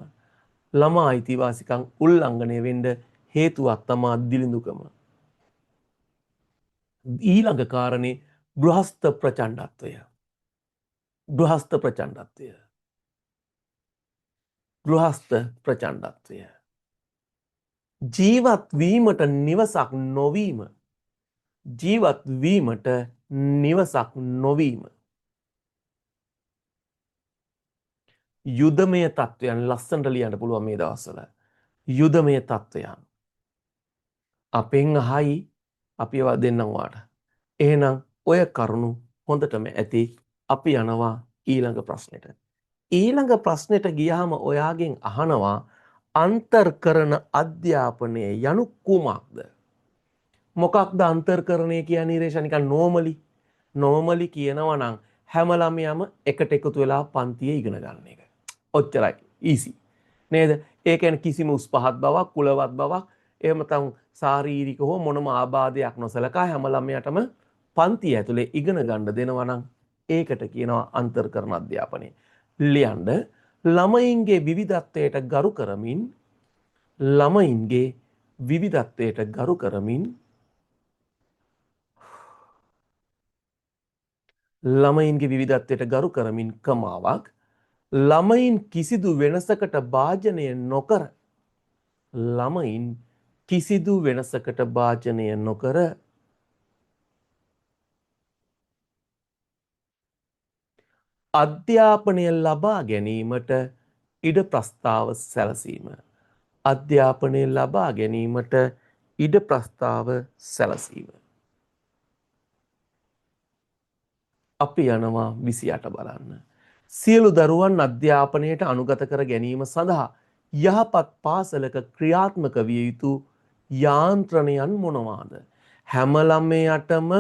ළමා අයිතිවාසිකම් උල්ලංඝනය වෙන්න හේතුවක් තමා දිලිඳුකම. ඊළඟ කාරණේ ගෘහස්ත ප්‍රචණ්ඩත්වය. ගෘහස්ත ප්‍රචණ්ඩත්වය. ගෘහස්ත ප්‍රචණ්ඩත්වය. ජීවත් වීමට නිවසක් නොවීම. ජීවත් වීමට නිවසක් නොවීම. යුදමය තත්ත්වයන් ලස්සනට ලියන්න පුළුවන් මේ දවස්වල. යුදමය තත්ත්වයන්. අපෙන් අහයි අපි ඒවා දෙන්නම් වාට. එහෙනම් ඔය කරුණු හොඳටම ඇති. අපි යනවා ඊළඟ ප්‍රශ්නෙට. ඊළඟ ප්‍රශ්නෙට ගියාම ඔයාගෙන් අහනවා අන්තර්කරණ අධ්‍යාපනය යනු කුමක්ද? මොකක්ද අන්තර්කරණය කියන්නේ රේෂා? නිකන් නෝමලි කියනවා නම් හැම ළමයාම එකට එකතු වෙලා පන්තියේ ඉගෙන ගන්න එක. ඔච්චරයි. ඊසි. නේද? ඒ කියන්නේ කිසිම උස් පහත් බවක්, කුලවත් බවක්, එහෙම නැත්නම් ශාරීරික හෝ මොනම ආබාධයක් නොසලකා හැම ළමයාටම පන්තිය ඇතුලේ ඉගෙන ගන්න දෙනවා නම් ඒකට කියනවා අන්තර්කරණ අධ්‍යාපනය. ලියන්න ළමයින්ගේ විවිධත්වයට ගරු කරමින් ළමයින්ගේ විවිධත්වයට ගරු කරමින් ළමයින්ගේ විවිධත්වයට ගරු කරමින් කමාවක් ළමයින් කිසිදු වෙනසකට භාජනය නොකර ළමයින් කිසිදු වෙනසකට භාජනය නොකර අධ්‍යාපනය ලබා ගැනීමට ඉඩ ප්‍රස්තාව සැලසීම. අධ්‍යාපනය ලබා ගැනීමට ඉඩ ප්‍රස්තාව සැලසීම. අපි යනවා 28 බලන්න. සියලු දරුවන් අධ්‍යාපනයට අනුගත කර ගැනීම සඳහා යහපත් පාසලක ක්‍රියාත්මක විය යුතු යාන්ත්‍රණයන් මොනවාද? හැම ළමයටම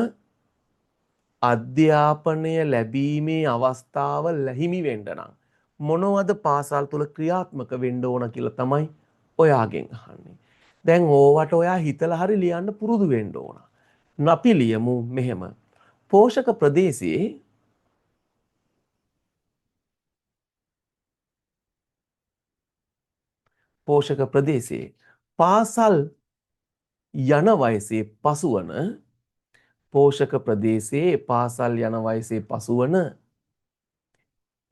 අධ්‍යාපනය ලැබීමේ අවස්ථාව ලැහිමි වෙන්න නම් මොනවද පාසල් තුල ක්‍රියාත්මක වෙන්න ඕන කියලා තමයි ඔයාගෙන් අහන්නේ. දැන් ඕවට ඔයා හිතලා හරි ලියන්න පුරුදු වෙන්න ඕන. අපි ලියමු මෙහෙම. පෝෂක ප්‍රදේශයේ පාසල් යන වයසේ පසුවන පෝෂක ප්‍රදේශයේ පාසල් යන වයසේ පසුවන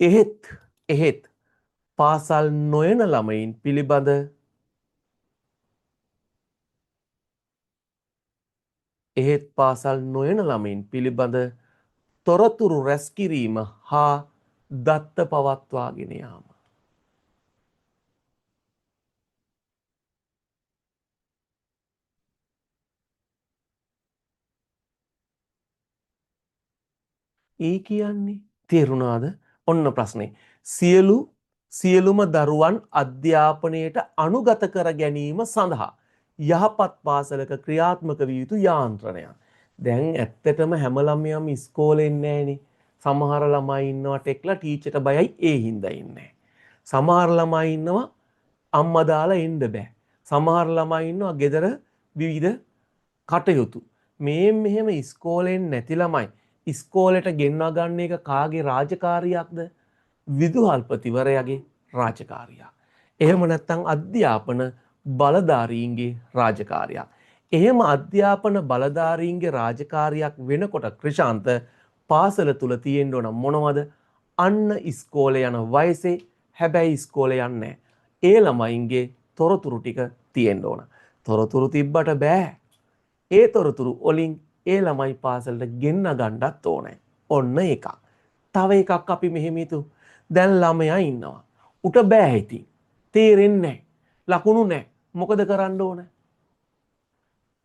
එහෙත් පාසල් නොයන ළමයින් පිළිබඳ එහෙත් පාසල් නොයන ළමයින් පිළිබඳ තොරතුරු රැස්කිරීම හා දත්ත පවත්වාගෙන යාම. ඒ කියන්නේ තේරුණාද? ඔන්න ප්‍රශ්නේ. සියලුම දරුවන් අධ්‍යාපනයට අනුගත කර ගැනීම සඳහා යහපත් පාසලක ක්‍රියාත්මක විය යුතු යාන්ත්‍රණයක්. දැන් ඇත්තටම හැම ළමයාම ඉස්කෝලේ ඉන්නේ නැහනේ. සමහර ළමයි ඉන්නවා ටෙක්ලා ටීචර්ට බයයි ඒ හින්දා ඉන්නේ. සමහර ළමයි ඉන්නවා අම්මා දාලා එන්න බෑ. සමහර ළමයි ඉන්නවා ගෙදර විවිධ කටයුතු. මෙහෙම ඉස්කෝලෙන් නැති ළමයි ඉස්කෝලේට ගෙන්වා ගන්න එක කාගේ රාජකාරියක්ද? විදුහල්පතිවරයාගේ රාජකාරියක්. එහෙම නැත්නම් අධ්‍යාපන බලධාරීන්ගේ රාජකාරියක්. එහෙම අධ්‍යාපන බලධාරීන්ගේ රාජකාරියක් වෙනකොට ක්‍රිෂාන්ත පාසල තුල තියෙන්න ඕන මොනවද? අන්න ඉස්කෝලේ යන වයසේ හැබැයි ඉස්කෝලේ යන්නේ ඒ ළමයින්ගේ තොරතුරු ටික තියෙන්න ඕන. තොරතුරු තිබ්බට බෑ. ඒ තොරතුරු වලින් ඒ ළමයි පාසලට ගෙන්න ගන්නත් ඕනේ. ඔන්න එකක්. තව එකක් අපි මෙහෙම හිතමු. දැන් ළමයා ඉන්නවා. උට බෑ ඉතින්. තේරෙන්නේ නැහැ. ලකුණු නැහැ. මොකද කරන්න ඕන?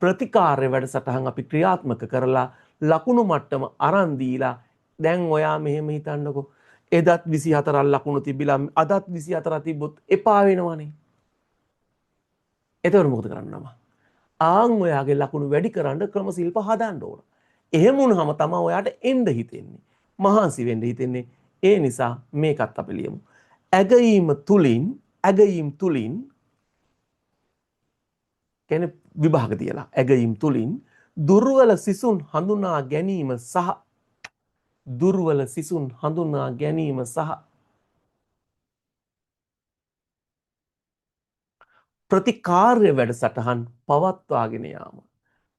ප්‍රතිකාර්ය වැඩසටහන් අපි ක්‍රියාත්මක කරලා ලකුණු මට්ටම අරන් දීලා දැන් ඔයා මෙහෙම හිතන්නකෝ. එදත් 24ක් ලකුණු තිබිලා අදත් 24 තිබ්බොත් එපා වෙනවනේ. එතකොට මොකද කරන්නම? ආන් ඔයාගේ ලකුණු වැඩි කරන්න ක්‍රම ශිල්ප හදන්න ඕන. එහෙම වුණාම තමයි ඔයාට එන්න හිතෙන්නේ. මහන්සි වෙන්න හිතෙන්නේ. ඒ නිසා මේකත් අපි ලියමු. ඇගීම තුලින් කියන්නේ විභාග තියලා ඇගීම් තුලින් දුර්වල සිසුන් හඳුනා ගැනීම සහ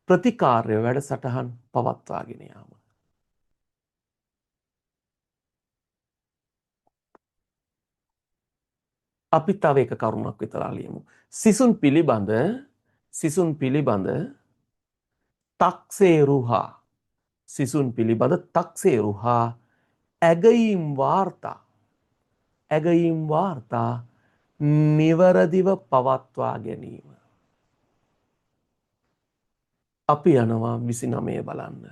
ප්‍රතිකාර්ය වැඩසටහන් පවත්වාගෙන යාම. අපි තව එක කරුණක් විතරක් ලියමු. සිසුන් පිළිබඳ තක්සේරු හා ඇගයීම් වාර්තා නිවරදිව පවත්වා ගැනීම. අපි යනවා 29 බලන්න.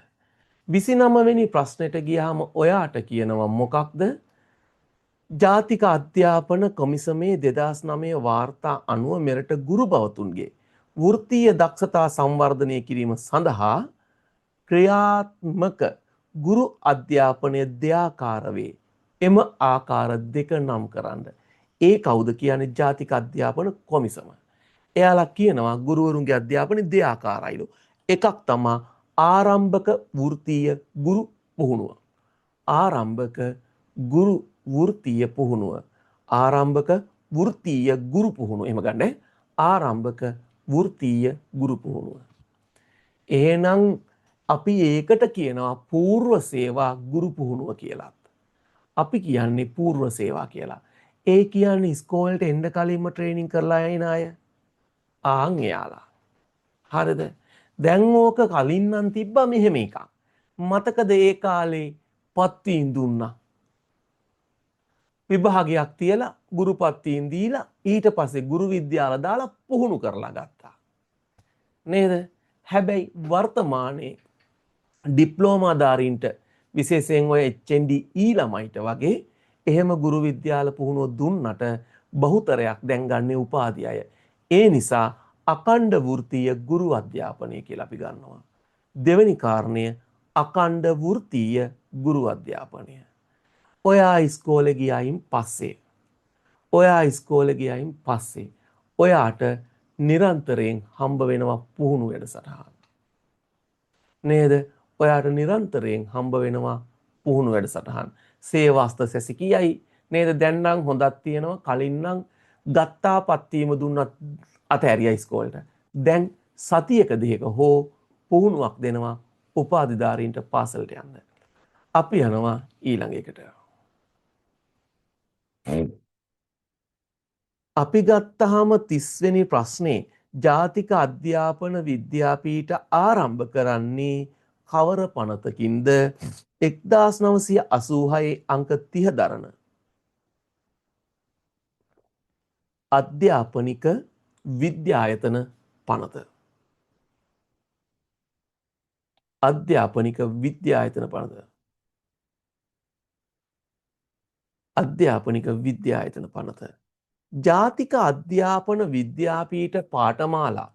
29 වෙනි ප්‍රශ්නෙට ගියාම ඔයාට කියනවා මොකක්ද? ජාතික අධ්‍යාපන කොමිසමේ 2009 වාර්තා අනුව මෙරට ගුරු භවතුන්ගේ වෘත්තීය දක්ෂතා සංවර්ධනය කිරීම සඳහා ක්‍රියාත්මක ගුරු අධ්‍යාපනය දෙආකාර වේ. එම ආකාර දෙක නම් කරන්න. ඒ කවුද කියන්නේ? ජාතික අධ්‍යාපන කොමිසම. එයාලා කියනවා ගුරුවරුන්ගේ අධ්‍යාපනය දෙආකාරයිලු. එකක් තමයි ආරම්භක වෘත්තීය ගුරු පුහුණුව. ආරම්භක වෘත්තීය ගුරු පුහුණුව. එහෙම ගන්න. ආරම්භක වෘත්තීය ගුරු පුහුණුව. එහෙනම් අපි ඒකට කියනවා పూర్ව සේවා ගුරු පුහුණුව කියලාත්. අපි කියන්නේ పూర్ව සේවා කියලා. ඒ කියන්නේ ඉස්කෝලේට එන්න කලින්ම ට්‍රේනින් කරලා යන අය. ආන් එයාලා. හරිද? දැන් ඕක කලින් නම් තිබ්බා මෙහෙම එකක්. මතකද ඒ කාලේ පත්වීම් දුන්නා. විභාගයක් තියලා ගුරු පත්වීම් දීලා ඊට පස්සේ ගුරු විද්‍යාල දාලා පුහුණු කරලා ගත්තා. නේද? හැබැයි වර්තමානයේ ඩිප්ලෝමාධාරීන්ට විශේෂයෙන් ඔය HND ළමයිට වගේ එහෙම ගුරු විද්‍යාල පුහුණුව දුන්නට බහුතරයක් දැන් ගන්න උපාධි අය. ඒ නිසා අඛණ්ඩ වෘත්තීය ගුරු අධ්‍යාපනය කියලා අපි ගන්නවා. දෙවෙනි කාරණය අඛණ්ඩ වෘත්තීය ගුරු අධ්‍යාපනය. ඔයා ඉස්කෝලේ ගියායින් පස්සේ ඔයාට නිරන්තරයෙන් හම්බ වෙනවා පුහුණු වැඩසටහන්. නේද? ඔයාට නිරන්තරයෙන් හම්බ වෙනවා පුහුණු වැඩසටහන්. සේවාස්ත සැසිකියයි නේද? දැන් නම් හොඳක් තියෙනවා. කලින් නම් ගත්තා පත්වීම දුන්නත් අතහැරියා ඉස්කෝලේට. දැන් සතියක දෙක හෝ පුහුණුවක් දෙනවා උපාධිධාරීන්ට පාසලට යන්න. අපි යනවා ඊළඟ එකට. අපි ගත්තාම 30 වෙනි ප්‍රශ්නේ ජාතික අධ්‍යාපන විද්‍යාපීඨ ආරම්භ කරන්නේ කවර පනතකින්ද 1986 අංක 30 දරන අධ්‍යාපනික විද්‍යායතන පනත. අධ්‍යාපනික විද්‍යායතන පනත. අධ්‍යාපනික විද්‍යායතන පනත. ජාතික අධ්‍යාපන විද්‍යාපීඨ පාඨමාලා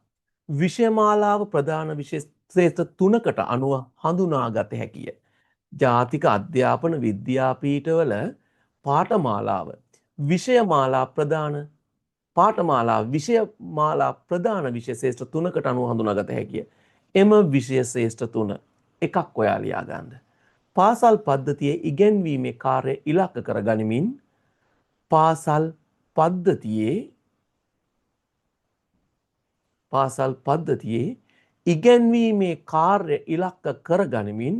විෂයමාලාව ප්‍රධාන විශේෂ තුනකට අනුව හඳුනාගත හැකිය. ජාතික අධ්‍යාපන විද්‍යාපීඨවල පාඨමාලාව විෂයමාලා ප්‍රධාන විෂය ශ්‍රේෂ්ඨ තුනකට අනුව හඳුනාගත හැකිය. එම විෂය ශ්‍රේෂ්ඨ තුන එකක් ඔයා ලියා ගන්න. පාසල් පද්ධතියේ ඉගෙනීමේ කාර්ය ඉලක්ක කර ගනිමින් පාසල් පද්ධතියේ ඉගෙනීමේ කාර්ය ඉලක්ක කර ගනිමින්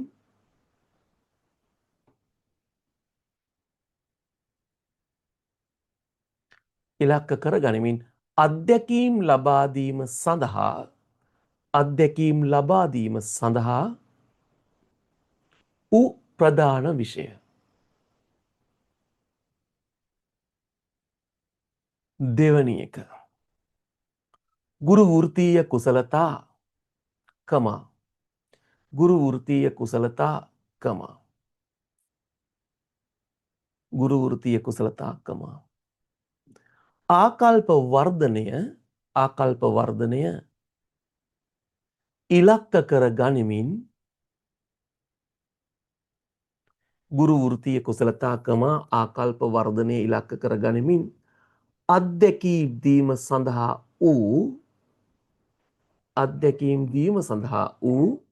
අත්දැකීම් ලබා දීම සඳහා වූ ප්‍රධාන විෂය. දෙවැනි එක ගුරු වෘත්තීය කුසලතා ආකල්ප වර්ධනය ඉලක්ක කර ගනිමින් ගුරු වෘත්තීය කුසලතා ආකල්ප වර්ධනය ඉලක්ක කර ගනිමින් අත්දැකීම් දීම සඳහා වූ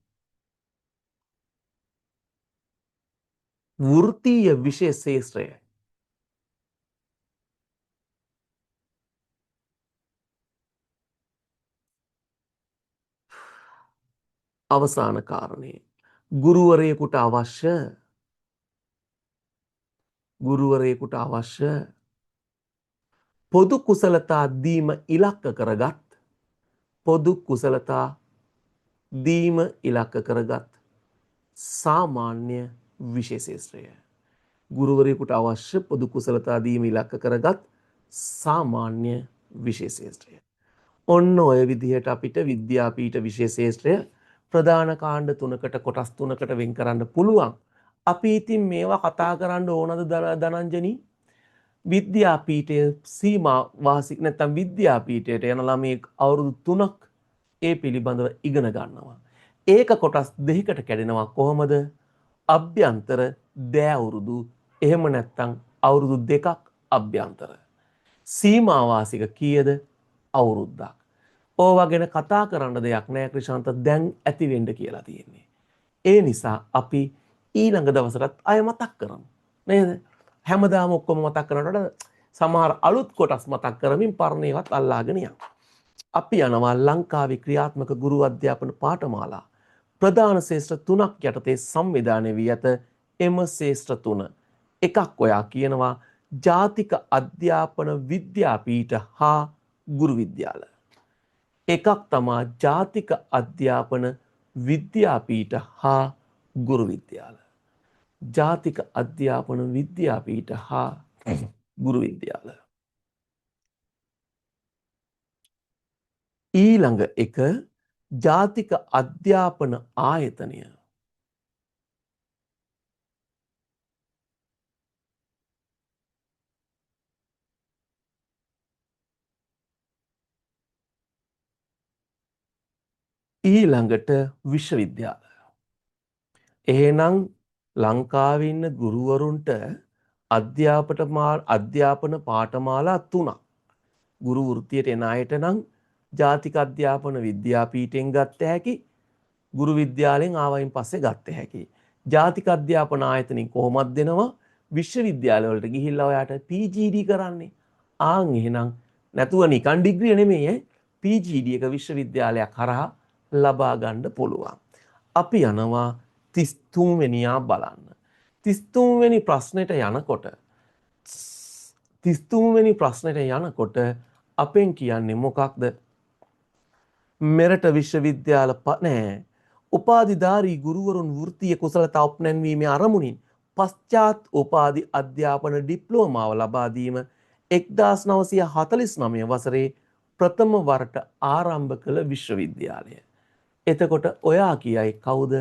වෘත්තීය විෂය ශේෂ්ත්‍රය. අවසාන කාරණය ගුරුවරයෙකුට අවශ්‍ය පොදු කුසලතා දීම ඉලක්ක කරගත් සාමාන්‍ය විෂය ශේෂ්ත්‍රය. ගුරුවරයෙකුට අවශ්‍ය පොදු කුසලතා දීම ඉලක්ක කරගත් සාමාන්‍ය විෂය ශේෂ්ත්‍රය. ඔන්න ඔය විදිහට අපිට විද්‍යාපීඨ විෂය ශේෂ්ත්‍රය ප්‍රධාන කාණ්ඩ තුනකට කොටස් තුනකට වෙන් කරන්න පුළුවන්. අපි ඉතින් මේවා කතා කරන්න ඕනද ධනංජනි? විද්‍යාපීඨයේ සීමා වාසික නැත්නම් විද්‍යාපීඨයට යන ළමයෙක් අවුරුදු 3ක් ඒ පිළිබඳව ඉගෙන ගන්නවා. ඒක කොටස් දෙකකට කැඩෙනවා කොහොමද? අභ්‍යන්තර දෑවුරුදු එහෙම නැත්නම් අවුරුදු 2ක් අභ්‍යන්තර. සීමා වාසික කීයද? අවුරුද්දක්. ඕවා ගැන කතා කරන්න දෙයක් නෑ ක්‍රිෂාන්ත, දැන් ඇති වෙන්න කියලා තියෙන්නේ. ඒ නිසා අපි ඊළඟ දවසටත් අය මතක් කරමු. නේද? හැමදාම ඔක්කොම මතක් කරනකොට සමහර අලුත් කොටස් මතක් කරමින් පරණ ඒවාත් අල්ලාගෙන යනවා. අපි යනවා ලංකාවේ ක්‍රියාත්මක ගුරු අධ්‍යාපන පාඨමාලා ප්‍රධාන ශේෂ්ත්‍ර 3ක් යටතේ සංවිධානය වී ඇත. එම ශේෂ්ත්‍ර 3 එකක් ඔයා කියනවා ජාතික අධ්‍යාපන විද්‍යාපීඨ හා ගුරු විද්‍යාල. එකක් තමා ජාතික අධ්‍යාපන විද්‍යාපීඨ හා ගුරු විද්‍යාල. ජාතික අධ්‍යාපන විද්‍යාපීඨ හා ගුරු විද්‍යාල. ඊළඟ එක ජාතික අධ්‍යාපන ආයතනය. ඊළඟට විශ්වවිද්‍යාල. එහෙනම් ලංකාවේ ඉන්න ගුරුවරුන්ට අධ්‍යාපන පාඨමාලා 3ක්. ගුරු වෘත්තියට එන අයට නම් ජාතික අධ්‍යාපන විද්‍යාපීඨයෙන් ගත්ත හැකි, ගුරු විද්‍යාලයෙන් ආවයින් පස්සේ ගත්ත හැකි. ජාතික අධ්‍යාපන ආයතනෙන් කොහොමද දෙනවා? විශ්වවිද්‍යාල වලට ගිහිල්ලා ඔයාට PGD කරන්නේ. එහෙනම් නැතුව නිකන් ඩිග්‍රිය නෙමෙයි PGD එක විශ්වවිද්‍යාලයක් හරහා ලබා ගන්න පුළුවන්. අපි යනවා 33 වෙනියා බලන්න. 33 වෙනි ප්‍රශ්නෙට යනකොට 33 වෙනි ප්‍රශ්නෙට යනකොට අපෙන් කියන්නේ මොකක්ද? මෙරට විශ්වවිද්‍යාල නෑ. උපාධිධාරී ගුරුවරුන් වෘත්තීය කුසලතා ඔප්නැන්වීමේ අරමුණින් පශ්චාත් උපාධි අධ්‍යාපන ඩිප්ලෝමාව ලබා දීම 1949 වසරේ ප්‍රථම වරට ආරම්භ කළ විශ්වවිද්‍යාලය. එතකොට ඔයා කියයි කවුද?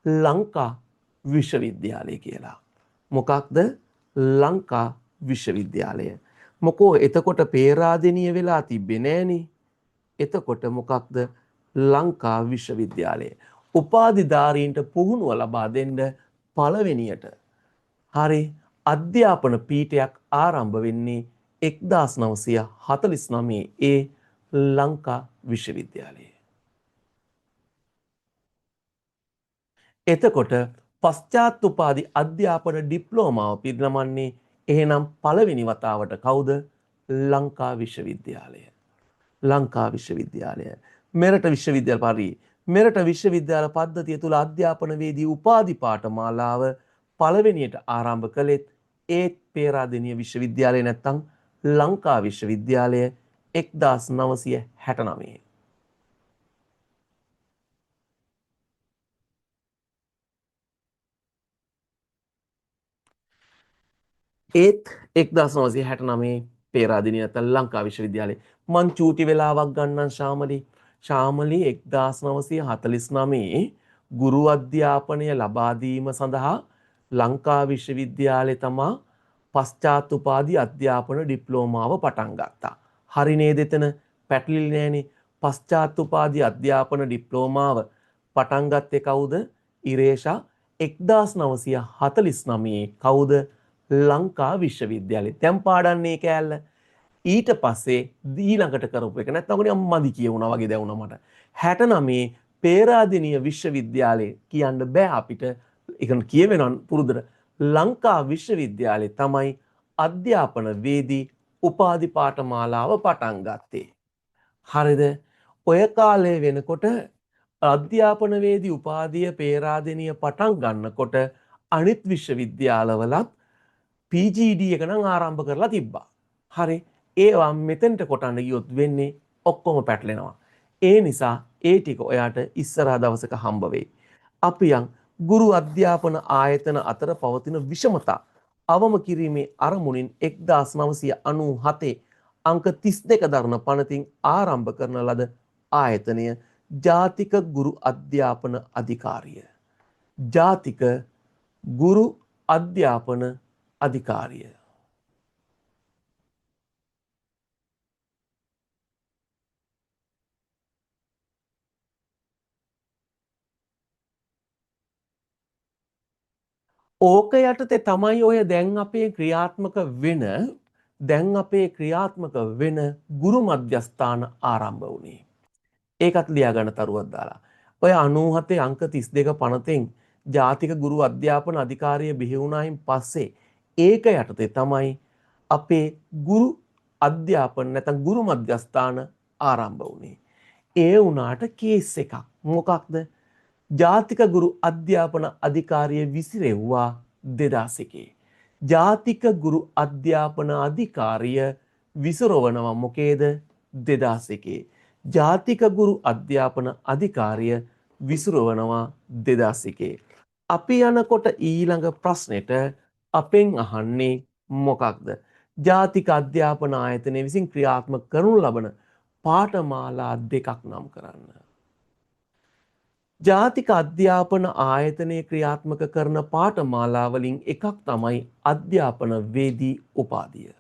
ලංකා විශ්වවිද්‍යාලය කියලා. මොකක්ද? ලංකා විශ්වවිද්‍යාලය. මොකෝ එතකොට පේරාදෙනිය වෙලා තිබ්බේ නෑනේ. එතකොට මොකක්ද? ලංකා විශ්වවිද්‍යාලය. උපාධිධාරීන්ට පුහුණුව ලබා දෙන්න පළවෙනියට හරි අධ්‍යාපන පීඨයක් ආරම්භ වෙන්නේ 1949 ඒ ලංකා විශ්වවිද්‍යාලයේ. එතකොට පශ්චාත් උපාධි අධ්‍යාපන ඩිප්ලෝමාව පිරිනමන්නේ එහෙනම් පළවෙනි වතාවට කවුද? ලංකා විශ්වවිද්‍යාලය. ලංකා විශ්වවිද්‍යාලය. මෙරට විශ්වවිද්‍යාල මෙරට විශ්වවිද්‍යාල පද්ධතිය තුළ අධ්‍යාපනවේදී උපාධි පාඨමාලාව පළවෙනියට ආරම්භ කළෙත් ඒත් පේරාදෙණිය විශ්වවිද්‍යාලය නැත්තම් ලංකා විශ්වවිද්‍යාලය 1969. ඒත් 1969 පේරාදෙණිය නැත්තම් ලංකා විශ්වවිද්‍යාලය. මං චූටි වෙලාවක් ගන්නම් ශාමලි 1949 ගුරු අධ්‍යාපනය ලබා දීම සඳහා ලංකා විශ්වවිද්‍යාලය තමා පශ්චාත් උපාධි අධ්‍යාපන ඩිප්ලෝමාව පටන් ගත්තා. හරි නේද? එතන පැටලිලි නෑනේ. පශ්චාත් උපාධි අධ්‍යාපන ඩිප්ලෝමාව පටන් ගත්තේ කවුද? ඉරේෂා 1949 කවුද? ලංකා විශ්වවිද්‍යාලය. දැන් පාඩන්නේ කෑල්ල. ඊට පස්සේ ඊළඟට කරපු එක නැත්නම් ඔකනේ අම්මදි කියුණා වගේ දැනුණා මට. 69 පේරාදෙණිය විශ්වවිද්‍යාලය කියන්න බෑ අපිට. ඒක කියවෙනවා පුරුදුට. ලංකා විශ්වවිද්‍යාලය තමයි අධ්‍යාපන වේදී උපාධි පාඨමාලාව පටන් ගත්තේ. හරිද? ඔය කාලේ වෙනකොට අධ්‍යාපන වේදී උපාධිය පේරාදෙණිය පටන් ගන්නකොට අනිත් විශ්වවිද්‍යාලවලත් PGD එක නම් ආරම්භ කරලා තිබ්බා. හරි. ඒවා මෙතෙන්ට කොටන්න ගියොත් වෙන්නේ ඔක්කොම පැටලෙනවා. ඒ නිසා ඒ ටික ඔයාට ඉස්සරහ දවසක හම්බ වෙයි. අපි යන් ගුරු අධ්‍යාපන ආයතන අතර පවතින විෂමතා අවම කිරීමේ අරමුණින් 1997 අංක 32 දරන පනතින් ආරම්භ කරන ලද ආයතනය ජාතික ගුරු අධ්‍යාපන අධිකාරිය. ජාතික ගුරු අධ්‍යාපන අධිකාරිය. ඕක යටතේ තමයි ඔය දැන් අපේ ක්‍රියාත්මක වෙන ගුරු මධ්‍යස්ථාන ආරම්භ වුණේ. ඒකත් ලියාගන්න තරුවක් දාලා. ඔය 97 අංක 32 පනතෙන් ජාතික ගුරු අධ්‍යාපන අධිකාරිය බිහි වුණායින් පස්සේ ඒක යටතේ තමයි අපේ ගුරු අධ්‍යාපන නැත්නම් ගුරු මධ්‍යස්ථාන ආරම්භ වුණේ. ඒ වුණාට කේස් එකක්. මොකක්ද? ජාතික ගුරු අධ්‍යාපන අධිකාරිය විසිරෙව්වා 2001. ජාතික ගුරු අධ්‍යාපන අධිකාරිය විසිරවනවා මොකේද? 2001. ජාතික ගුරු අධ්‍යාපන අධිකාරිය විසිරවනවා 2001. අපි යනකොට ඊළඟ ප්‍රශ්නෙට අපෙන් අහන්නේ මොකක්ද? ජාතික අධ්‍යාපන ආයතනය විසින් ක්‍රියාත්මක කරනු ලබන පාඨමාලා දෙකක් නම් කරන්න. ජාතික අධ්‍යාපන ආයතනය ක්‍රියාත්මක කරන පාඨමාලාවලින් එකක් තමයි අධ්‍යාපන වේදී උපාධිය.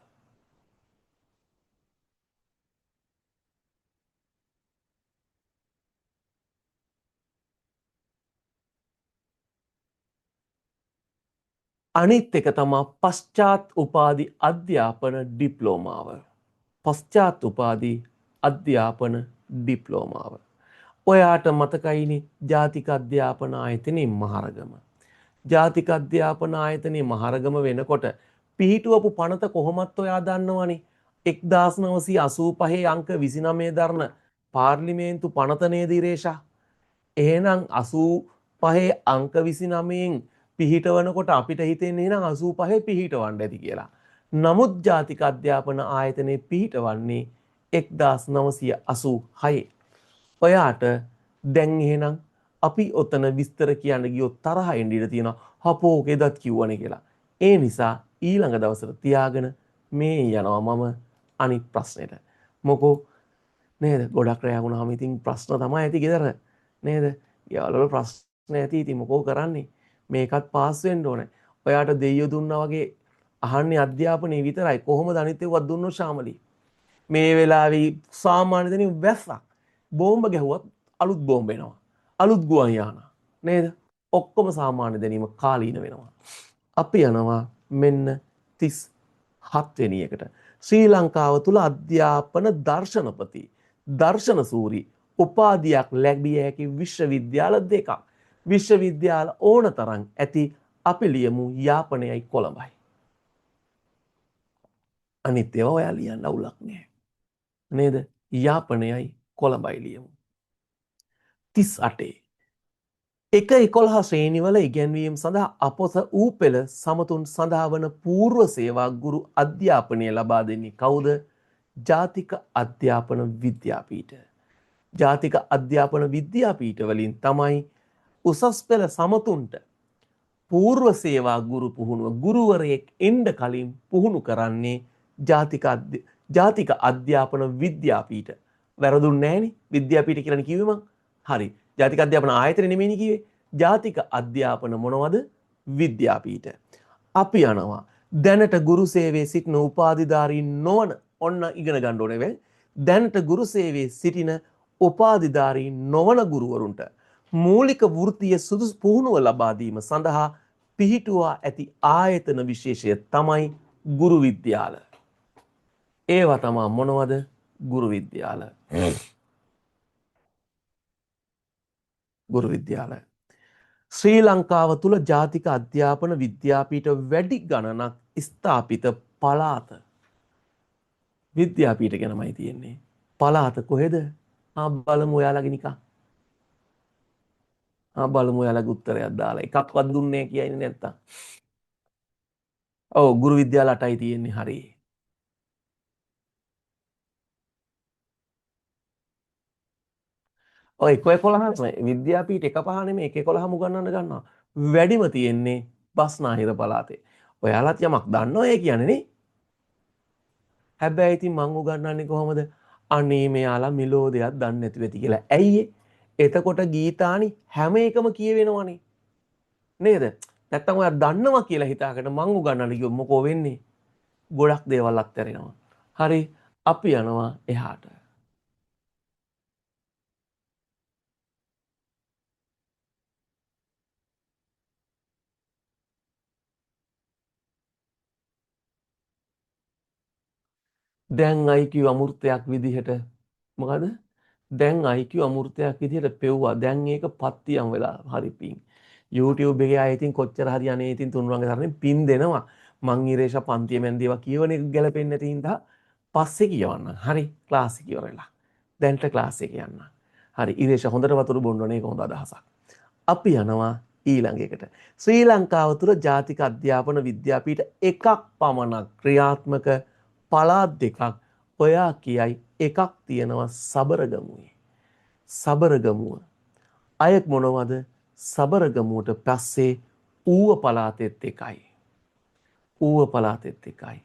අනිත් එක තමා පශ්චාත් උපාධි අධ්‍යාපන ඩිප්ලෝමාව. පශ්චාත් උපාධි අධ්‍යාපන ඩිප්ලෝමාව. ඔයාට මතකයිනේ ජාතික අධ්‍යාපන ආයතනයේ මහරගම. ජාතික අධ්‍යාපන ආයතනයේ මහරගම වෙනකොට පිහිටුවපු පනත කොහොමත් ඔයා දන්නවනේ. 1985 අංක 29 දරන පාර්ලිමේන්තු පනත නේද ඉරේෂා? එහෙනම් 85 අංක 29න් පිහිටවනකොට අපිට හිතෙන්නේ එහෙනම් 85 පිහිටවන්න ඇති කියලා. නමුත් ජාතික අධ්‍යාපන ආයතනයේ පිහිටවන්නේ 1986. ඔයාට දැන් එහෙනම් අපි ඔතන විස්තර කියන්න ගියොත් තරහ එන්න ඉඩ තියෙනවා. හපෝ කෙදත් කිව්වනේ කියලා. ඒ නිසා ඊළඟ දවසට තියාගෙන මේ යනවා මම අනිත් ප්‍රශ්නෙට. මොකෝ නේද? ගොඩක් රැ වුණාම ඉතින් ප්‍රශ්න තමයි ඇති ගෙදර. නේද? යාළුවෝ ප්‍රශ්න ඇති ඉතින් මොකෝ කරන්නේ? මේකත් පාස් වෙන්න ඕනේ. ඔයාට දෙයියෝ දුන්නා වගේ අහන්නේ අධ්‍යාපනයේ විතරයි. කොහොමද අනිත් ඒවා දුන්නොත් ශාමලී? මේ වෙලාවේ සාමාන්‍ය දෙනින් වැස්සක්. බෝම්බ ගැහුවත් අලුත් බෝම්බ එනවා. අලුත් ගුවන් යාන. නේද? ඔක්කොම සාමාන්‍ය දැනීම කාලීන වෙනවා. අපි යනවා මෙන්න 37 වෙනි එකට. ශ්‍රී ලංකාව තුල අධ්‍යාපන දර්ශනපති දර්ශන සූරි උපාධියක් ලැබිය හැකි විශ්වවිද්‍යාල දෙකක්. විශ්වවිද්‍යාල ඕනතරම් ඇති අපි ලියමු යාපනයයි කොළඹයි. අනිත් ඒවා ඔයා ලියන්න අවුලක් නෑ. නේද? යාපනයයි කොළඹයි ලියමු. 38 1-11 ශ්‍රේණිවල ඉගැන්වීම සඳහා අපොස ඌ පෙළ සමතුන් සඳහා වන පූර්ව සේවා ගුරු අධ්‍යාපනය ලබා දෙන්නේ කවුද? ජාතික අධ්‍යාපන විද්‍යාපීඨ. ජාතික අධ්‍යාපන විද්‍යාපීඨ වලින් තමයි උසස් පෙළ සමතුන්ට පූර්ව සේවා ගුරු පුහුණුව ගුරුවරයෙක් එන්න කලින් පුහුණු කරන්නේ ජාතික අධ්‍යාපන විද්‍යාපීඨ. වැරදුන්නේ නැහනේ. විද්‍යාපීඨ කියලා කිව්වේ මං. හරි. ජාතික අධ්‍යාපන ආයතන නෙමෙයිනේ කිව්වේ. ජාතික අධ්‍යාපන මොනවද? විද්‍යාපීඨ. අපි යනවා දැනට ගුරු සේවයේ සිටින උපාධිධාරීන් නොවන ඔන්න ඉගෙන ගන්න ඕනේ වෙයි. දැනට ගුරු සේවයේ සිටින උපාධිධාරීන් නොවන ගුරුවරුන්ට මූලික වෘත්තීය සුදුසු පුහුණුව ලබා දීම සඳහා පිහිටුවා ඇති ආයතන විශේෂය තමයි ගුරු විද්‍යාල. ඒවා තමයි මොනවද? ගුරු විද්‍යාල. ගුරු විද්‍යාල. ශ්‍රී ලංකාව තුල ජාතික අධ්‍යාපන විද්‍යාපීඨ වැඩි ගණනක් ස්ථාපිත පළාත. විද්‍යාපීඨ ගැනමයි තියෙන්නේ. පළාත කොහෙද? බලමු ඔයාලගේ නිකන්. බලමු ඔයාලගේ උත්තරයක් දාලා. එකක්වත් දුන්නේ කියන්නේ නැත්තම්. ඔව් ගුරු විද්‍යාල 8යි තියෙන්නේ. හරි. ඔය 1-11 විද්‍යාපීඨ 1-5 නෙමෙයි 1-11 උගන්වන්න ගන්නවා. වැඩිම තියෙන්නේ බස්නාහිර පළාතේ. ඔයාලත් යමක් දන්නෝ ඒ කියන්නේ නේ. හැබැයි ඉතින් මං උගන්වන්නේ කොහොමද? අනේ මෙයාලා මිලෝ දෙයක් දන්නේ නැතුව ඇති කියලා. ඇයි එතකොට ගීතානි හැම එකම කියවෙනවනේ. නේද? නැත්තම් ඔයා දන්නවා කියලා හිතාගෙන මං උගන්වන්න කිව්වොත් මොකෝ වෙන්නේ? ගොඩක් දේවල් අත්හැරෙනවා. හරි අපි යනවා එහාට. දැන් IQ අමෘතයක් විදිහට මොකද? දැන් IQ අමෘතයක් විදිහට පෙව්වා. දැන් ඒක පත්තියම් වෙලා හරි පිං. YouTube එකේ ආයෙ ඉතින් කොච්චර හරි අනේ ඉතින් තුන්වංග තරනේ පින් දෙනවා. මං ඉරේෂ පන්තිය මැන්ද ඒවා කියවන එක ගැලපෙන්නේ නැති හින්දා පස්සේ කියවන්න. හරි ක්ලාස් එක ඉවරලා. දැන්ට ක්ලාස් එක යන්න. හරි ඉරේෂ හොඳට වතුර බොන්න ඕනේ ඒක හොඳ අදහසක්. අපි යනවා ඊළඟ එකට. ශ්‍රී ලංකාව තුළ ජාතික අධ්‍යාපන විද්‍යාපීඨ එකක් පමණක් ක්‍රියාත්මක පළාත් දෙකක් ඔයා කියයි එකක් තියෙනවා සබරගමුවේ. සබරගමුව. අයෙක් මොනවද? සබරගමුවට පස්සේ ඌව පළාතෙත් එකයි. ඌව පළාතෙත් එකයි.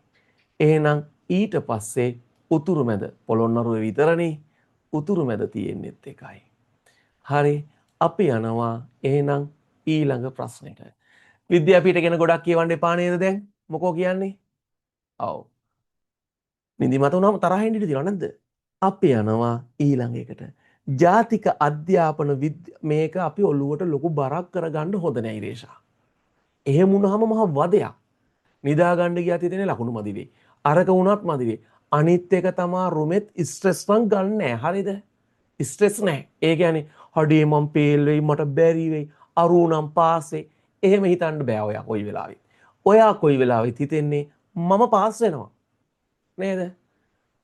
එහෙනම් ඊට පස්සේ උතුරුමැද පොළොන්නරුව විතරනේ උතුරුමැද තියෙන්නෙත් එකයි. හරි අපි යනවා එහෙනම් ඊළඟ ප්‍රශ්නෙට. විද්‍යාපීඨ ගැන ගොඩක් කියවන්න එපා නේද දැන්? මොකෝ කියන්නේ? ඔව්. නිදිමත වුණාම තරහින් ඉඳී තියෙනව නැද්ද? අපි යනවා ඊළඟ එකට. ජාතික අධ්‍යාපන මේක අපි ඔළුවට ලොකු බරක් කරගන්න හොඳ නෑ ඉරේෂා. එහෙම වුණාම මහා වදයක්. නිදා ගන්න ගියත් හිතෙන්නේ ලකුණු මදි වෙයි. අරක වුණත් මදි වෙයි. අනිත් එක තමයි රුමෙත් ස්ට්‍රෙස් නම් ගන්න නෑ. හරිද? ස්ට්‍රෙස් නෑ. ඒ කියන්නේ හඩේ මම පේල් වෙයි මට බැරි වෙයි. අරු නම් පාස් වෙයි. එහෙම හිතන්න බෑ ඔයා කොයි වෙලාවෙත්. ඔයා කොයි වෙලාවෙත් හිතෙන්නේ මම පාස් වෙනවා. නේද?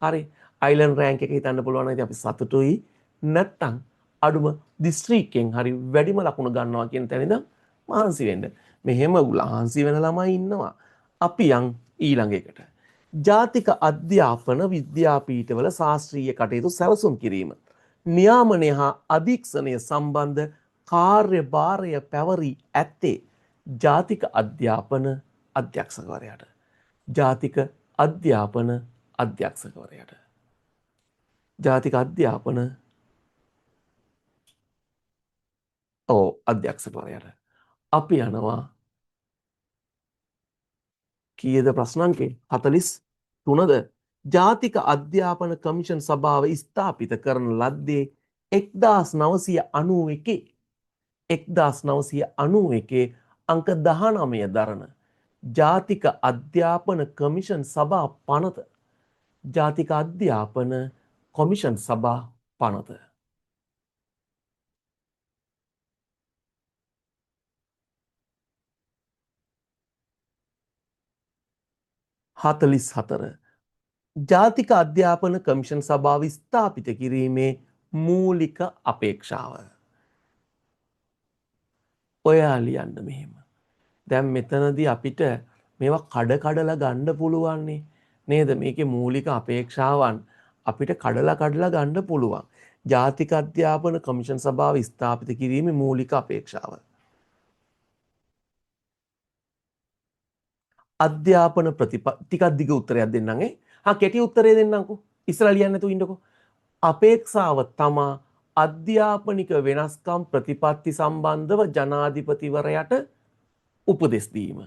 හරි. අයිලන්ඩ් රෑන්ක් එක හිතන්න පුළුවන් නම් ඉතින් අපි සතුටුයි. නැත්තම් අඩුම දිස්ත්‍රික්කෙන් හරි වැඩිම ලකුණු ගන්නවා කියන තැන ඉඳන් මහන්සි වෙන්න. මෙහෙම උලහන්සි වෙන ළමයි ඉන්නවා. අපි යන් ඊළඟ එකට. ජාතික අධ්‍යාපන විද්‍යාපීඨවල ශාස්ත්‍රීය කටයුතු සැලසුම් කිරීම. නියාමනය හා අධීක්ෂණය සම්බන්ධ කාර්යභාරය පැවරී ඇත්තේ ජාතික අධ්‍යාපන අධ්‍යක්ෂකවරයාට. ජාතික අධ්‍යාපන අධ්‍යක්ෂකවරයාට. ජාතික අධ්‍යාපන අධ්‍යක්ෂකවරයාට. අපි යනවා කීයද ප්‍රශ්නංකේ 43ද ජාතික අධ්‍යාපන කමිෂන් සභාව ස්ථාපිත කරන ලද්දේ 1991 අංක 19 දරන ජාතික අධ්‍යාපන කමිෂන් සභා පනත ජාතික අධ්‍යාපන කොමිෂන් සභා පනත 44 ජාතික අධ්‍යාපන කමිෂන් සභාව ස්ථාපිත කිරීමේ මූලික අපේක්ෂාව. ඔයා ලියන්න මෙහෙම. දැන් මෙතනදී අපිට මේවා කඩලා ගන්න පුළුවන්නේ නේද? මේකේ මූලික අපේක්ෂාවන් අපිට කඩලා ගන්න පුළුවන්. ජාතික අධ්‍යාපන කමිෂන් සභාව ස්ථාපිත කිරීමේ මූලික අපේක්ෂාව. අධ්‍යාපන ටිකක් දිග උත්තරයක් දෙන්නම් කෙටි උත්තරේ දෙන්නම්කෝ. ඉස්සරහ ලියන්න නැතුව ඉන්නකෝ. අපේක්ෂාව තමා අධ්‍යාපනික වෙනස්කම් ප්‍රතිපත්ති සම්බන්ධව ජනාධිපතිවරයාට උපදෙස් දීම.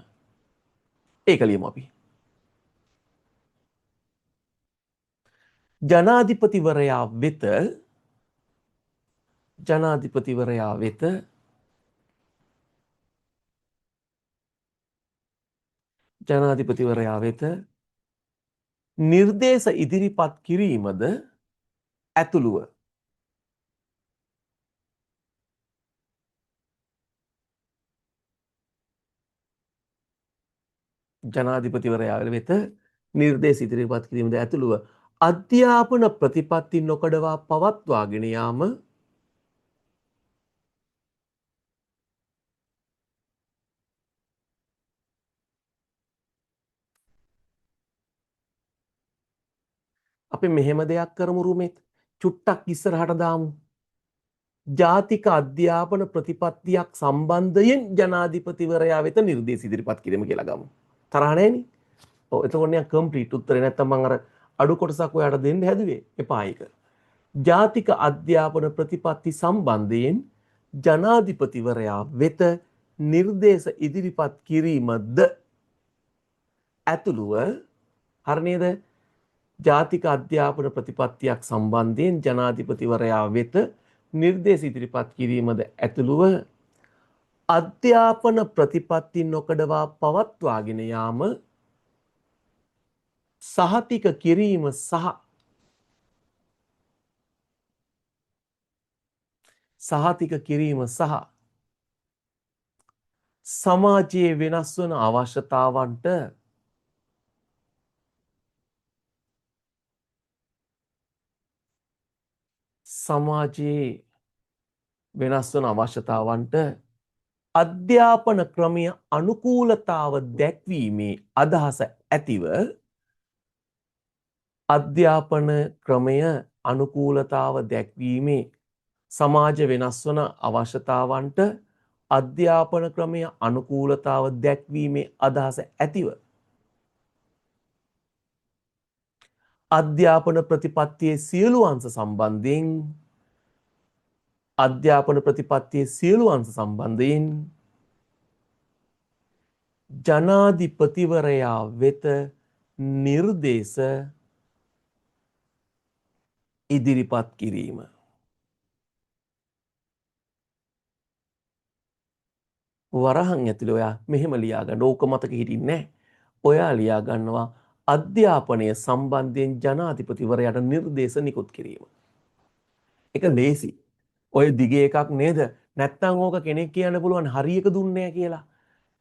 ඒක ලියමු අපි. ජනාධිපතිවරයා වෙත නිර්දේශ ඉදිරිපත් කිරීමද ඇතුළුව ජනාධිපතිවරයා වෙත නිර්දේශ ඉදිරිපත් කිරීමද ඇතුළුව අධ්‍යාපන ප්‍රතිපත්ති නොකඩවා පවත්වාගෙන යාම අපි මෙහෙම දෙයක් කරමු රුමෙත් චුට්ටක් ඉස්සරහට දාමු. ජාතික අධ්‍යාපන ප්‍රතිපත්තියක් සම්බන්ධයෙන් ජනාධිපතිවරයා වෙත නිර්දේශ ඉදිරිපත් කිරීම කියලා ගමු. තරහ නැහෙනි. ඔව් එතකොට නිකන් කම්ප්ලීට් උත්තරේ නැත්තම් මම අර අඩු කොටසක් ඔයාලට දෙන්න හැදුවේ. එපා ඒක. ජාතික අධ්‍යාපන ප්‍රතිපත්ති සම්බන්ධයෙන් ජනාධිපතිවරයා වෙත නිර්දේශ ඉදිරිපත් කිරීමද ඇතුළුව හරි නේද? ජාතික අධ්‍යාපන ප්‍රතිපත්තියක් සම්බන්ධයෙන් ජනාධිපතිවරයා වෙත නිර්දේශ ඉදිරිපත් කිරීමද ඇතුළුව අධ්‍යාපන ප්‍රතිපත්ති නොකඩවා පවත්වාගෙන යාම සහතික කිරීම සහ සමාජයේ වෙනස් වන අවශ්‍යතාවන්ට අධ්‍යාපන ක්‍රමය අනුකූලතාව දැක්වීමේ අදහස ඇතිව සමාජ වෙනස් වන අවශ්‍යතාවන්ට අධ්‍යාපන ක්‍රමය අනුකූලතාව දැක්වීමේ අදහස ඇතිව අධ්‍යාපන ප්‍රතිපත්තියේ සියලු අංශ සම්බන්ධයෙන් ජනාධිපතිවරයා වෙත නිර්දේශ ඉදිරිපත් කිරීම. වරහන් ඇතුලේ ඔයා මෙහෙම ලියා ගන්න. ඕක මතක හිටින්නේ නැහැ. ඔයා ලියා ගන්නවා අධ්‍යාපනය සම්බන්ධයෙන් ජනාධිපතිවරයාට නිර්දේශ නිකුත් කිරීම. ඒක ලේසි. ඔය දිගේ එකක් නේද? නැත්තම් ඕක කෙනෙක් කියන්න පුළුවන් හරියක දුන්නේ කියලා.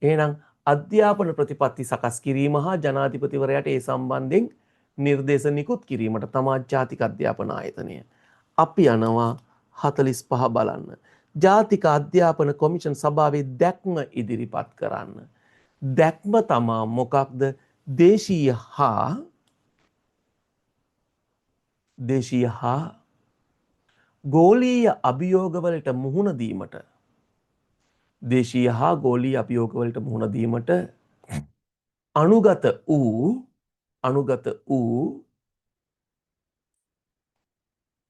එහෙනම් අධ්‍යාපන ප්‍රතිපත්ති සකස් කිරීම හා ජනාධිපතිවරයාට ඒ සම්බන්ධයෙන් නිර්දේශ නිකුත් කිරීමට තමා ජාතික අධ්‍යාපන ආයතනය. අපි යනවා 45 බලන්න. ජාතික අධ්‍යාපන කොමිෂන් සභාවේ දැක්ම ඉදිරිපත් කරන්න. දැක්ම තමා මොකක්ද? දේශීය හා දේශීය හා ගෝලීය අභියෝගවලට මුහුණ දීමට දේශීය හා ගෝලීය අභියෝගවලට මුහුණ දීමට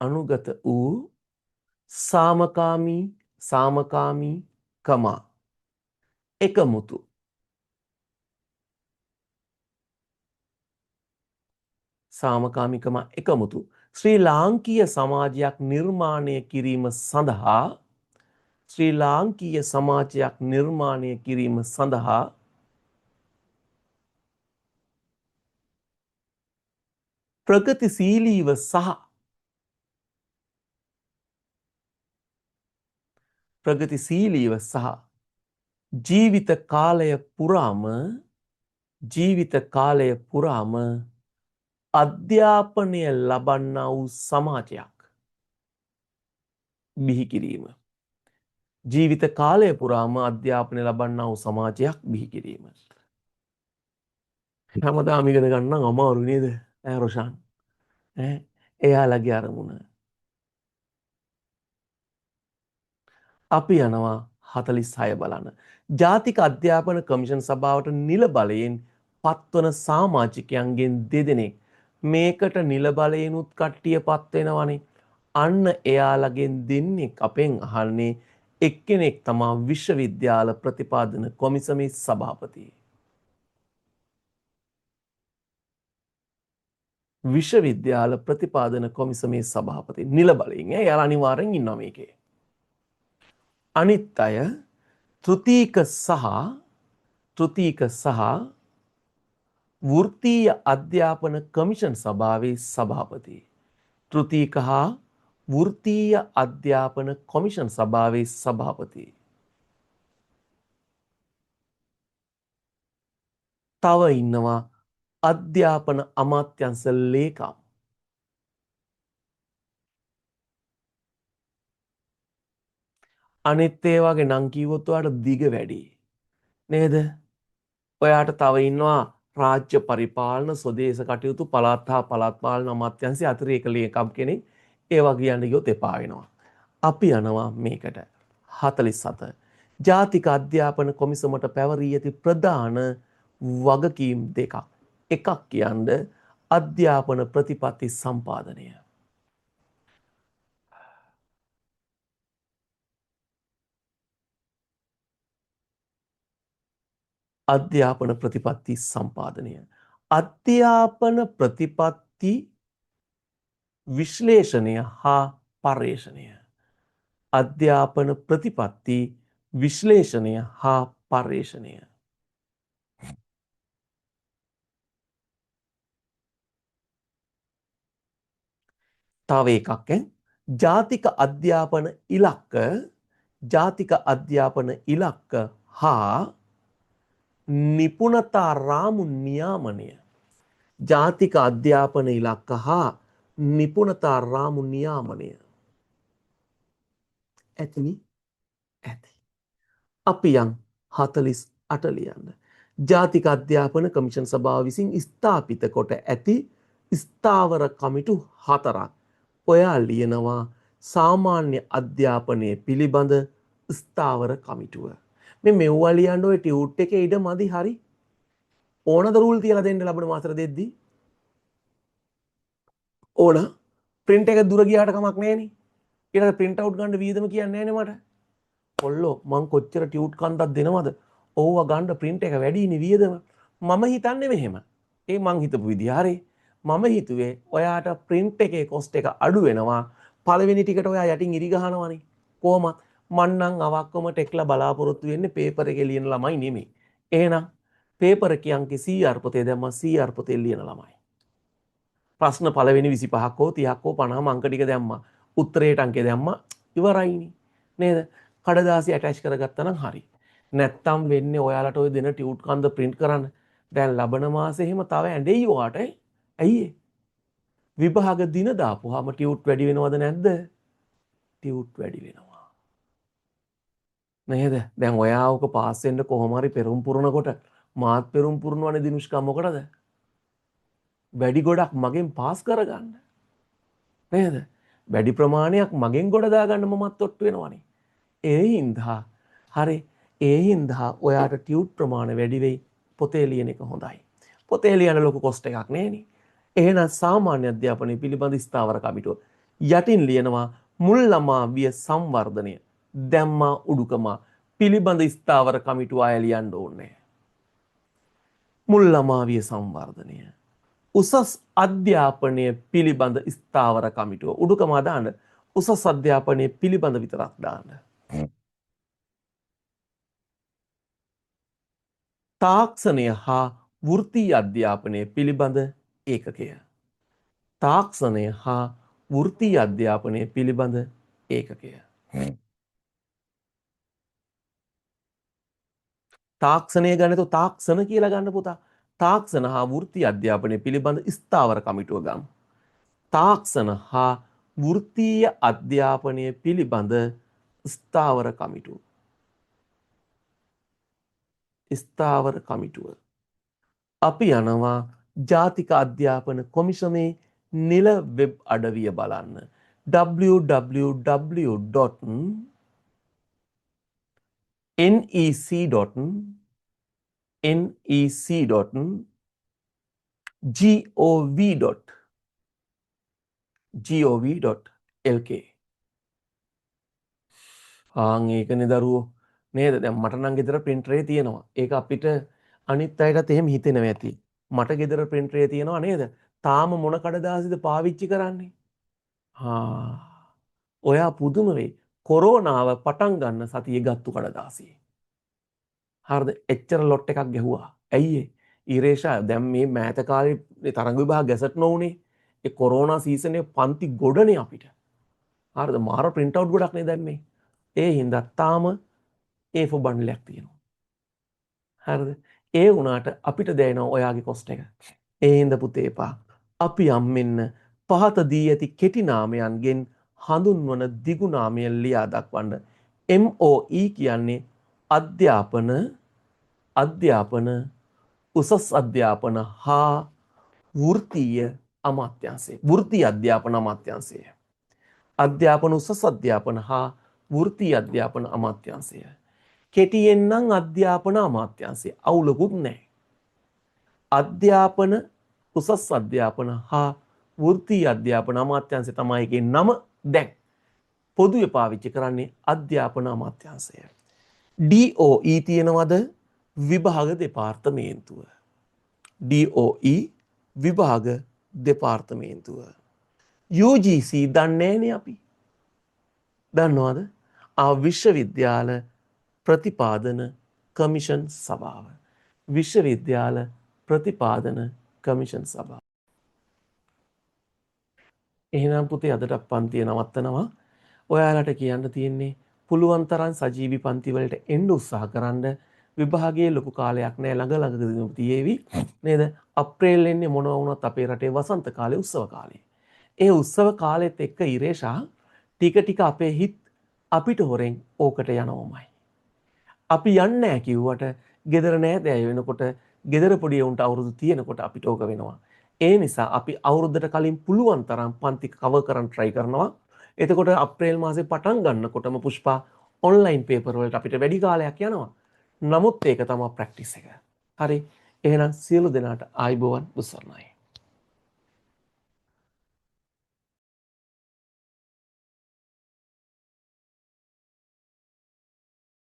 අනුගත වූ සාමකාමී කමා එකමුතු සාමකාමිකම එකමුතු ශ්‍රී ලාංකීය සමාජයක් නිර්මාණය කිරීම සඳහා ප්‍රගතිශීලීව සහ ජීවිත කාලය පුරාම අධ්‍යාපනය ලබන්නා වූ සමාජයක් බිහි කිරීම. ජීවිත කාලය පුරාම අධ්‍යාපනය ලබන්නා වූ සමාජයක් බිහි කිරීම. හැමදාම ඉගෙන ගන්න අමාරු නේද? රොෂාන්. එයාලගේ අරමුණ. අපි යනවා 46 බලන්න. ජාතික අධ්‍යාපන කමිෂන් සභාවට නිල බලයෙන් පත්වන සමාජිකයන්ගෙන් දෙදෙනෙක් මේකට නිල බලයෙන්ුත් කට්ටිය පත් වෙනවනේ. අන්න එයාලගෙන් දෙන්නෙක් අපෙන් අහන්නේ එක්කෙනෙක් තමා විශ්වවිද්‍යාල ප්‍රතිපාදන කොමිසමේ සභාපති. විශ්වවිද්‍යාල ප්‍රතිපාදන කොමිසමේ සභාපති නිල බලයෙන් එයාලා අනිවාර්යෙන් ඉන්නවා මේකේ. අනිත් අය තෘතීක සහ වෘත්තීය අධ්‍යාපන කමිෂන් සභාවේ සභාපති. තෘතීක හා වෘත්තීය අධ්‍යාපන කොමිෂන් සභාවේ සභාපති. තව ඉන්නවා අධ්‍යාපන අමාත්‍යංශ ලේකම්. අනිත් ඒවාගේ නම් කිව්වොත් ඔයාලට දිග වැඩි නේද? ඔයාට තව ඉන්නවා රාජ්‍ය පරිපාලන ස්වදේශ කටයුතු පළාත් හා පළාත් පාලන අමාත්‍යංශයේ අතිරේක ලේකම් කෙනෙක්. ඒවා කියන්න ගියොත් එපා වෙනවා. අපි යනවා මේකට 47. ජාතික අධ්‍යාපන කොමිසමට පැවරී ඇති ප්‍රධාන වගකීම් දෙකක්. එකක් කියන්න අධ්‍යාපන ප්‍රතිපත්ති සම්පාදනය. අධ්‍යාපන ප්‍රතිපත්ති සම්පාදනය. අධ්‍යාපන ප්‍රතිපත්ති විශ්ලේෂණය හා පර්යේෂණය. අධ්‍යාපන ප්‍රතිපත්ති විශ්ලේෂණය හා පර්යේෂණය. තව එකක් ජාතික අධ්‍යාපන ඉලක්ක හා නිපුණතා රාමු නියාමනය. ජාතික අධ්‍යාපන ඉලක්ක හා නිපුණතා රාමු නියාමනය. ඇතිනි ඇති. අපි යන් 48 ලියන්න. ජාතික අධ්‍යාපන කමිෂන් සභාව විසින් ස්ථාපිත කොට ඇති ස්ථාවර කමිටු 4ක්. ඔයා ලියනවා සාමාන්‍ය අධ්‍යාපනය පිළිබඳ ස්ථාවර කමිටුව. මේ මෙව්වා ලියන්න ඔය ටියුට් එකේ ඉඩ මදි හරි. ඕනද රූල් තියලා දෙන්න ලබන මාතර දෙද්දි? ඕන. print එක දුර ගියාට කමක් නැහෙනේ. ඊට print out ගන්න වියදම කියන්නේ නැහැනේ මට. කොල්ලෝ මං කොච්චර ටියුට් කන්දක් දෙනවද? ඕවා ගන්න print එක වැඩිනේ වියදම. මම හිතන්නේ මෙහෙම. ඒ මං හිතපු විදිහ හරි. මම හිතුවේ ඔයාට print එකේ cost එක අඩු වෙනවා. පළවෙනි ටිකට ඔයා යටින් ඉරි ගහනවනේ. කොහොමත් මං නම් අවක්කම ටෙක්ලා බලාපොරොත්තු වෙන්නේ පේපර් එකේ ලියන ළමයි නෙමෙයි. එහෙනම් පේපර් එකේ අංකේ CR පොතේ දැම්මා CR පොතේ ලියන ළමයි. ප්‍රශ්න පළවෙනි 25ක් හෝ 30ක් හෝ 50ම අංක ටික දැම්මා. උත්තරේට අංකේ දැම්මා. ඉවරයිනේ. නේද? කඩදාසි ඇටච් කරගත්තා නම් හරි. නැත්තම් වෙන්නේ ඔයාලට ඔය දෙන ටියුට් කන්ද print කරන්න. දැන් ලබන මාසේ එහෙම තව ඇඬෙයි ඔයාට. ඇයි විභාග දින දාපුවාම ටියුට් වැඩි වෙනවද නැද්ද? ටියුට් වැඩි වෙනවා. නේද? දැන් ඔයා ඔක පාස් වෙන්න කොහොම හරි පෙරම් පුරනකොට මාත් පෙරම් පුරනවනේ දිනුෂ්කා මොකටද? වැඩි ගොඩක් මගෙන් පාස් කරගන්න. නේද? වැඩි ප්‍රමාණයක් මගෙන් ගොඩ දාගන්න මමත් ඔට්ටු වෙනවනේ. ඒ හින්දා හරි ඒ හින්දා ඔයාට ටියුට් ප්‍රමාණය වැඩි වෙයි. පොතේ ලියන එක හොඳයි. පොතේ ලියන ලොකු කොස්ට් එකක් නෑනේ. එහෙනම් සාමාන්‍ය අධ්‍යාපනය පිළිබඳ ස්ථාවර කමිටුව යටින් ලියනවා මුල් ළමා විය සංවර්ධනය දැම්මා උඩුකම පිළිබඳ ස්ථාවර කමිටුව අය ලියන්න ඕනේ. මුල් ළමා විය සංවර්ධනය උසස් අධ්‍යාපනය පිළිබඳ ස්ථාවර කමිටුව උඩුකම දාන්න උසස් අධ්‍යාපනය පිළිබඳ විතරක් දාන්න. තාක්ෂණය හා වෘත්තීය අධ්‍යාපනය පිළිබඳ ඒකකය. තාක්ෂණය හා වෘත්තීය අධ්‍යාපනය පිළිබඳ ඒකකය. තාක්ෂණය ගන්නතු තාක්ෂණ කියලා ගන්න පුතා. තාක්ෂණ හා වෘත්තීය අධ්‍යාපනය පිළිබඳ ස්ථාවර කමිටුව ගමු. තාක්ෂණ හා වෘත්තීය අධ්‍යාපනය පිළිබඳ ස්ථාවර කමිටුව. ස්ථාවර කමිටුව. අපි යනවා ජාතික අධ්‍යාපන කොමිෂනේ නිල වෙබ් අඩවිය බලන්න. www.nec.gov.lk ඒකනේ දරුවෝ නේද? දැන් මට නම් ගෙදර ප්‍රින්ටරේ තියෙනවා. ඒක අපිට අනිත් අයටත් එහෙම හිතෙනවා ඇති. මට ගෙදර ප්‍රින්ටරේ තියෙනවා නේද? තාම මොන කඩදාසියද පාවිච්චි කරන්නේ? ඔයා පුදුම වෙයි. කොරෝනාව පටන් ගන්න සතියේ ගත්තු කඩදාසිය. හරිද? එච්චර ලොට් එකක් ගැහුවා. ඇයි ඒ? ඉරේෂා දැන් මේ මෑත කාලේ තරඟ විභාග ගැසට් නොඋනේ. ඒ කොරෝනා සීසනේ පන්ති ගොඩනේ අපිට. හරිද? මාර print out ගොඩක් නේ දැම්මේ. ඒ හින්දා තාම A4 බණ්ඩලයක් තියෙනවා. හරිද? ඒ වුණාට අපිට දැනෙනවා ඔයාගේ කොස්ට් එක. ඒ හින්දා පුතේ එපා. අපි යම්ෙන්න පහත දී ඇති කෙටි නාමයන්ගෙන් හඳුන්වන දිගු නාමය ලියා දක්වන්න. MOE කියන්නේ අධ්‍යාපන උසස් අධ්‍යාපන හා වෘත්තීය අමාත්‍යාංශය. වෘත්තීය අධ්‍යාපන අමාත්‍යාංශය. අධ්‍යාපන උසස් අධ්‍යාපන හා වෘත්තීය අධ්‍යාපන අමාත්‍යාංශය. කෙටියෙන් නම් අධ්‍යාපන අමාත්‍යාංශය. අවුලකුත් නැහැ. අධ්‍යාපන උසස් අධ්‍යාපන හා වෘත්තීය අධ්‍යාපන අමාත්‍යාංශය තමයි ඒකේ නම. දැන් පොදුවේ පාවිච්චි කරන්නේ අධ්‍යාපන අමාත්‍යාංශය. DOE තියෙනවද? විභාග දෙපාර්තමේන්තුව. DOE විභාග දෙපාර්තමේන්තුව. UGC දන්නේ නැනේ අපි. දන්නවද? විශ්වවිද්‍යාල ප්‍රතිපාදන කමිෂන් සභාව. විශ්වවිද්‍යාල ප්‍රතිපාදන කමිෂන් සභාව. එහෙනම් පුතේ අදට පන්තිය නවත්තනවා. ඔයාලට කියන්න තියෙන්නේ පුළුවන් තරම් සජීවී පන්ති වලට එන්න උත්සාහ කරන්න. විභාගයේ ලොකු කාලයක් නෑ, ළඟ ළඟදී තියෙවි නේද? අප්‍රේල් එන්නේ මොනවා වුණත් අපේ රටේ වසන්ත කාලේ උත්සව කාලේ. ඒ උත්සව කාලෙත් එක්ක ඉරේෂා ටික ටික අපේ හිත් අපිට හොරෙන් ඕකට යනවමයි. අපි යන්නේ නැහැ කිව්වට ගෙදර නෑ දැය වෙනකොට ගෙදර පොඩි උන්ට අවුරුදු තියෙනකොට අපිට ඕක වෙනවා. ඒ නිසා අපි අවුරුද්දට කලින් පුළුවන් තරම් පන්ති කවර් කරන්න try කරනවා. එතකොට අප්‍රේල් මාසේ පටන් ගන්නකොටම පුෂ්පා ඔන්ලයින් පේපර් වලට අපිට වැඩි කාලයක් යනවා. නමුත් ඒක තමයි ප්‍රැක්ටිස් එක. හරි. එහෙනම් සියලු දෙනාට ආයුබෝවන් උසරණයි.